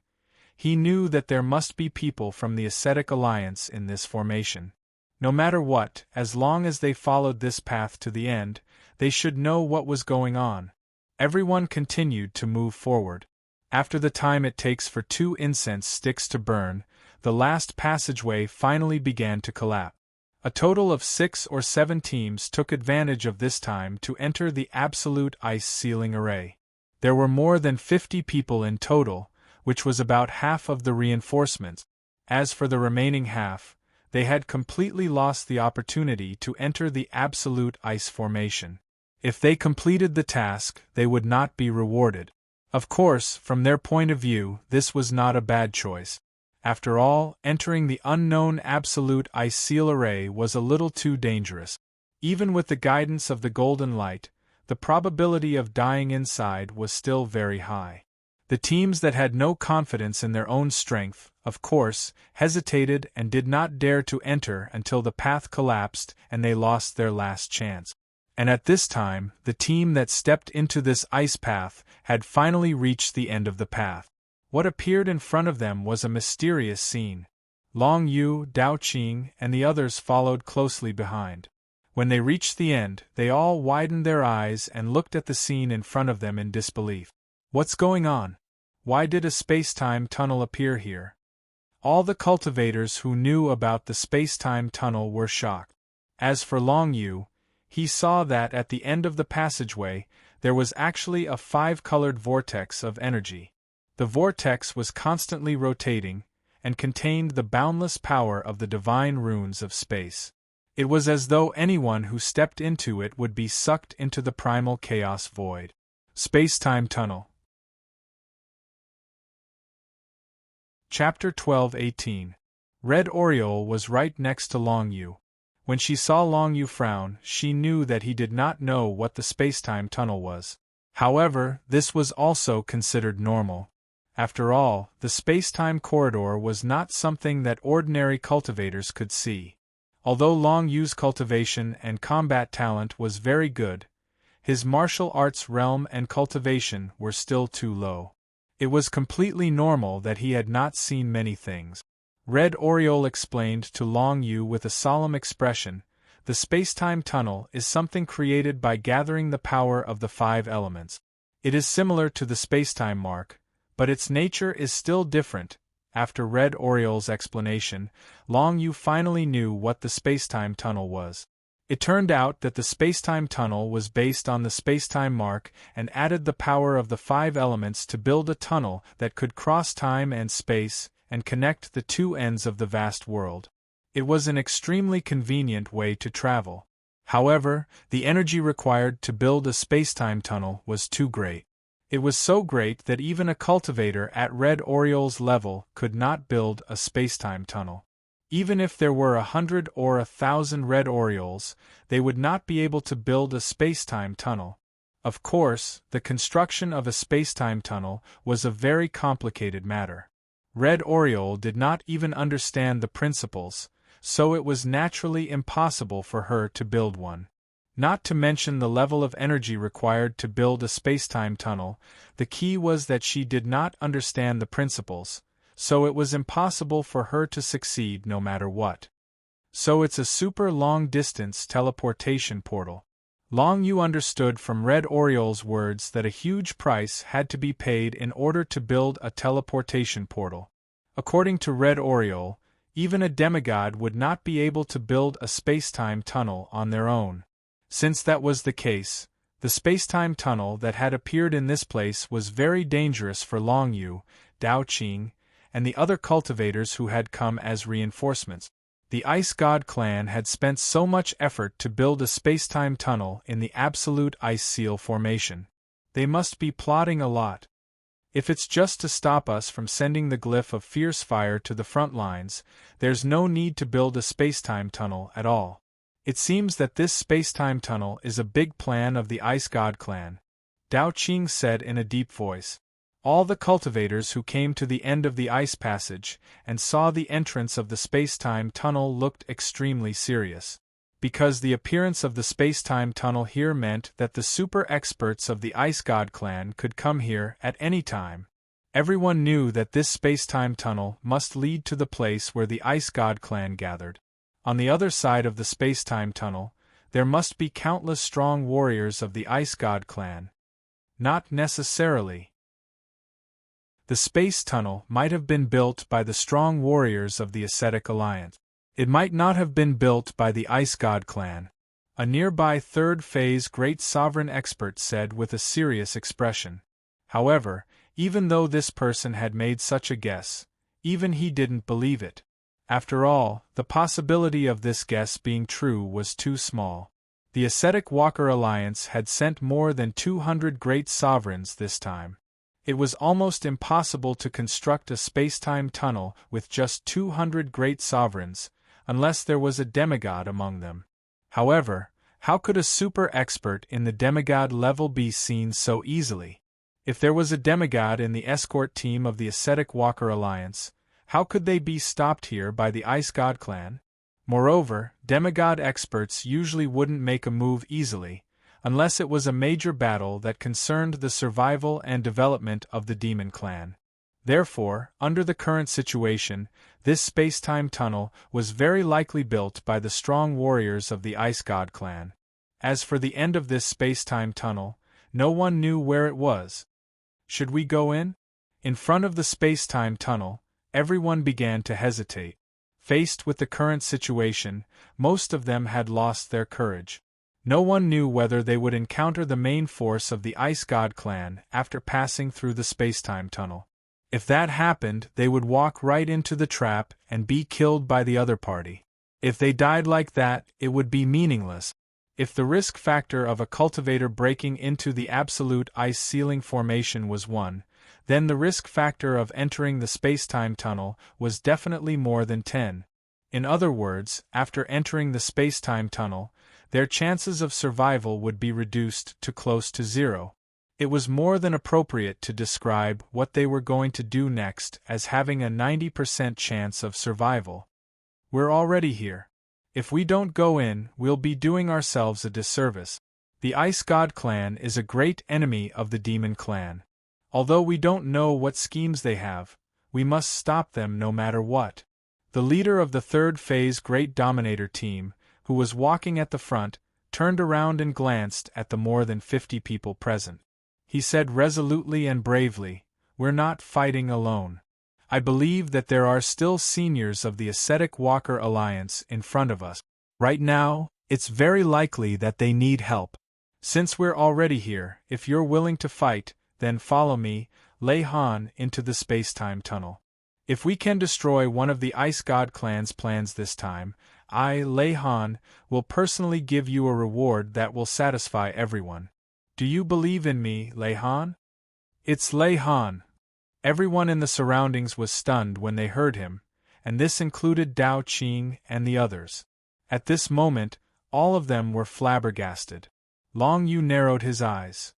he knew that there must be people from the Ascetic Alliance in this formation. No matter what, as long as they followed this path to the end, they should know what was going on. Everyone continued to move forward. After the time it takes for 2 incense sticks to burn, the last passageway finally began to collapse. A total of 6 or 7 teams took advantage of this time to enter the absolute ice sealing array. There were more than 50 people in total, which was about half of the reinforcements. As for the remaining half, they had completely lost the opportunity to enter the absolute ice formation. If they completed the task, they would not be rewarded. Of course, from their point of view, this was not a bad choice. After all, entering the unknown absolute ice seal array was a little too dangerous. Even with the guidance of the golden light, the probability of dying inside was still very high. The teams that had no confidence in their own strength, of course, hesitated and did not dare to enter until the path collapsed and they lost their last chance. And at this time, the team that stepped into this ice path had finally reached the end of the path. What appeared in front of them was a mysterious scene. Long Yu, Dao Qing, and the others followed closely behind. When they reached the end, they all widened their eyes and looked at the scene in front of them in disbelief. What's going on? Why did a space-time tunnel appear here? All the cultivators who knew about the space-time tunnel were shocked. As for Long Yu, he saw that at the end of the passageway, there was actually a 5-colored vortex of energy. The vortex was constantly rotating, and contained the boundless power of the divine runes of space. It was as though anyone who stepped into it would be sucked into the primal chaos void. Space-time tunnel. Chapter 12:18. Red Oriole was right next to Long Yu. When she saw Long Yu frown, she knew that he did not know what the space-time tunnel was. However, this was also considered normal. After all, the space-time corridor was not something that ordinary cultivators could see. Although Long Yu's cultivation and combat talent was very good, his martial arts realm and cultivation were still too low. It was completely normal that he had not seen many things. Red Oriole explained to Long Yu with a solemn expression, the space-time tunnel is something created by gathering the power of the 5 elements. It is similar to the space-time mark, but its nature is still different. After Red Oriole's explanation, Long Yu finally knew what the space-time tunnel was. It turned out that the space-time tunnel was based on the space-time mark and added the power of the 5 elements to build a tunnel that could cross time and space and connect the 2 ends of the vast world. It was an extremely convenient way to travel. However, the energy required to build a space-time tunnel was too great. It was so great that even a cultivator at Red Oriole's level could not build a space-time tunnel. Even if there were 100 or 1,000 Red Orioles, they would not be able to build a space-time tunnel. Of course, the construction of a space-time tunnel was a very complicated matter. Red Oriole did not even understand the principles, so it was naturally impossible for her to build one. Not to mention the level of energy required to build a space-time tunnel, the key was that she did not understand the principles, so it was impossible for her to succeed no matter what. So it's a super long-distance teleportation portal. Long Yu understood from Red Oriole's words that a huge price had to be paid in order to build a teleportation portal. According to Red Oriole, even a demigod would not be able to build a space-time tunnel on their own. Since that was the case, the space-time tunnel that had appeared in this place was very dangerous for Long Yu, Dao Qing, and the other cultivators who had come as reinforcements. The Ice God clan had spent so much effort to build a space-time tunnel in the absolute ice seal formation. They must be plotting a lot. If it's just to stop us from sending the glyph of fierce fire to the front lines, there's no need to build a space-time tunnel at all. It seems that this space-time tunnel is a big plan of the Ice God clan, Dao Qing said in a deep voice. All the cultivators who came to the end of the ice passage and saw the entrance of the space-time tunnel looked extremely serious. Because the appearance of the space-time tunnel here meant that the super experts of the Ice God clan could come here at any time. Everyone knew that this space-time tunnel must lead to the place where the Ice God clan gathered. On the other side of the space-time tunnel, there must be countless strong warriors of the Ice God clan. Not necessarily. The space tunnel might have been built by the strong warriors of the Ascetic Alliance. It might not have been built by the Ice God clan. A nearby third phase great sovereign expert said with a serious expression. However, even though this person had made such a guess, even he didn't believe it. After all, the possibility of this guess being true was too small. The Ascetic Walker Alliance had sent more than 200 great sovereigns this time. It was almost impossible to construct a space-time tunnel with just 200 great sovereigns, unless there was a demigod among them. However, How could a super expert in the demigod level be seen so easily? If there was a demigod in the escort team of the Ascetic Walker Alliance, how could they be stopped here by the Ice God clan? Moreover, demigod experts usually wouldn't make a move easily, unless it was a major battle that concerned the survival and development of the demon clan. Therefore, under the current situation, this space-time tunnel was very likely built by the strong warriors of the Ice God clan. As for the end of this space-time tunnel, no one knew where it was. Should we go in? In front of the space-time tunnel, everyone began to hesitate. Faced with the current situation, most of them had lost their courage. No one knew whether they would encounter the main force of the Ice God clan after passing through the space-time tunnel. If that happened, they would walk right into the trap and be killed by the other party. If they died like that, it would be meaningless. If the risk factor of a cultivator breaking into the absolute ice ceiling formation was 1, then the risk factor of entering the space-time tunnel was definitely more than 10. In other words, after entering the space-time tunnel, their chances of survival would be reduced to close to 0. It was more than appropriate to describe what they were going to do next as having a 90% chance of survival. We're already here. If we don't go in, we'll be doing ourselves a disservice. The Ice God clan is a great enemy of the Demon clan. Although we don't know what schemes they have, we must stop them no matter what. The leader of the third phase Great Dominator team, who was walking at the front, turned around and glanced at the more than 50 people present. He said resolutely and bravely, "We're not fighting alone. I believe that there are still seniors of the Ascetic Walker Alliance in front of us. Right now, it's very likely that they need help. Since we're already here, if you're willing to fight, then follow me, Lei Han, into the space-time tunnel. If we can destroy one of the Ice God clan's plans this time, I, Lei Han, will personally give you a reward that will satisfy everyone. Do you believe in me, Lei Han?" It's Lei Han. Everyone in the surroundings was stunned when they heard him, and this included Dao Qing and the others. At this moment, all of them were flabbergasted. Long Yu narrowed his eyes.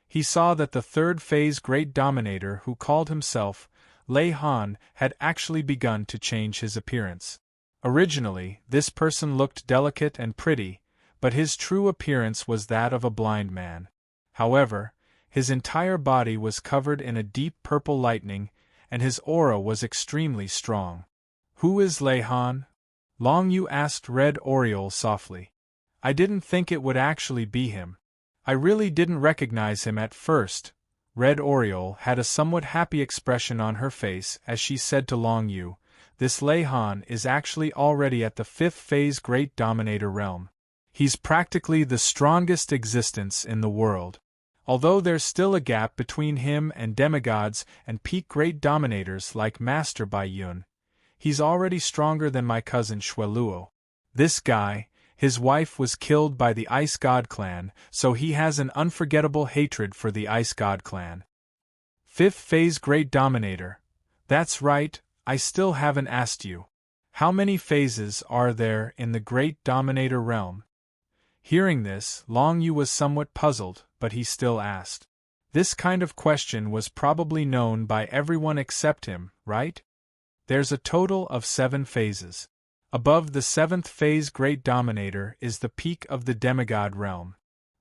He saw that the third phase Great Dominator who called himself Lei Han had actually begun to change his appearance. Originally, this person looked delicate and pretty, but his true appearance was that of a blind man. However, his entire body was covered in a deep purple lightning, and his aura was extremely strong. "Who is Lei Han?" Long Yu asked Red Oriole softly. "I didn't think it would actually be him. I really didn't recognize him at first." Red Oriole had a somewhat happy expression on her face as she said to Long Yu, "This Lei Han is actually already at the 5th phase Great Dominator realm. He's practically the strongest existence in the world. Although there's still a gap between him and demigods and peak Great Dominators like Master Bai Yun, he's already stronger than my cousin Xueluo. This guy, his wife was killed by the Ice God clan, so he has an unforgettable hatred for the Ice God clan. 5th phase Great Dominator. That's right, I still haven't asked you. How many phases are there in the Great Dominator realm?" Hearing this, Long Yu was somewhat puzzled, but he still asked. This kind of question was probably known by everyone except him, right? There's a total of 7 phases. Above the 7th phase Great Dominator is the peak of the demigod realm.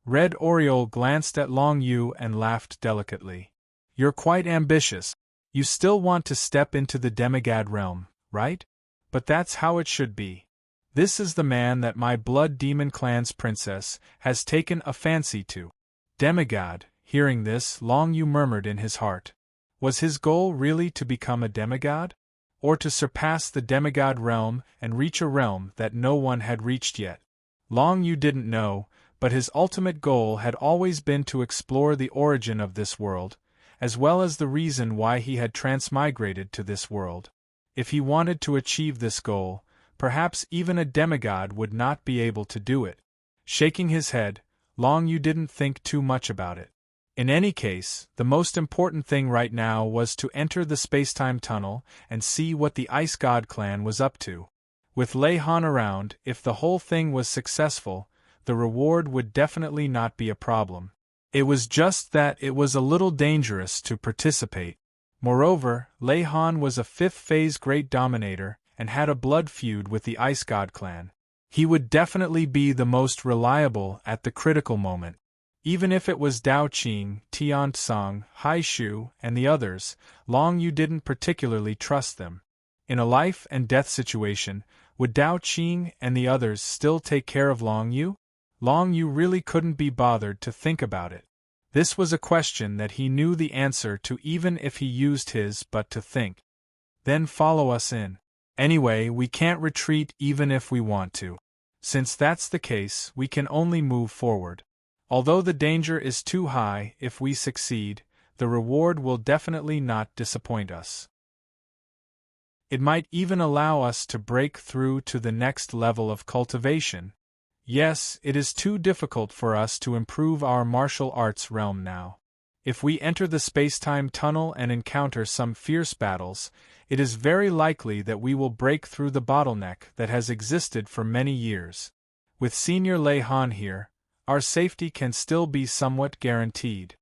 Red Oriole glanced at Long Yu and laughed delicately. "You're quite ambitious. You still want to step into the demigod realm, right? But that's how it should be. This is the man that my Blood Demon clan's princess has taken a fancy to." Demigod. Hearing this, Long Yu murmured in his heart. Was his goal really to become a demigod? Or to surpass the demigod realm and reach a realm that no one had reached yet? Long Yu didn't know, but his ultimate goal had always been to explore the origin of this world, as well as the reason why he had transmigrated to this world. If he wanted to achieve this goal, perhaps even a demigod would not be able to do it. Shaking his head, Long Yu didn't think too much about it. In any case, the most important thing right now was to enter the spacetime tunnel and see what the Ice God clan was up to. With Lei Han around, if the whole thing was successful, the reward would definitely not be a problem. It was just that it was a little dangerous to participate. Moreover, Lei Han was a fifth-phase Great Dominator and had a blood feud with the Ice God clan. He would definitely be the most reliable at the critical moment. Even if it was Dao Qing, Tian Song, Hai Shu, and the others, Long Yu didn't particularly trust them. In a life-and-death situation, would Dao Qing and the others still take care of Long Yu? Long Yu really couldn't be bothered to think about it. This was a question that he knew the answer to even if he used his but to think. Then follow us in. Anyway, we can't retreat even if we want to. Since that's the case, we can only move forward. Although the danger is too high, if we succeed, the reward will definitely not disappoint us. It might even allow us to break through to the next level of cultivation. Yes, it is too difficult for us to improve our martial arts realm now. If we enter the space-time tunnel and encounter some fierce battles, it is very likely that we will break through the bottleneck that has existed for many years. With Senior Lei Han here, our safety can still be somewhat guaranteed.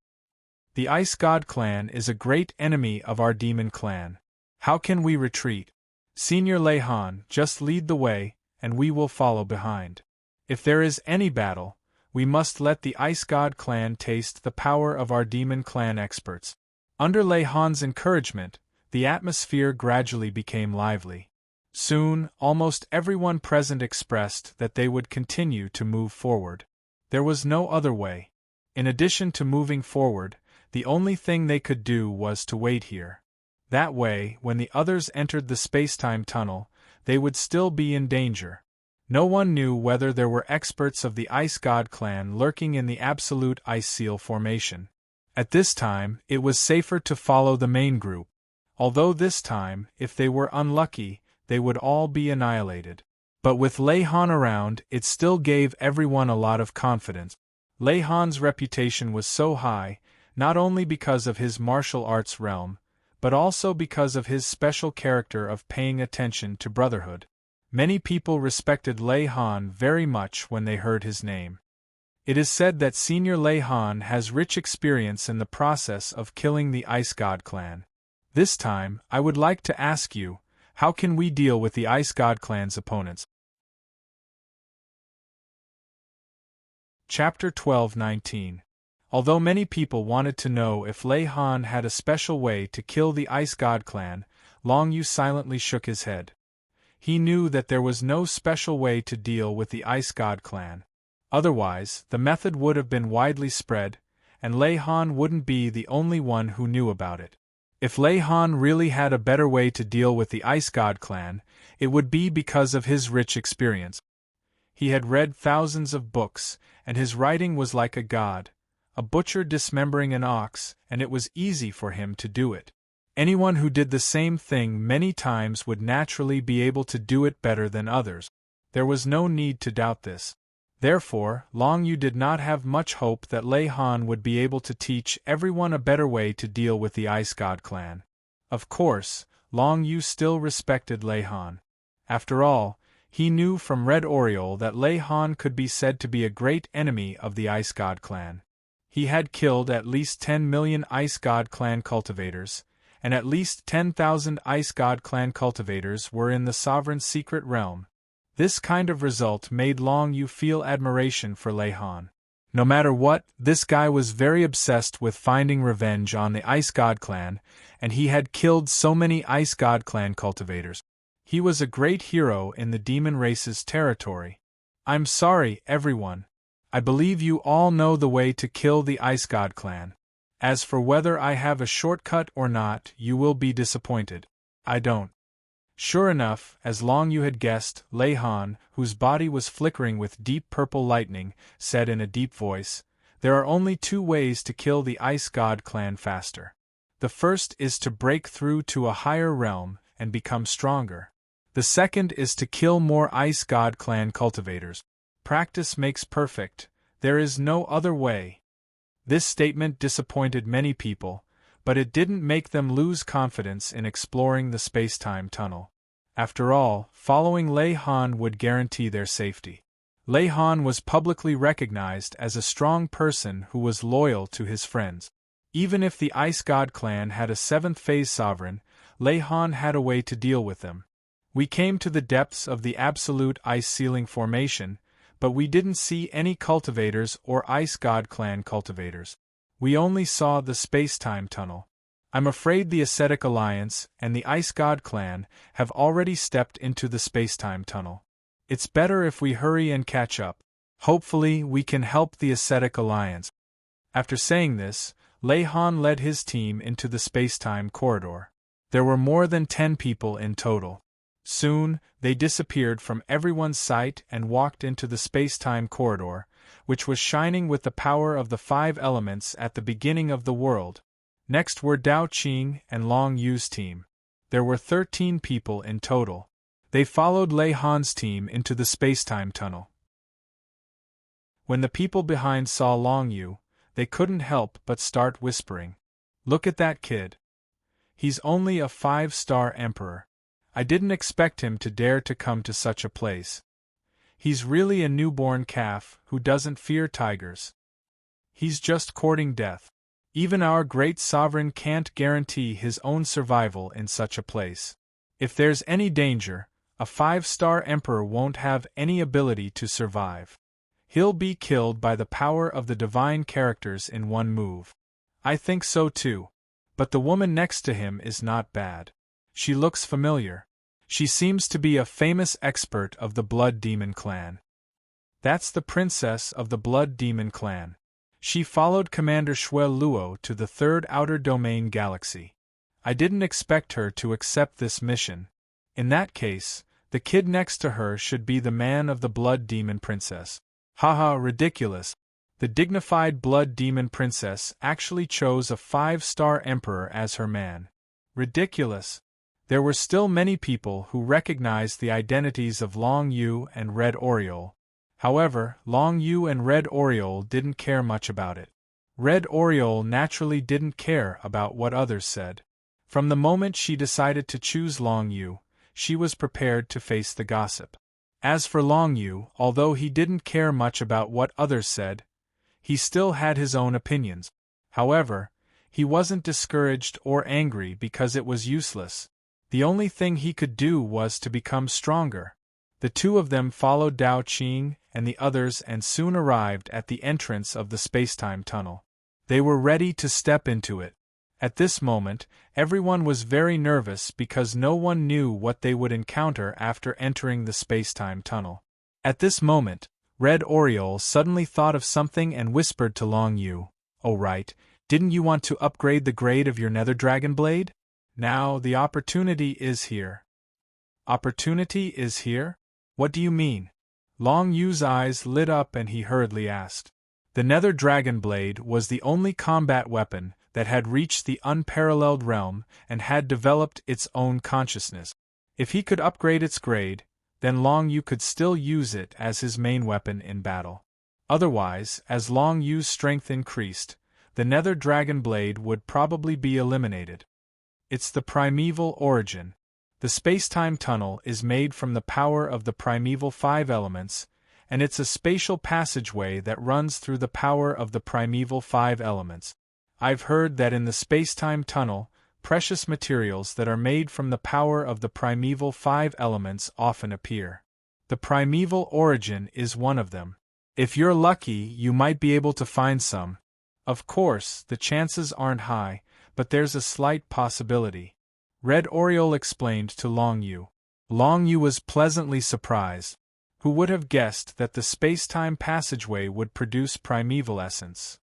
The Ice God clan is a great enemy of our demon clan. How can we retreat? Senior Lei Han, just lead the way, and we will follow behind. If there is any battle, we must let the Ice God clan taste the power of our demon clan experts. Under Lei Han's encouragement, the atmosphere gradually became lively. Soon, almost everyone present expressed that they would continue to move forward. There was no other way. In addition to moving forward, the only thing they could do was to wait here. That way, when the others entered the space-time tunnel, they would still be in danger. No one knew whether there were experts of the Ice God clan lurking in the absolute ice seal formation. At this time, it was safer to follow the main group. Although this time, if they were unlucky, they would all be annihilated. But with Lei Han around, it still gave everyone a lot of confidence. Lei Han's reputation was so high, not only because of his martial arts realm, but also because of his special character of paying attention to brotherhood. Many people respected Lei Han very much when they heard his name. It is said that Senior Lei Han has rich experience in the process of killing the Ice God clan. This time, I would like to ask you, how can we deal with the Ice God clan's opponents? Chapter 12-19. Although many people wanted to know if Lei Han had a special way to kill the Ice God clan, Long Yu silently shook his head. He knew that there was no special way to deal with the Ice God clan. Otherwise, the method would have been widely spread, and Lei Han wouldn't be the only one who knew about it. If Lei Han really had a better way to deal with the Ice God clan, it would be because of his rich experience. He had read thousands of books, and his writing was like a god, a butcher dismembering an ox, and it was easy for him to do it. Anyone who did the same thing many times would naturally be able to do it better than others. There was no need to doubt this. Therefore, Long Yu did not have much hope that Lei Han would be able to teach everyone a better way to deal with the Ice God clan. Of course, Long Yu still respected Lei Han. After all, he knew from Red Oriole that Lei Han could be said to be a great enemy of the Ice God clan. He had killed at least 10 million Ice God clan cultivators, and at least 10,000 Ice God clan cultivators were in the Sovereign's secret realm. This kind of result made Long Yu feel admiration for Lei Han. No matter what, this guy was very obsessed with finding revenge on the Ice God clan, and he had killed so many Ice God clan cultivators. He was a great hero in the demon race's territory. I'm sorry, everyone. I believe you all know the way to kill the Ice God clan. As for whether I have a shortcut or not, you will be disappointed. I don't. Sure enough, as Long Yu had guessed, Lei Han, whose body was flickering with deep purple lightning, said in a deep voice, "There are only two ways to kill the Ice God clan faster. The first is to break through to a higher realm and become stronger. The second is to kill more Ice God clan cultivators. Practice makes perfect. There is no other way." This statement disappointed many people, but it didn't make them lose confidence in exploring the space-time tunnel. After all, following Lei Han would guarantee their safety. Lei Han was publicly recognized as a strong person who was loyal to his friends. Even if the Ice God clan had a 7th phase sovereign, Lei Han had a way to deal with them. We came to the depths of the absolute ice ceiling formation, but we didn't see any cultivators or Ice God clan cultivators. We only saw the space-time tunnel. I'm afraid the Ascetic Alliance and the Ice God clan have already stepped into the space-time tunnel. It's better if we hurry and catch up. Hopefully we can help the Ascetic Alliance. After saying this, Lei Han led his team into the space-time corridor. There were more than 10 people in total. Soon, they disappeared from everyone's sight and walked into the space-time corridor, which was shining with the power of the 5 elements at the beginning of the world. Next were Dao Qing and Long Yu's team. There were 13 people in total. They followed Lei Han's team into the space-time tunnel. When the people behind saw Long Yu, they couldn't help but start whispering. "Look at that kid. He's only a 5-star emperor. I didn't expect him to dare to come to such a place. He's really a newborn calf who doesn't fear tigers. He's just courting death. Even our great sovereign can't guarantee his own survival in such a place. If there's any danger, a 5-star emperor won't have any ability to survive. He'll be killed by the power of the divine characters in one move." "I think so too. But the woman next to him is not bad. She looks familiar. She seems to be a famous expert of the Blood Demon clan." "That's the princess of the Blood Demon clan. She followed Commander Shui Luo to the 3rd outer domain galaxy. I didn't expect her to accept this mission. In that case, the kid next to her should be the man of the Blood Demon princess." "Haha, ridiculous. The dignified Blood Demon princess actually chose a 5-star emperor as her man." "Ridiculous." There were still many people who recognized the identities of Long Yu and Red Oriole. However, Long Yu and Red Oriole didn't care much about it. Red Oriole naturally didn't care about what others said. From the moment she decided to choose Long Yu, she was prepared to face the gossip. As for Long Yu, although he didn't care much about what others said, he still had his own opinions. However, he wasn't discouraged or angry because it was useless. The only thing he could do was to become stronger. The two of them followed Dao Qing and the others and soon arrived at the entrance of the spacetime tunnel. They were ready to step into it. At this moment, everyone was very nervous because no one knew what they would encounter after entering the spacetime tunnel. At this moment, Red Oriole suddenly thought of something and whispered to Long Yu, "Oh right, didn't you want to upgrade the grade of your Nether Dragon Blade? Now the opportunity is here." "Opportunity is here? What do you mean?" Long Yu's eyes lit up and he hurriedly asked. The Nether Dragon Blade was the only combat weapon that had reached the unparalleled realm and had developed its own consciousness. If he could upgrade its grade, then Long Yu could still use it as his main weapon in battle. Otherwise, as Long Yu's strength increased, the Nether Dragon Blade would probably be eliminated. It's the primeval origin. The spacetime tunnel is made from the power of the primeval 5 elements, and it's a spatial passageway that runs through the power of the primeval 5 elements. I've heard that in the spacetime tunnel, precious materials that are made from the power of the primeval 5 elements often appear. The primeval origin is one of them. If you're lucky, you might be able to find some. Of course, the chances aren't high, but there's a slight possibility. Red Oriole explained to Long Yu. Long Yu was pleasantly surprised. Who would have guessed that the spacetime passageway would produce primeval essence?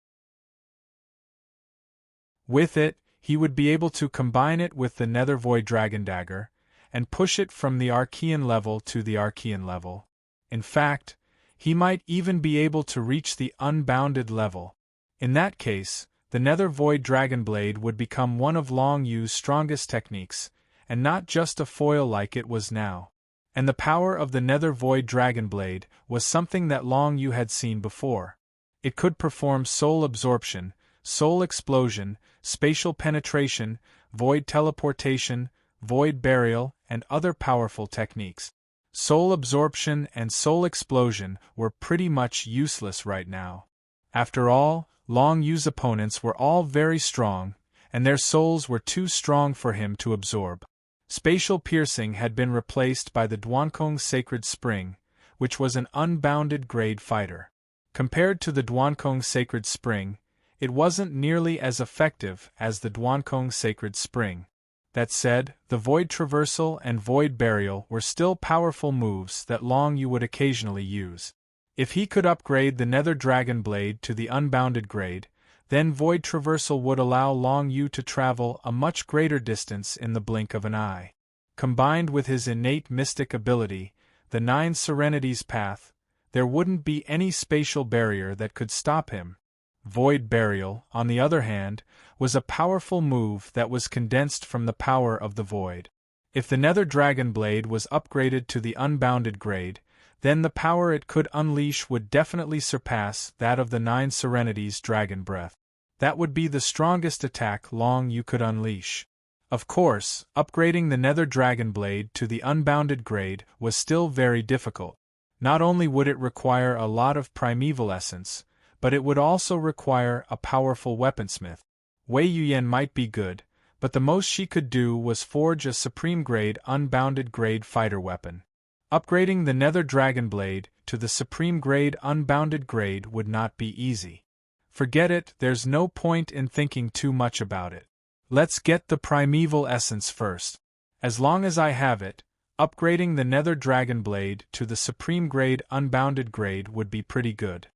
With it, he would be able to combine it with the Nether Void Dragon Dagger, and push it from the Archean level to the Archean level. In fact, he might even be able to reach the unbounded level. In that case, the Nether Void Dragon Blade would become one of Long Yu's strongest techniques, and not just a foil like it was now. And the power of the Nether Void Dragon Blade was something that Long Yu had seen before. It could perform soul absorption, soul explosion, spatial penetration, void teleportation, void burial, and other powerful techniques. Soul absorption and soul explosion were pretty much useless right now. After all, Long Yu's opponents were all very strong, and their souls were too strong for him to absorb. Spatial piercing had been replaced by the Draconic Sacred Spring, which was an unbounded grade fighter. Compared to the Draconic Sacred Spring, it wasn't nearly as effective as the Draconic Sacred Spring. That said, the Void Traversal and Void Burial were still powerful moves that Long Yu would occasionally use. If he could upgrade the Nether Dragon Blade to the unbounded grade, then Void Traversal would allow Long Yu to travel a much greater distance in the blink of an eye. Combined with his innate mystic ability, the Nine Serenities path, there wouldn't be any spatial barrier that could stop him. Void Burial, on the other hand, was a powerful move that was condensed from the power of the Void. If the Nether Dragon Blade was upgraded to the unbounded grade, then the power it could unleash would definitely surpass that of the Nine Serenities' Dragon Breath. That would be the strongest attack Long Yu could unleash. Of course, upgrading the Nether Dragon Blade to the unbounded grade was still very difficult. Not only would it require a lot of primeval essence, but it would also require a powerful weaponsmith. Wei Yuyan might be good, but the most she could do was forge a supreme grade unbounded grade fighter weapon. Upgrading the Nether Dragon Blade to the supreme grade unbounded grade would not be easy. Forget it, there's no point in thinking too much about it. Let's get the primeval essence first. As long as I have it, upgrading the Nether Dragon Blade to the supreme grade unbounded grade would be pretty good.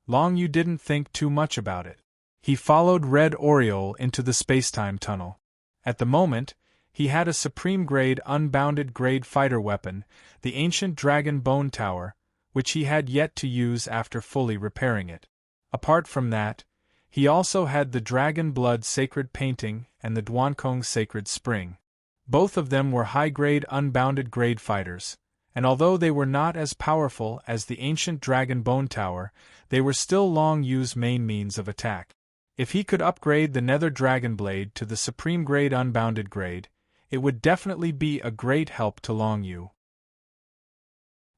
Long Yu didn't think too much about it. He followed Red Oriole into the spacetime tunnel. At the moment, he had a supreme grade unbounded grade fighter weapon, the ancient Dragon Bone Tower, which he had yet to use after fully repairing it. Apart from that, he also had the Dragon Blood Sacred Painting and the Draconic Sacred Spring. Both of them were high-grade unbounded grade fighters, and although they were not as powerful as the ancient Dragon Bone Tower, they were still Long Yu's main means of attack. If he could upgrade the Nether Dragon Blade to the supreme grade unbounded grade, it would definitely be a great help to Long Yu.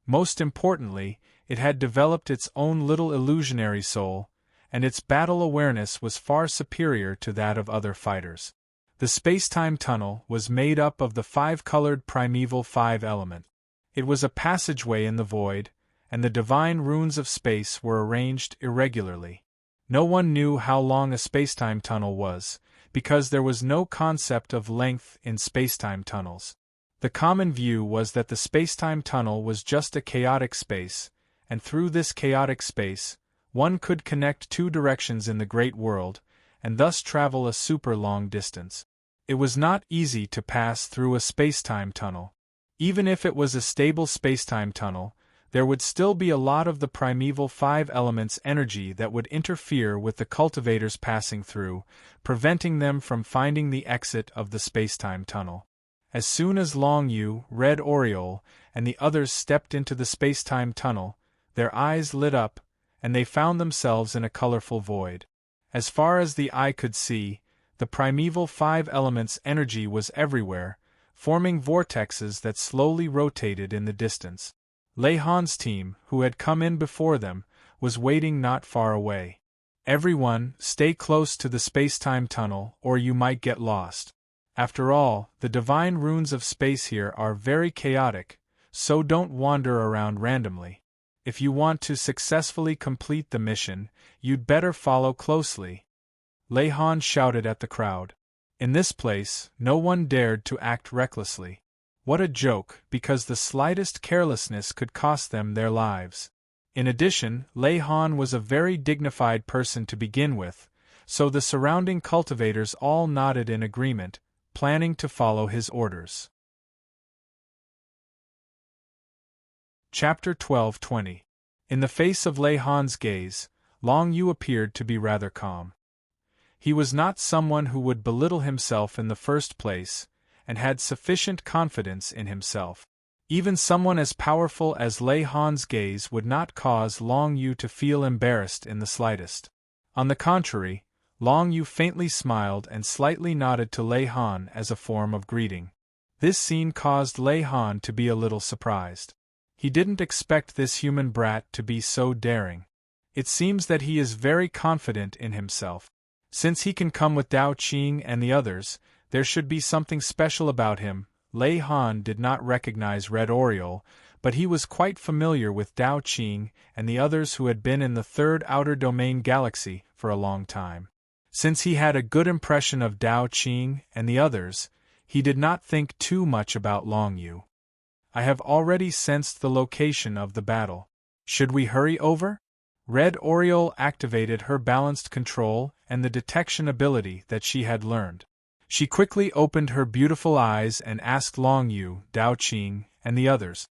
Most importantly, it had developed its own little illusionary soul, and its battle awareness was far superior to that of other fighters. The spacetime tunnel was made up of the five-colored primeval five-element. It was a passageway in the void, and the divine runes of space were arranged irregularly. No one knew how long a spacetime tunnel was, because there was no concept of length in spacetime tunnels. The common view was that the spacetime tunnel was just a chaotic space, and through this chaotic space, one could connect two directions in the Great World, and thus travel a super long distance. It was not easy to pass through a spacetime tunnel. Even if it was a stable spacetime tunnel, there would still be a lot of the primeval five elements energy that would interfere with the cultivators passing through, preventing them from finding the exit of the spacetime tunnel. As soon as Long Yu, Red Oriole, and the others stepped into the spacetime tunnel, their eyes lit up, and they found themselves in a colorful void. As far as the eye could see, the primeval five elements energy was everywhere, forming vortexes that slowly rotated in the distance. Lei Han's team, who had come in before them, was waiting not far away. Everyone, stay close to the spacetime tunnel or you might get lost. After all, the divine runes of space here are very chaotic, so don't wander around randomly. If you want to successfully complete the mission, you'd better follow closely. Lei Han shouted at the crowd. In this place, no one dared to act recklessly. What a joke, because the slightest carelessness could cost them their lives. In addition, Lei Han was a very dignified person to begin with, so the surrounding cultivators all nodded in agreement, planning to follow his orders. Chapter 12:20. In the face of Lei Han's gaze, Long Yu appeared to be rather calm. He was not someone who would belittle himself in the first place, and had sufficient confidence in himself. Even someone as powerful as Lei Han's gaze would not cause Long Yu to feel embarrassed in the slightest. On the contrary, Long Yu faintly smiled and slightly nodded to Lei Han as a form of greeting. This scene caused Lei Han to be a little surprised. He didn't expect this human brat to be so daring. It seems that he is very confident in himself. Since he can come with Dao Qing and the others, there should be something special about him. Lei Han did not recognize Red Oriole, but he was quite familiar with Dao Qing and the others who had been in the third outer domain galaxy for a long time. Since he had a good impression of Dao Qing and the others, he did not think too much about Long Yu. I have already sensed the location of the battle. Should we hurry over? Red Oriole activated her balanced control and the detection ability that she had learned. She quickly opened her beautiful eyes and asked Long Yu, Dao Qing, and the others.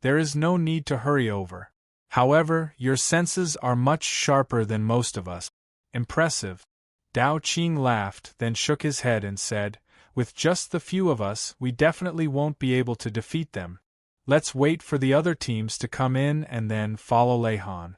There is no need to hurry over. However, your senses are much sharper than most of us. Impressive. Dao Qing laughed, then shook his head and said, with just the few of us, we definitely won't be able to defeat them. Let's wait for the other teams to come in and then follow Lei Han.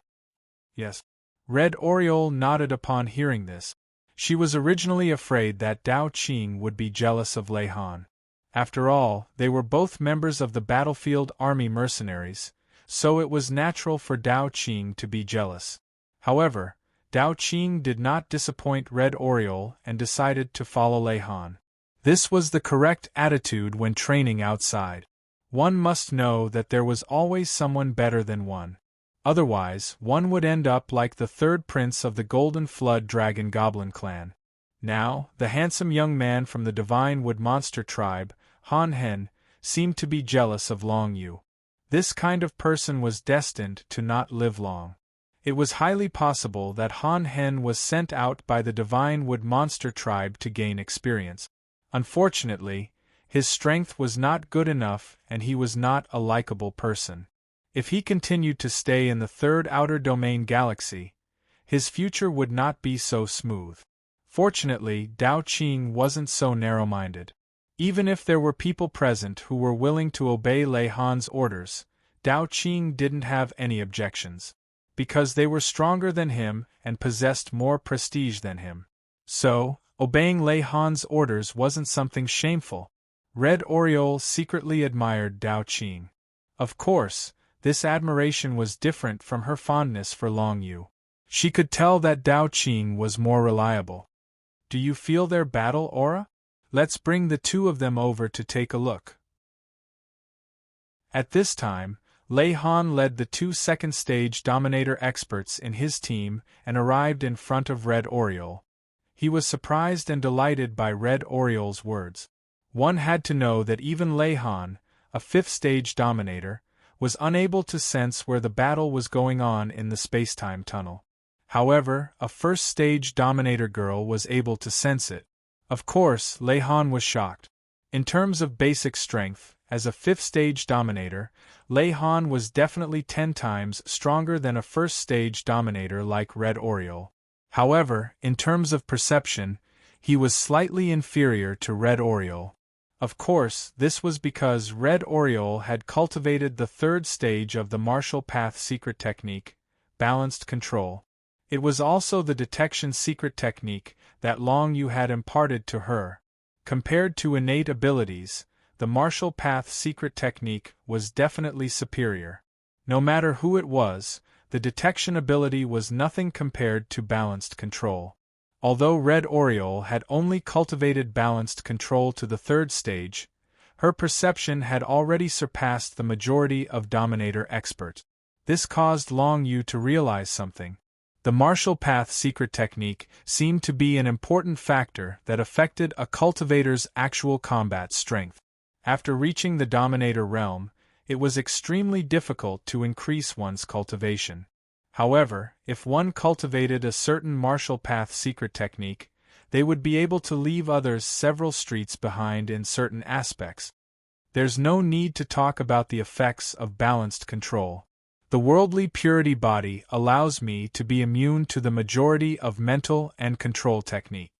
Yes. Red Oriole nodded upon hearing this. She was originally afraid that Dao Qing would be jealous of Lei Han. After all, they were both members of the battlefield army mercenaries, so it was natural for Dao Qing to be jealous. However, Dao Qing did not disappoint Red Oriole and decided to follow Lei Han. This was the correct attitude when training outside. One must know that there was always someone better than one. Otherwise, one would end up like the third prince of the Golden Flood Dragon Goblin clan. Now, the handsome young man from the Divine Wood Monster tribe, Han Hen, seemed to be jealous of Long Yu. This kind of person was destined to not live long. It was highly possible that Han Hen was sent out by the Divine Wood Monster tribe to gain experience. Unfortunately, his strength was not good enough and he was not a likable person. If he continued to stay in the third outer domain galaxy, his future would not be so smooth. Fortunately, Dao Qing wasn't so narrow-minded. Even if there were people present who were willing to obey Lei Han's orders, Dao Qing didn't have any objections, because they were stronger than him and possessed more prestige than him. So, obeying Lei Han's orders wasn't something shameful. Red Oriole secretly admired Dao Qing. Of course, this admiration was different from her fondness for Long Yu. She could tell that Dao Qing was more reliable. Do you feel their battle aura? Let's bring the two of them over to take a look. At this time, Lei Han led the two second-stage Dominator experts in his team and arrived in front of Red Oriole. He was surprised and delighted by Red Oriole's words. One had to know that even Lei Han, a fifth-stage Dominator, was unable to sense where the battle was going on in the space-time tunnel. However, a first-stage Dominator girl was able to sense it. Of course, Lei Han was shocked. In terms of basic strength, as a fifth-stage Dominator, Lei Han was definitely 10 times stronger than a first-stage Dominator like Red Oriole. However, in terms of perception, he was slightly inferior to Red Oriole. Of course, this was because Red Oriole had cultivated the third stage of the Martial Path secret technique, balanced control. It was also the detection secret technique that Long Yu had imparted to her. Compared to innate abilities, the Martial Path secret technique was definitely superior. No matter who it was, the detection ability was nothing compared to balanced control. Although Red Oriole had only cultivated balanced control to the third stage, her perception had already surpassed the majority of Dominator experts. This caused Long Yu to realize something. The Martial Path secret technique seemed to be an important factor that affected a cultivator's actual combat strength. After reaching the Dominator realm, it was extremely difficult to increase one's cultivation. However, if one cultivated a certain Martial Path secret technique, they would be able to leave others several streets behind in certain aspects. There's no need to talk about the effects of balanced control. The worldly purity body allows me to be immune to the majority of mental and control technique.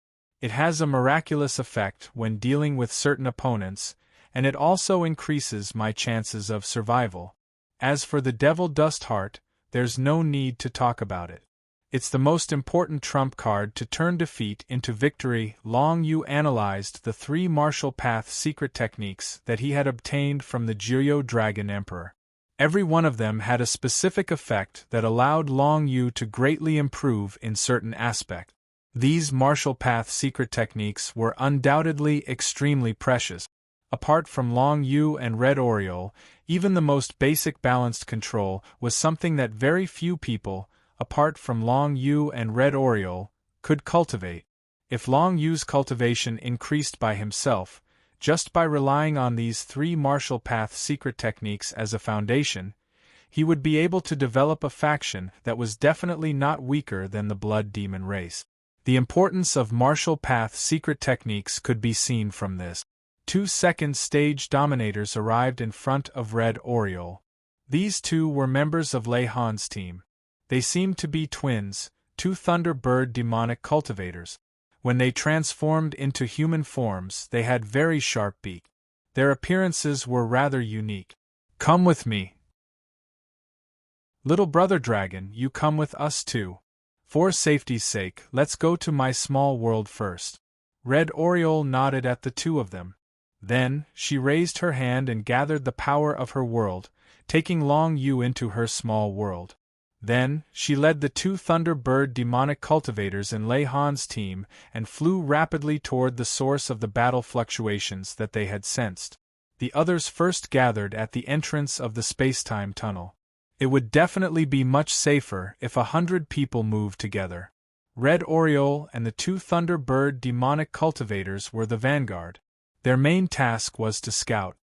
It has a miraculous effect when dealing with certain opponents, and it also increases my chances of survival. As for the Devil Dust Heart, there's no need to talk about it. It's the most important trump card to turn defeat into victory. Long Yu analyzed the 3 martial path secret techniques that he had obtained from the Jiryo Dragon Emperor. Every one of them had a specific effect that allowed Long Yu to greatly improve in certain aspects. These martial path secret techniques were undoubtedly extremely precious. Apart from Long Yu and Red Oriole, even the most basic balanced control was something that very few people, apart from Long Yu and Red Oriole, could cultivate. If Long Yu's cultivation increased by himself, just by relying on these 3 martial path secret techniques as a foundation, he would be able to develop a faction that was definitely not weaker than the Blood Demon race. The importance of martial path secret techniques could be seen from this. 2 second stage dominators arrived in front of Red Oriole. These 2 were members of Lei Han's team. They seemed to be twins, 2 Thunderbird demonic cultivators. When they transformed into human forms, they had very sharp beaks. Their appearances were rather unique. "Come with me. Little brother dragon, you come with us too. For safety's sake, let's go to my small world first." Red Oriole nodded at the 2 of them. Then, she raised her hand and gathered the power of her world, taking Long Yu into her small world. Then, she led the 2 Thunderbird demonic cultivators in Lei Han's team and flew rapidly toward the source of the battle fluctuations that they had sensed. The others first gathered at the entrance of the space-time tunnel. It would definitely be much safer if 100 people moved together. Red Oriole and the 2 Thunderbird demonic cultivators were the vanguard. Their main task was to scout.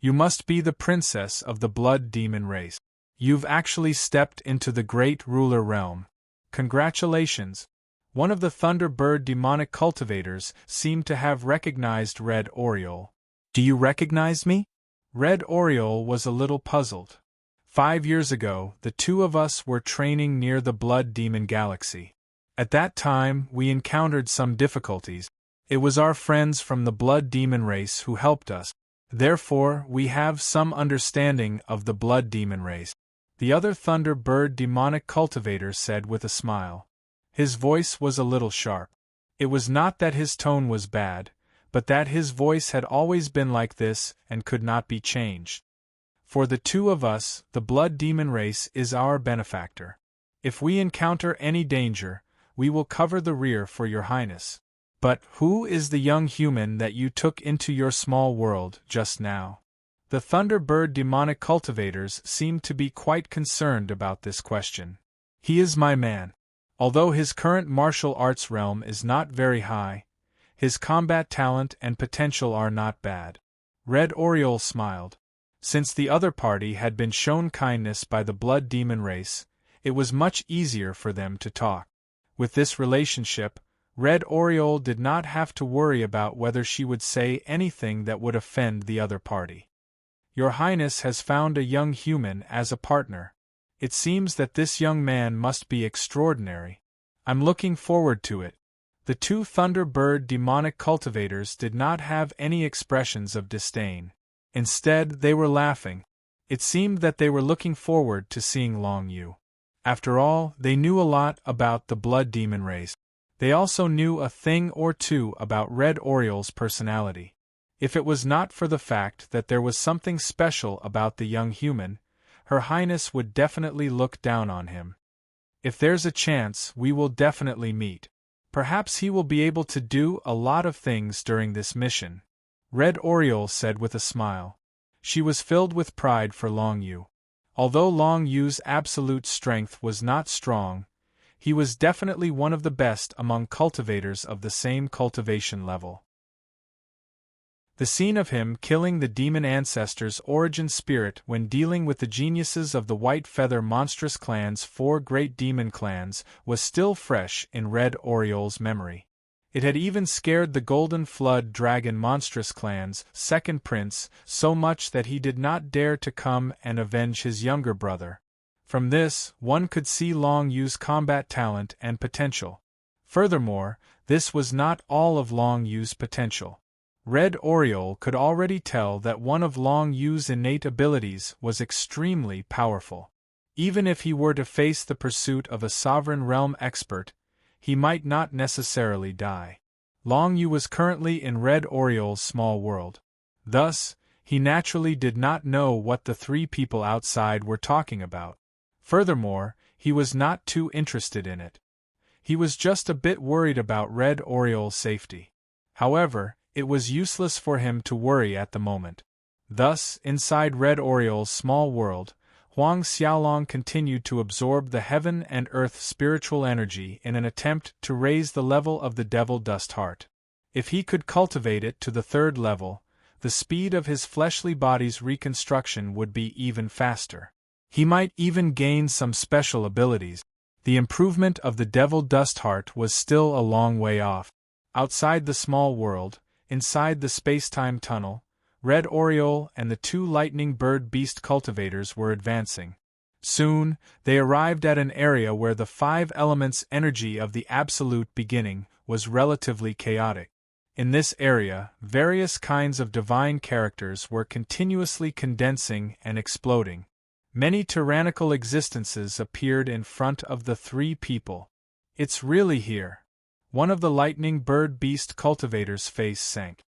"You must be the princess of the Blood Demon race. You've actually stepped into the Great Ruler realm. Congratulations." One of the Thunderbird demonic cultivators seemed to have recognized Red Oriole. "Do you recognize me?" Red Oriole was a little puzzled. 5 years ago, the 2 of us were training near the Blood Demon Galaxy. At that time, we encountered some difficulties. It was our friends from the Blood Demon race who helped us. Therefore, we have some understanding of the Blood Demon race. The other Thunderbird demonic cultivator said with a smile. His voice was a little sharp. It was not that his tone was bad, but that his voice had always been like this and could not be changed. "For the 2 of us, the Blood Demon race is our benefactor. If we encounter any danger, we will cover the rear for your highness." "But who is the young human that you took into your small world just now?" The Thunderbird demonic cultivators seemed to be quite concerned about this question. "He is my man. Although his current martial arts realm is not very high, his combat talent and potential are not bad." Red Oriole smiled. Since the other party had been shown kindness by the Blood Demon race, it was much easier for them to talk. With this relationship, Red Oriole did not have to worry about whether she would say anything that would offend the other party. "Your Highness has found a young human as a partner. It seems that this young man must be extraordinary. I'm looking forward to it." The 2 Thunderbird demonic cultivators did not have any expressions of disdain. Instead, they were laughing. It seemed that they were looking forward to seeing Long Yu. After all, they knew a lot about the Blood Demon race. They also knew a thing or 2 about Red Oriole's personality. If it was not for the fact that there was something special about the young human, Her Highness would definitely look down on him. "If there's a chance, we will definitely meet. Perhaps he will be able to do a lot of things during this mission," Red Oriole said with a smile. She was filled with pride for Long Yu. Although Long Yu's absolute strength was not strong, he was definitely one of the best among cultivators of the same cultivation level. The scene of him killing the demon ancestor's origin spirit when dealing with the geniuses of the White Feather Monstrous Clan's 4 great demon clans was still fresh in Red Oriole's memory. It had even scared the Golden Flood Dragon Monstrous Clan's 2nd prince so much that he did not dare to come and avenge his younger brother. From this, one could see Long Yu's combat talent and potential. Furthermore, this was not all of Long Yu's potential. Red Oriole could already tell that one of Long Yu's innate abilities was extremely powerful. Even if he were to face the pursuit of a sovereign realm expert, he might not necessarily die. Long Yu was currently in Red Oriole's small world. Thus, he naturally did not know what the three people outside were talking about. Furthermore, he was not too interested in it. He was just a bit worried about Red Oriole's safety. However, it was useless for him to worry at the moment. Thus, inside Red Oriole's small world, Huang Xiaolong continued to absorb the heaven and earth spiritual energy in an attempt to raise the level of the devil dust heart. If he could cultivate it to the third level, the speed of his fleshly body's reconstruction would be even faster. He might even gain some special abilities. The improvement of the devil dust heart was still a long way off. Outside the small world, inside the space-time tunnel, Red Oriole and the two lightning bird beast cultivators were advancing. Soon, they arrived at an area where the five elements' energy of the absolute beginning was relatively chaotic. In this area, various kinds of divine characters were continuously condensing and exploding. Many tyrannical existences appeared in front of the three people. "It's really here." One of the lightning bird beast cultivators' face sank.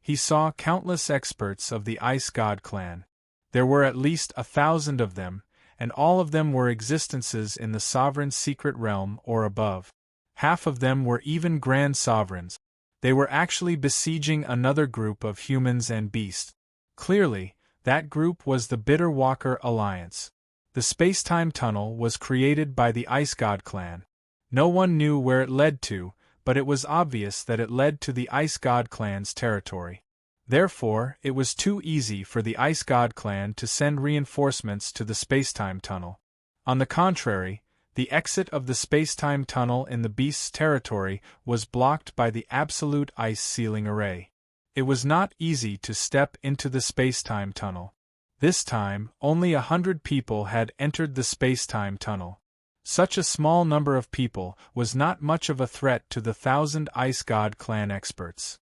He saw countless experts of the Ice God clan. There were at least 1,000 of them, and all of them were existences in the sovereign secret realm or above. Half of them were even grand sovereigns. They were actually besieging another group of humans and beasts. Clearly, that group was the Bitter Walker Alliance. The space-time tunnel was created by the Ice God clan. No one knew where it led to, but it was obvious that it led to the Ice God clan's territory. Therefore, it was too easy for the Ice God clan to send reinforcements to the space-time tunnel. On the contrary, the exit of the space-time tunnel in the beast's territory was blocked by the absolute ice sealing array. It was not easy to step into the space-time tunnel. This time, only 100 people had entered the space-time tunnel. Such a small number of people was not much of a threat to the 1,000 Ice God clan experts.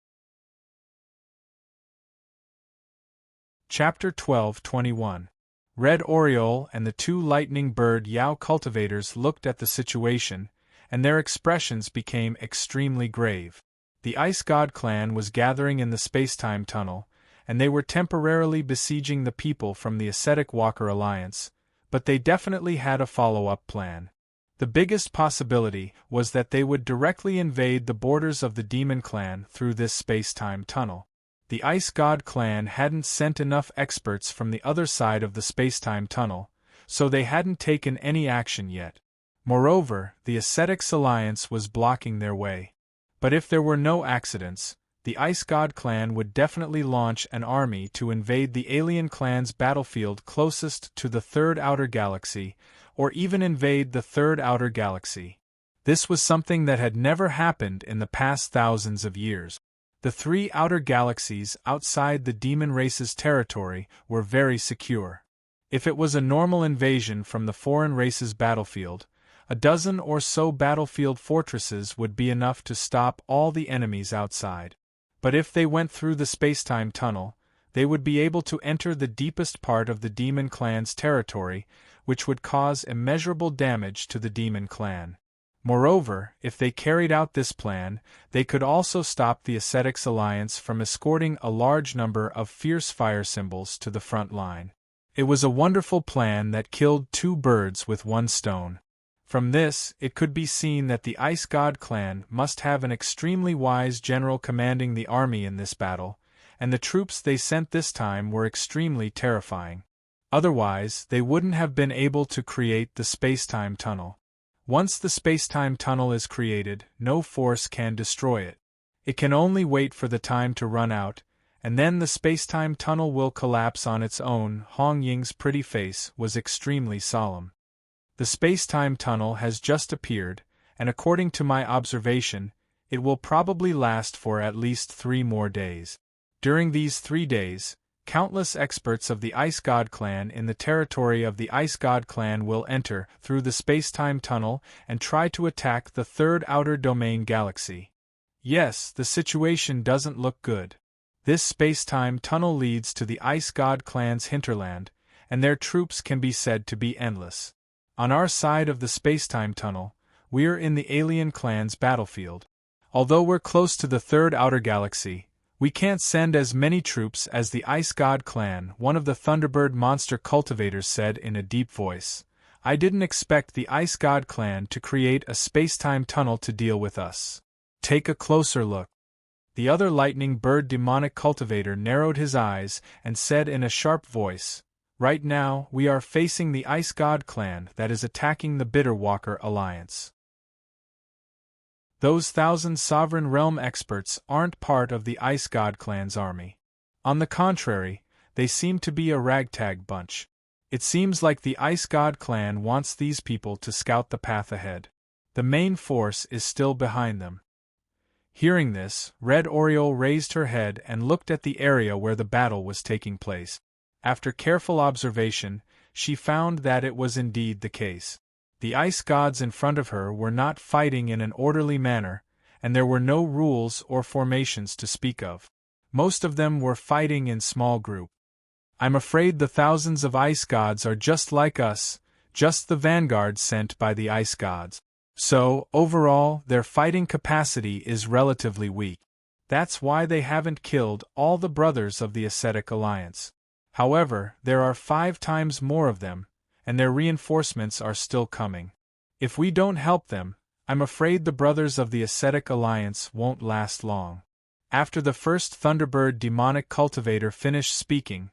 Chapter 12:21. Red Oriole and the two lightning bird Yao cultivators looked at the situation, and their expressions became extremely grave. The Ice God clan was gathering in the space-time tunnel, and they were temporarily besieging the people from the Ascetic Walker Alliance, but they definitely had a follow-up plan. The biggest possibility was that they would directly invade the borders of the Demon Clan through this space-time tunnel. The Ice God clan hadn't sent enough experts from the other side of the space-time tunnel, so they hadn't taken any action yet. Moreover, the Ascetics Alliance was blocking their way. But if there were no accidents, the Ice God clan would definitely launch an army to invade the alien clan's battlefield closest to the Third Outer Galaxy, or even invade the Third Outer Galaxy. This was something that had never happened in the past thousands of years. The three outer galaxies outside the demon race's territory were very secure. If it was a normal invasion from the foreign race's battlefield, a dozen or so battlefield fortresses would be enough to stop all the enemies outside. But if they went through the space-time tunnel, they would be able to enter the deepest part of the Demon Clan's territory, which would cause immeasurable damage to the Demon Clan. Moreover, if they carried out this plan, they could also stop the Ascetics Alliance from escorting a large number of fierce fire symbols to the front line. It was a wonderful plan that killed two birds with one stone. From this, it could be seen that the Ice God clan must have an extremely wise general commanding the army in this battle, and the troops they sent this time were extremely terrifying. Otherwise, they wouldn't have been able to create the space-time tunnel. Once the space-time tunnel is created, no force can destroy it. It can only wait for the time to run out, and then the space-time tunnel will collapse on its own. Hong Ying's pretty face was extremely solemn. The space-time tunnel has just appeared, and according to my observation, it will probably last for at least 3 more days. During these 3 days, countless experts of the Ice God clan in the territory of the Ice God clan will enter through the space-time tunnel and try to attack the Third Outer Domain Galaxy. Yes, the situation doesn't look good. This space-time tunnel leads to the Ice God clan's hinterland, and their troops can be said to be endless. On our side of the spacetime tunnel, we're in the alien clan's battlefield. Although we're close to the third outer galaxy, we can't send as many troops as the Ice God clan, one of the Thunderbird monster cultivators said in a deep voice. I didn't expect the Ice God clan to create a spacetime tunnel to deal with us. Take a closer look. The other lightning bird demonic cultivator narrowed his eyes and said in a sharp voice, right now, we are facing the Ice God clan that is attacking the Bitterwalker Alliance. Those 1,000 Sovereign Realm experts aren't part of the Ice God clan's army. On the contrary, they seem to be a ragtag bunch. It seems like the Ice God clan wants these people to scout the path ahead. The main force is still behind them. Hearing this, Red Oriole raised her head and looked at the area where the battle was taking place. After careful observation, she found that it was indeed the case. The ice gods in front of her were not fighting in an orderly manner, and there were no rules or formations to speak of. Most of them were fighting in small groups. I'm afraid the thousands of ice gods are just like us, just the vanguard sent by the ice gods. So, overall, their fighting capacity is relatively weak. That's why they haven't killed all the brothers of the Ascetic Alliance. However, there are 5 times more of them, and their reinforcements are still coming. If we don't help them, I'm afraid the brothers of the Ascetic Alliance won't last long. After the first Thunderbird demonic cultivator finished speaking,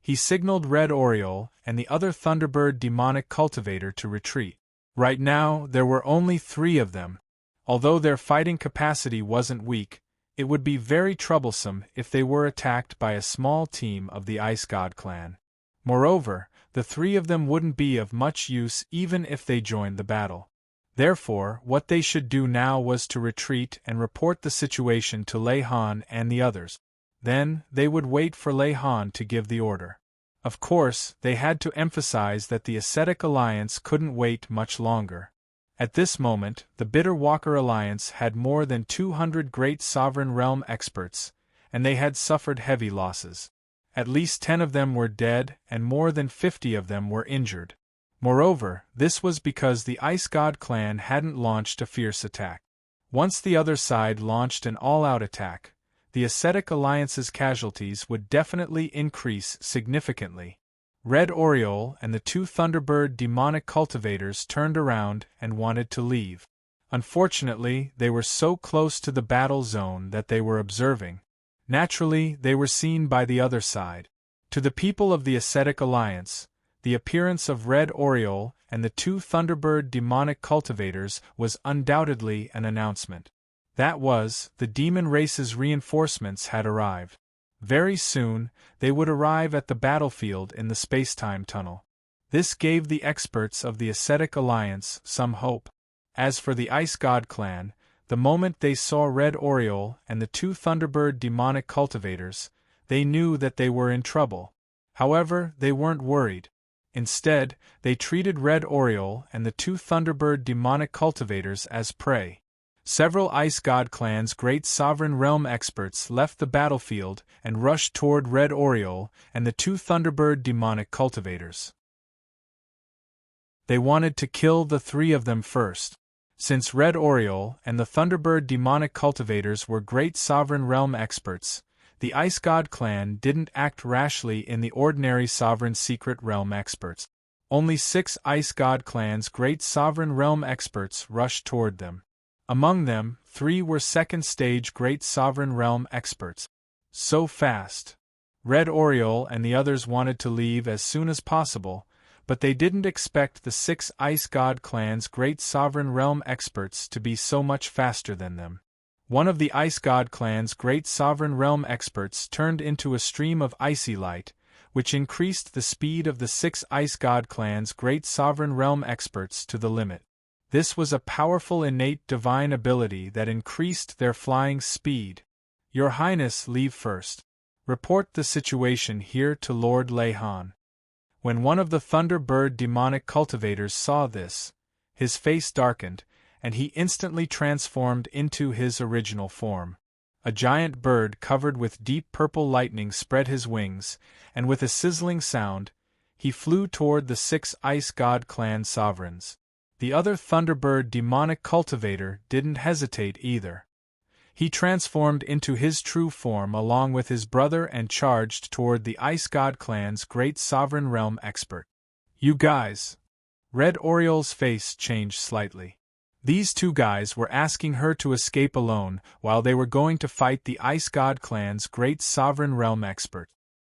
he signaled Red Oriole and the other Thunderbird demonic cultivator to retreat. Right now, there were only 3 of them. Although their fighting capacity wasn't weak, it would be very troublesome if they were attacked by a small team of the Ice God clan. Moreover, the 3 of them wouldn't be of much use even if they joined the battle. Therefore, what they should do now was to retreat and report the situation to Lei Han and the others. Then, they would wait for Lei Han to give the order. Of course, they had to emphasize that the Ascetic Alliance couldn't wait much longer. At this moment, the Bitterwalker Alliance had more than 200 great Sovereign Realm experts, and they had suffered heavy losses. At least 10 of them were dead, and more than 50 of them were injured. Moreover, this was because the Ice God clan hadn't launched a fierce attack. Once the other side launched an all-out attack, the Ascetic Alliance's casualties would definitely increase significantly. Red Oriole and the 2 Thunderbird demonic cultivators turned around and wanted to leave. Unfortunately, they were so close to the battle zone that they were observing. Naturally, they were seen by the other side. To the people of the Ascetic Alliance, the appearance of Red Oriole and the 2 Thunderbird demonic cultivators was undoubtedly an announcement. That was, the demon race's reinforcements had arrived. Very soon, they would arrive at the battlefield in the spacetime tunnel. This gave the experts of the Ascetic Alliance some hope. As for the Ice God clan, the moment they saw Red Oriole and the 2 Thunderbird demonic cultivators, they knew that they were in trouble. However, they weren't worried. Instead, they treated Red Oriole and the 2 Thunderbird demonic cultivators as prey. Several Ice God clan's great Sovereign Realm experts left the battlefield and rushed toward Red Oriole and the 2 Thunderbird demonic cultivators. They wanted to kill the 3 of them first. Since Red Oriole and the Thunderbird demonic cultivators were great Sovereign Realm experts, the Ice God clan didn't act rashly in the ordinary Sovereign Secret Realm experts. Only 6 Ice God clan's great Sovereign Realm experts rushed toward them. Among them, 3 were second-stage Great Sovereign Realm experts. So fast. Red Oriole and the others wanted to leave as soon as possible, but they didn't expect the 6 Ice God clan's Great Sovereign Realm experts to be so much faster than them. One of the Ice God clan's Great Sovereign Realm experts turned into a stream of icy light, which increased the speed of the 6 Ice God clan's Great Sovereign Realm experts to the limit. This was a powerful innate divine ability that increased their flying speed. Your Highness, leave first. Report the situation here to Lord Lei Han. When one of the Thunderbird demonic cultivators saw this, his face darkened, and he instantly transformed into his original form. A giant bird covered with deep purple lightning spread his wings, and with a sizzling sound, he flew toward the 6 Ice God clan sovereigns. The other Thunderbird demonic cultivator didn't hesitate either. He transformed into his true form along with his brother and charged toward the Ice God clan's great sovereign realm expert. You guys! Red Oriole's face changed slightly. These two guys were asking her to escape alone while they were going to fight the Ice God clan's great sovereign realm expert.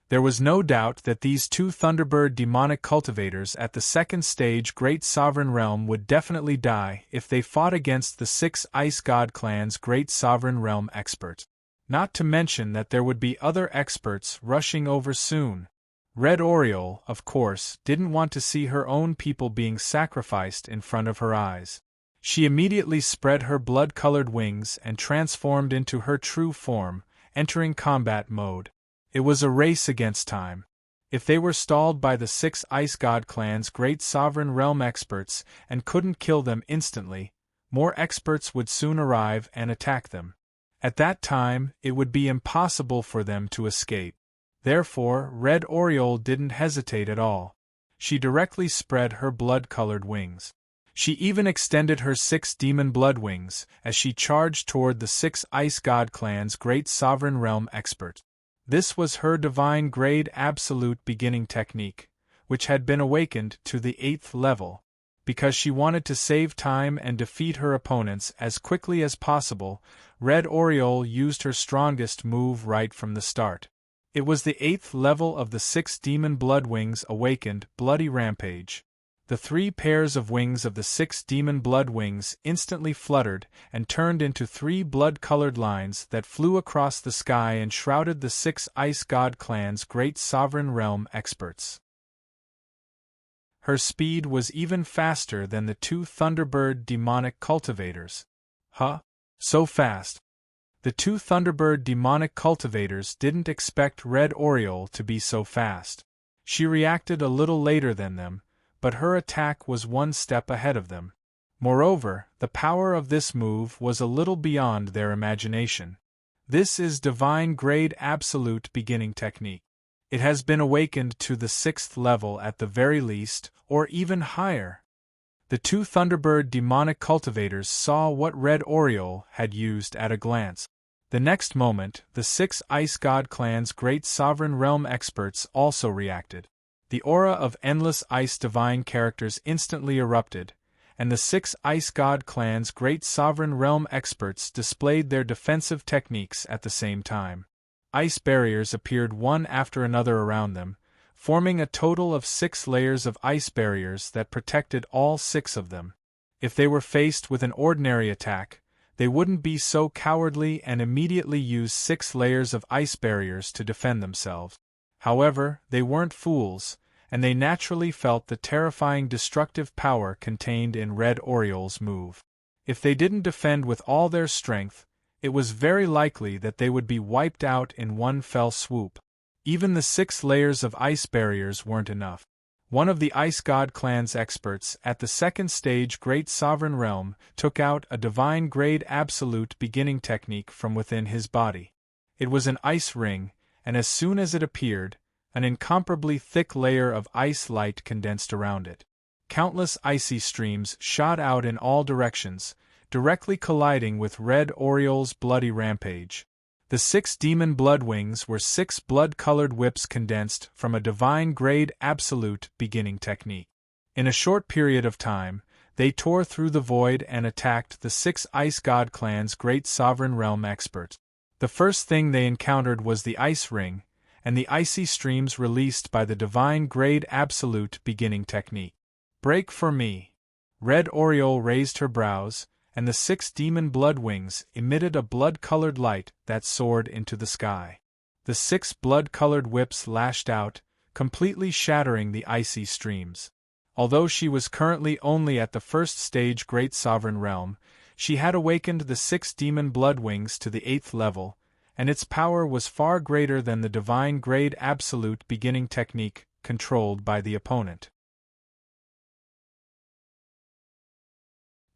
There was no doubt that these two Thunderbird demonic cultivators at the second stage Great Sovereign Realm would definitely die if they fought against the 6 Ice God clan's Great Sovereign Realm expert. Not to mention that there would be other experts rushing over soon. Red Oriole, of course, didn't want to see her own people being sacrificed in front of her eyes. She immediately spread her blood-colored wings and transformed into her true form, entering combat mode. It was a race against time. If they were stalled by the 6 Ice God clan's great sovereign realm experts and couldn't kill them instantly, more experts would soon arrive and attack them. At that time, it would be impossible for them to escape. Therefore, Red Oriole didn't hesitate at all. She directly spread her blood-colored wings. She even extended her 6 demon blood wings as she charged toward the 6 Ice God clan's great sovereign realm expert. This was her divine grade absolute beginning technique, which had been awakened to the 8th level. Because she wanted to save time and defeat her opponents as quickly as possible, Red Oriole used her strongest move right from the start. It was the 8th level of the 6 demon blood wings awakened Bloody Rampage. The 3 pairs of wings of the 6 demon blood wings instantly fluttered and turned into 3 blood-colored lines that flew across the sky and shrouded the 6 Ice God clan's great sovereign realm experts. Her speed was even faster than the 2 Thunderbird demonic cultivators. Huh? So fast? The 2 Thunderbird demonic cultivators didn't expect Red Oriole to be so fast. She reacted a little later than them, but her attack was 1 step ahead of them. Moreover, the power of this move was a little beyond their imagination. This is Divine Grade Absolute Beginning Technique. It has been awakened to the 6th level at the very least, or even higher. The 2 Thunderbird demonic cultivators saw what Red Oriole had used at a glance. The next moment, the 6 Ice God clan's great sovereign realm experts also reacted. The aura of endless ice divine characters instantly erupted, and the 6 Ice God clan's great sovereign realm experts displayed their defensive techniques at the same time. Ice barriers appeared one after another around them, forming a total of 6 layers of ice barriers that protected all 6 of them. If they were faced with an ordinary attack, they wouldn't be so cowardly and immediately use 6 layers of ice barriers to defend themselves. However, they weren't fools, and they naturally felt the terrifying destructive power contained in Red Oriole's move. If they didn't defend with all their strength, it was very likely that they would be wiped out in one fell swoop. Even the 6 layers of ice barriers weren't enough. One of the Ice God clan's experts at the second stage Great Sovereign Realm took out a divine grade absolute beginning technique from within his body. It was an ice ring, and as soon as it appeared, an incomparably thick layer of ice light condensed around it. Countless icy streams shot out in all directions, directly colliding with Red Oriole's bloody rampage. The 6 demon blood wings were 6 blood-colored whips condensed from a divine grade absolute beginning technique. In a short period of time, they tore through the void and attacked the 6 Ice God clan's great sovereign realm experts. The first thing they encountered was the ice ring, and the icy streams released by the divine grade absolute beginning technique. Break for me. Red Oriole raised her brows, and the 6 demon blood wings emitted a blood-colored light that soared into the sky. The 6 blood-colored whips lashed out, completely shattering the icy streams. Although she was currently only at the first stage Great Sovereign Realm, she had awakened the 6 demon blood wings to the 8th level, and its power was far greater than the divine grade absolute beginning technique controlled by the opponent.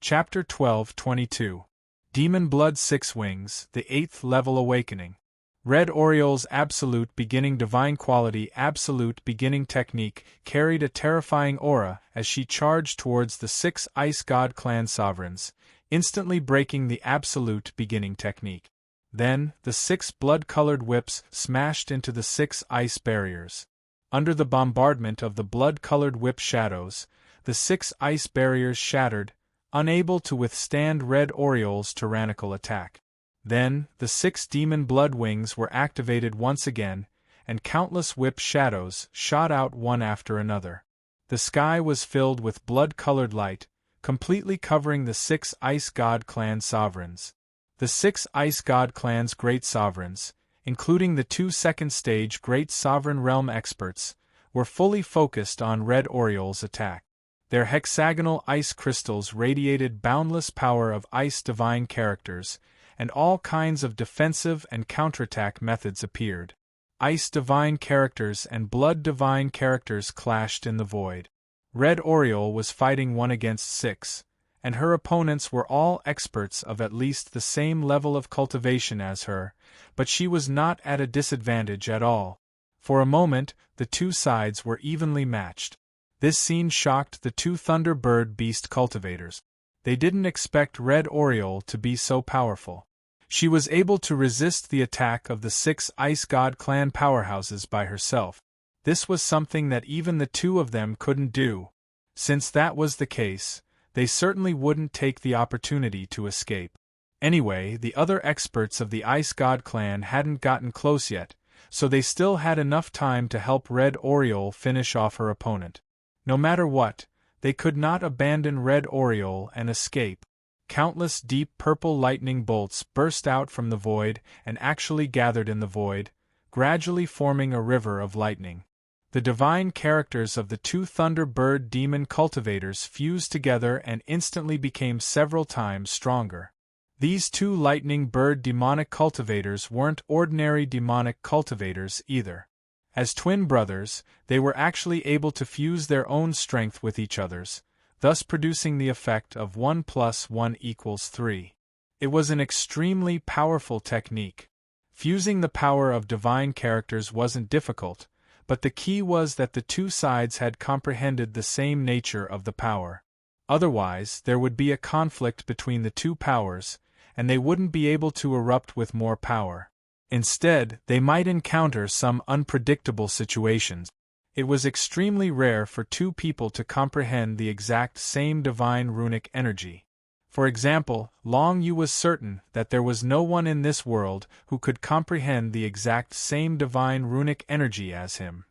Chapter 12:22 Demon Blood 6 Wings, the 8th Level Awakening. Red Oriole's absolute beginning divine quality, absolute beginning technique, carried a terrifying aura as she charged towards the 6 Ice God clan sovereigns, instantly breaking the absolute beginning technique. Then, the 6 blood-colored whips smashed into the 6 ice barriers. Under the bombardment of the blood-colored whip shadows, the 6 ice barriers shattered, unable to withstand Red Oriole's tyrannical attack. Then, the 6 demon blood wings were activated once again, and countless whip shadows shot out one after another. The sky was filled with blood-colored light, completely covering the 6 Ice God clan sovereigns. The 6 Ice God clan's great sovereigns, including the 2 second-stage Great Sovereign Realm experts, were fully focused on Red Oriole's attack. Their hexagonal ice crystals radiated boundless power of ice divine characters, and all kinds of defensive and counterattack methods appeared. Ice divine characters and blood divine characters clashed in the void. Red Oriole was fighting 1 against 6, and her opponents were all experts of at least the same level of cultivation as her, but she was not at a disadvantage at all. For a moment, the 2 sides were evenly matched. This scene shocked the 2 Thunderbird Beast cultivators. They didn't expect Red Oriole to be so powerful. She was able to resist the attack of the 6 Ice God clan powerhouses by herself. This was something that even the 2 of them couldn't do. Since that was the case, they certainly wouldn't take the opportunity to escape. Anyway, the other experts of the Ice God clan hadn't gotten close yet, so they still had enough time to help Red Oriole finish off her opponent. No matter what, they could not abandon Red Oriole and escape. Countless deep purple lightning bolts burst out from the void and actually gathered in the void, gradually forming a river of lightning. The divine characters of the 2 Thunderbird demon cultivators fused together and instantly became several times stronger. These 2 lightning bird demonic cultivators weren't ordinary demonic cultivators either. As twin brothers, they were actually able to fuse their own strength with each other's, thus producing the effect of 1 + 1 = 3. It was an extremely powerful technique. Fusing the power of divine characters wasn't difficult, but the key was that the 2 sides had comprehended the same nature of the power. Otherwise, there would be a conflict between the 2 powers, and they wouldn't be able to erupt with more power. Instead, they might encounter some unpredictable situations. It was extremely rare for 2 people to comprehend the exact same divine runic energy. For example, Long Yu was certain that there was no one in this world who could comprehend the exact same divine runic energy as him.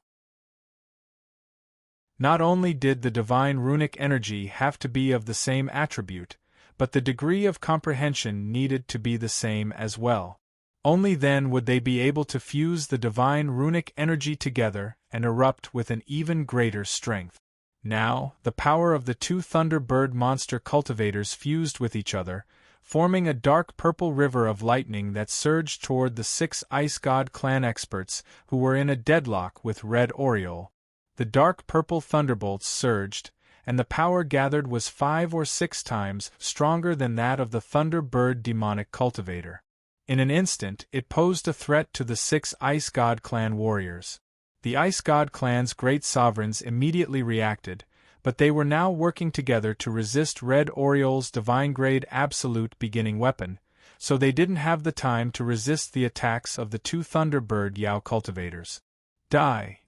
Not only did the divine runic energy have to be of the same attribute, but the degree of comprehension needed to be the same as well. Only then would they be able to fuse the divine runic energy together and erupt with an even greater strength. Now, the power of the 2 Thunderbird monster cultivators fused with each other, forming a dark purple river of lightning that surged toward the 6 Ice God clan experts who were in a deadlock with Red Oriole. The dark purple thunderbolts surged, and the power gathered was 5 or 6 times stronger than that of the Thunderbird demonic cultivator. In an instant, it posed a threat to the 6 Ice God clan warriors. The Ice God clan's great sovereigns immediately reacted, but they were now working together to resist Red Oriole's divine-grade absolute beginning weapon, so they didn't have the time to resist the attacks of the 2 Thunderbird Yao cultivators. Die!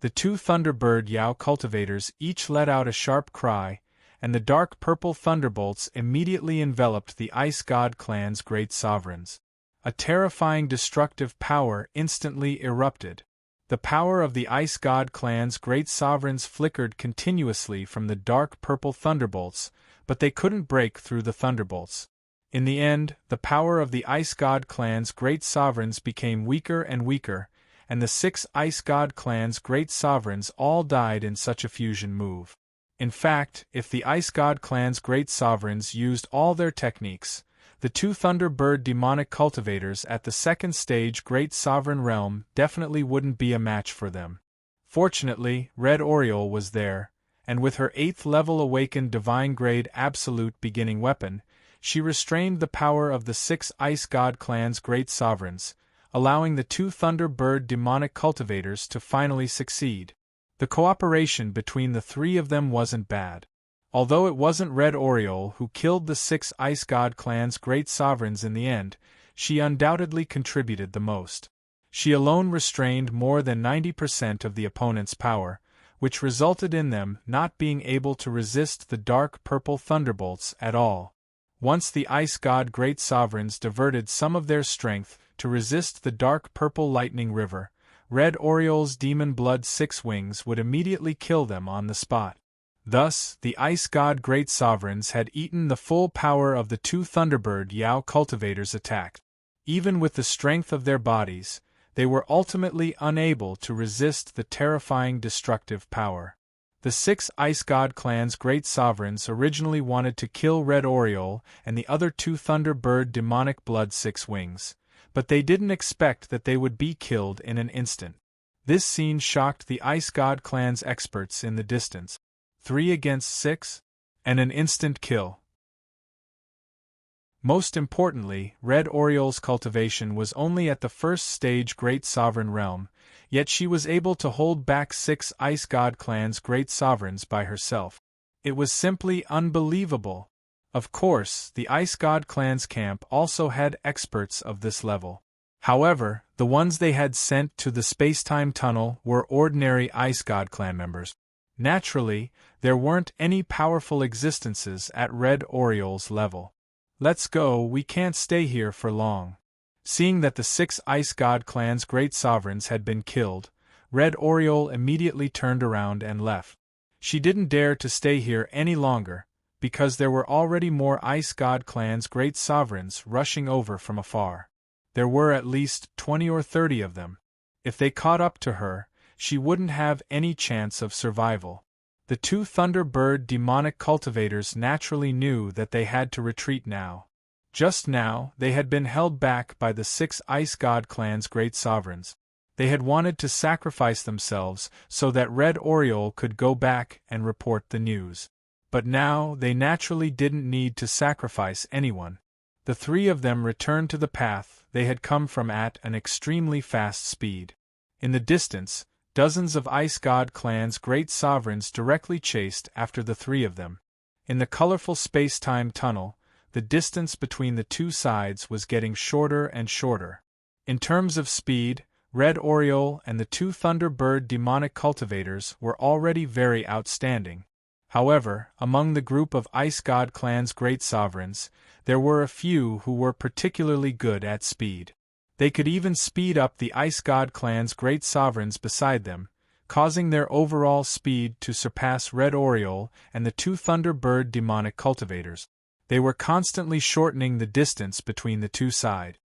The 2 Thunderbird Yao cultivators each let out a sharp cry, and the dark purple thunderbolts immediately enveloped the Ice God clan's great sovereigns. A terrifying destructive power instantly erupted. The power of the Ice God clan's great sovereigns flickered continuously from the dark purple thunderbolts, but they couldn't break through the thunderbolts. In the end, the power of the Ice God clan's great sovereigns became weaker and weaker, and the 6 Ice God clan's great sovereigns all died in such a fusion move. In fact, if the Ice God clan's great sovereigns used all their techniques, the 2 Thunderbird demonic cultivators at the 2nd stage Great Sovereign Realm definitely wouldn't be a match for them. Fortunately, Red Oriole was there, and with her 8th level awakened divine-grade absolute beginning weapon, she restrained the power of the 6 Ice God clan's great sovereigns, allowing the two Thunderbird demonic cultivators to finally succeed. The cooperation between the three of them wasn't bad. Although it wasn't Red Oriole who killed the 6 Ice God clan's great sovereigns in the end, she undoubtedly contributed the most. She alone restrained more than 90% of the opponent's power, which resulted in them not being able to resist the dark purple thunderbolts at all. Once the Ice God Great Sovereigns diverted some of their strength to resist the dark purple lightning river, Red Oriole's demon blood 6 wings would immediately kill them on the spot. Thus, the Ice God Great Sovereigns had eaten the full power of the two Thunderbird Yao cultivators' attack. Even with the strength of their bodies, they were ultimately unable to resist the terrifying destructive power. The 6 Ice God clan's great sovereigns originally wanted to kill Red Oriole and the other two Thunderbird demonic blood 6 wings, but they didn't expect that they would be killed in an instant. This scene shocked the Ice God clan's experts in the distance. 3 against 6? And an instant kill. Most importantly, Red Oriole's cultivation was only at the first stage Great Sovereign realm, yet she was able to hold back 6 Ice God clan's great sovereigns by herself. It was simply unbelievable. Of course, the Ice God clan's camp also had experts of this level. However, the ones they had sent to the space-time tunnel were ordinary Ice God clan members. Naturally, there weren't any powerful existences at Red Oriole's level. "Let's go, we can't stay here for long." Seeing that the 6 Ice God clan's great sovereigns had been killed, Red Oriole immediately turned around and left. She didn't dare to stay here any longer, because there were already more Ice God clan's great sovereigns rushing over from afar. There were at least 20 or 30 of them. If they caught up to her, she wouldn't have any chance of survival. The two Thunderbird demonic cultivators naturally knew that they had to retreat now. Just now, they had been held back by the 6 Ice God clan's great sovereigns. They had wanted to sacrifice themselves so that Red Oriole could go back and report the news. But now, they naturally didn't need to sacrifice anyone. The 3 of them returned to the path they had come from at an extremely fast speed. In the distance, dozens of Ice God clan's great sovereigns directly chased after the 3 of them. In the colorful space-time tunnel, the distance between the two sides was getting shorter and shorter. In terms of speed, Red Oriole and the two Thunderbird demonic cultivators were already very outstanding. However, among the group of Ice God clan's great sovereigns, there were a few who were particularly good at speed. They could even speed up the Ice God clan's great sovereigns beside them, causing their overall speed to surpass Red Oriole and the two Thunderbird demonic cultivators. They were constantly shortening the distance between the two sides.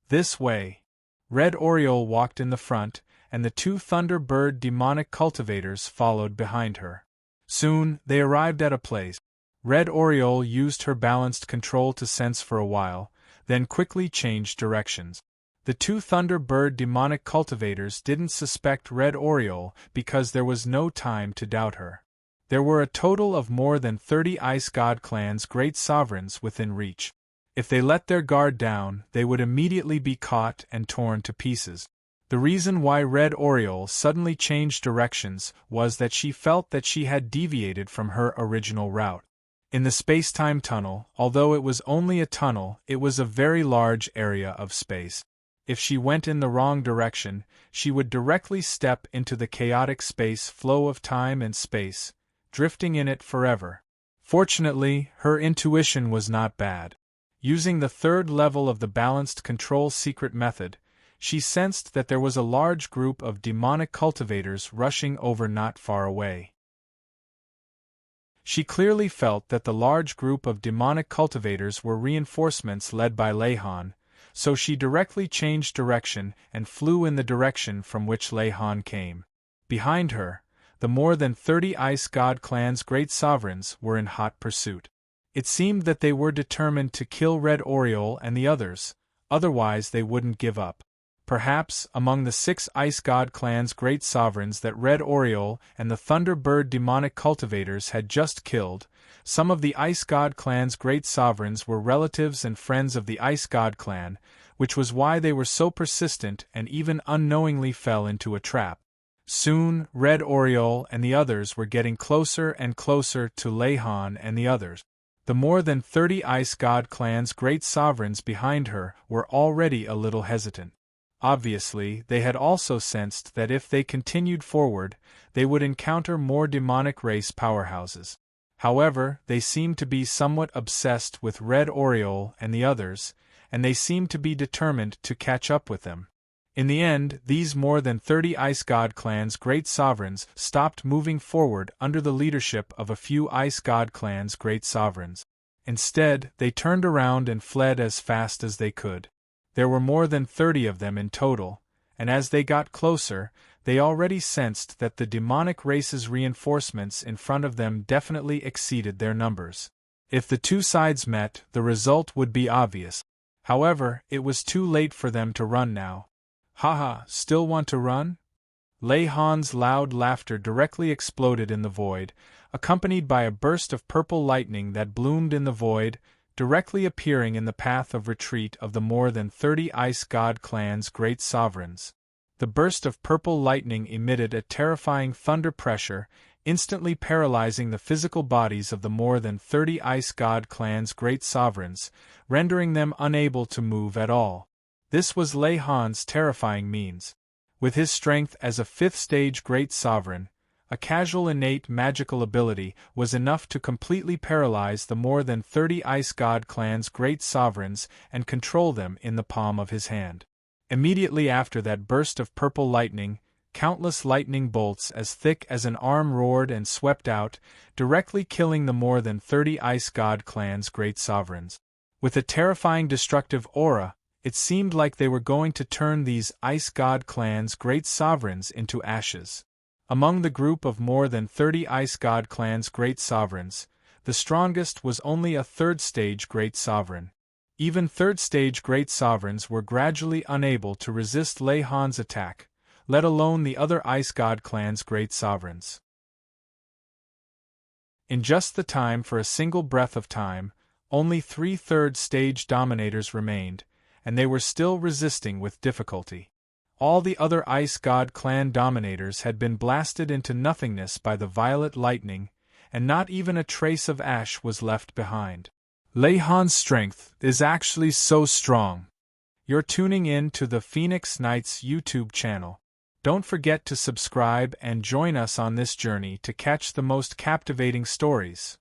This way. Red Oriole walked in the front, and the two Thunderbird demonic cultivators followed behind her. Soon, they arrived at a place. Red Oriole used her balanced control to sense for a while, then quickly changed directions. The two Thunderbird demonic cultivators didn't suspect Red Oriole because there was no time to doubt her. There were a total of more than 30 Ice God clan's great sovereigns within reach. If they let their guard down, they would immediately be caught and torn to pieces. The reason why Red Oriole suddenly changed directions was that she felt that she had deviated from her original route. In the space-time tunnel, although it was only a tunnel, it was a very large area of space. If she went in the wrong direction, she would directly step into the chaotic space flow of time and space, drifting in it forever. Fortunately, her intuition was not bad. Using the 3rd level of the balanced control secret method, she sensed that there was a large group of demonic cultivators rushing over not far away. She clearly felt that the large group of demonic cultivators were reinforcements led by Leihan, so she directly changed direction and flew in the direction from which Leihan came. Behind her, the more than 30 Ice God clan's great sovereigns were in hot pursuit. It seemed that they were determined to kill Red Oriole and the others, otherwise they wouldn't give up. perhaps, among the 6 Ice God clan's great sovereigns that Red Oriole and the Thunderbird demonic cultivators had just killed, some of the Ice God clan's great sovereigns were relatives and friends of the Ice God clan, which was why they were so persistent and even unknowingly fell into a trap. Soon, Red Oriole and the others were getting closer and closer to Lehon and the others. The more than 30 Ice God clan's great sovereigns behind her were already a little hesitant. Obviously, they had also sensed that if they continued forward, they would encounter more demonic race powerhouses. However, they seemed to be somewhat obsessed with Red Oriole and the others, and they seemed to be determined to catch up with them. In the end, these more than 30 Ice God clan's great sovereigns stopped moving forward under the leadership of a few Ice God clan's great sovereigns. Instead, they turned around and fled as fast as they could. There were more than 30 of them in total, and as they got closer, they already sensed that the demonic race's reinforcements in front of them definitely exceeded their numbers. If the two sides met, the result would be obvious. However, it was too late for them to run now. Haha, still want to run? Lehon's loud laughter directly exploded in the void, accompanied by a burst of purple lightning that bloomed in the void, directly appearing in the path of retreat of the more than 30 Ice God clan's great sovereigns. The burst of purple lightning emitted a terrifying thunder pressure, instantly paralyzing the physical bodies of the more than 30 Ice God clan's great sovereigns, rendering them unable to move at all. This was Lehon's terrifying means. With his strength as a 5th-stage great sovereign, a casual innate magical ability was enough to completely paralyze the more than 30 Ice God clan's great sovereigns and control them in the palm of his hand. Immediately after that burst of purple lightning, countless lightning bolts as thick as an arm roared and swept out, directly killing the more than 30 Ice God clan's great sovereigns. With a terrifying destructive aura, it seemed like they were going to turn these Ice God clan's great sovereigns into ashes. Among the group of more than 30 Ice God clan's great sovereigns, the strongest was only a 3rd-stage great sovereign. Even 3rd-stage great sovereigns were gradually unable to resist Lehon's attack, let alone the other Ice God clan's great sovereigns. In just the time for a single breath of time, only 3 3rd-stage dominators remained, and they were still resisting with difficulty. All the other Ice God clan dominators had been blasted into nothingness by the violet lightning, and not even a trace of ash was left behind. Lehon's strength is actually so strong. You're tuning in to the Phoenix Knights YouTube channel. Don't forget to subscribe and join us on this journey to catch the most captivating stories.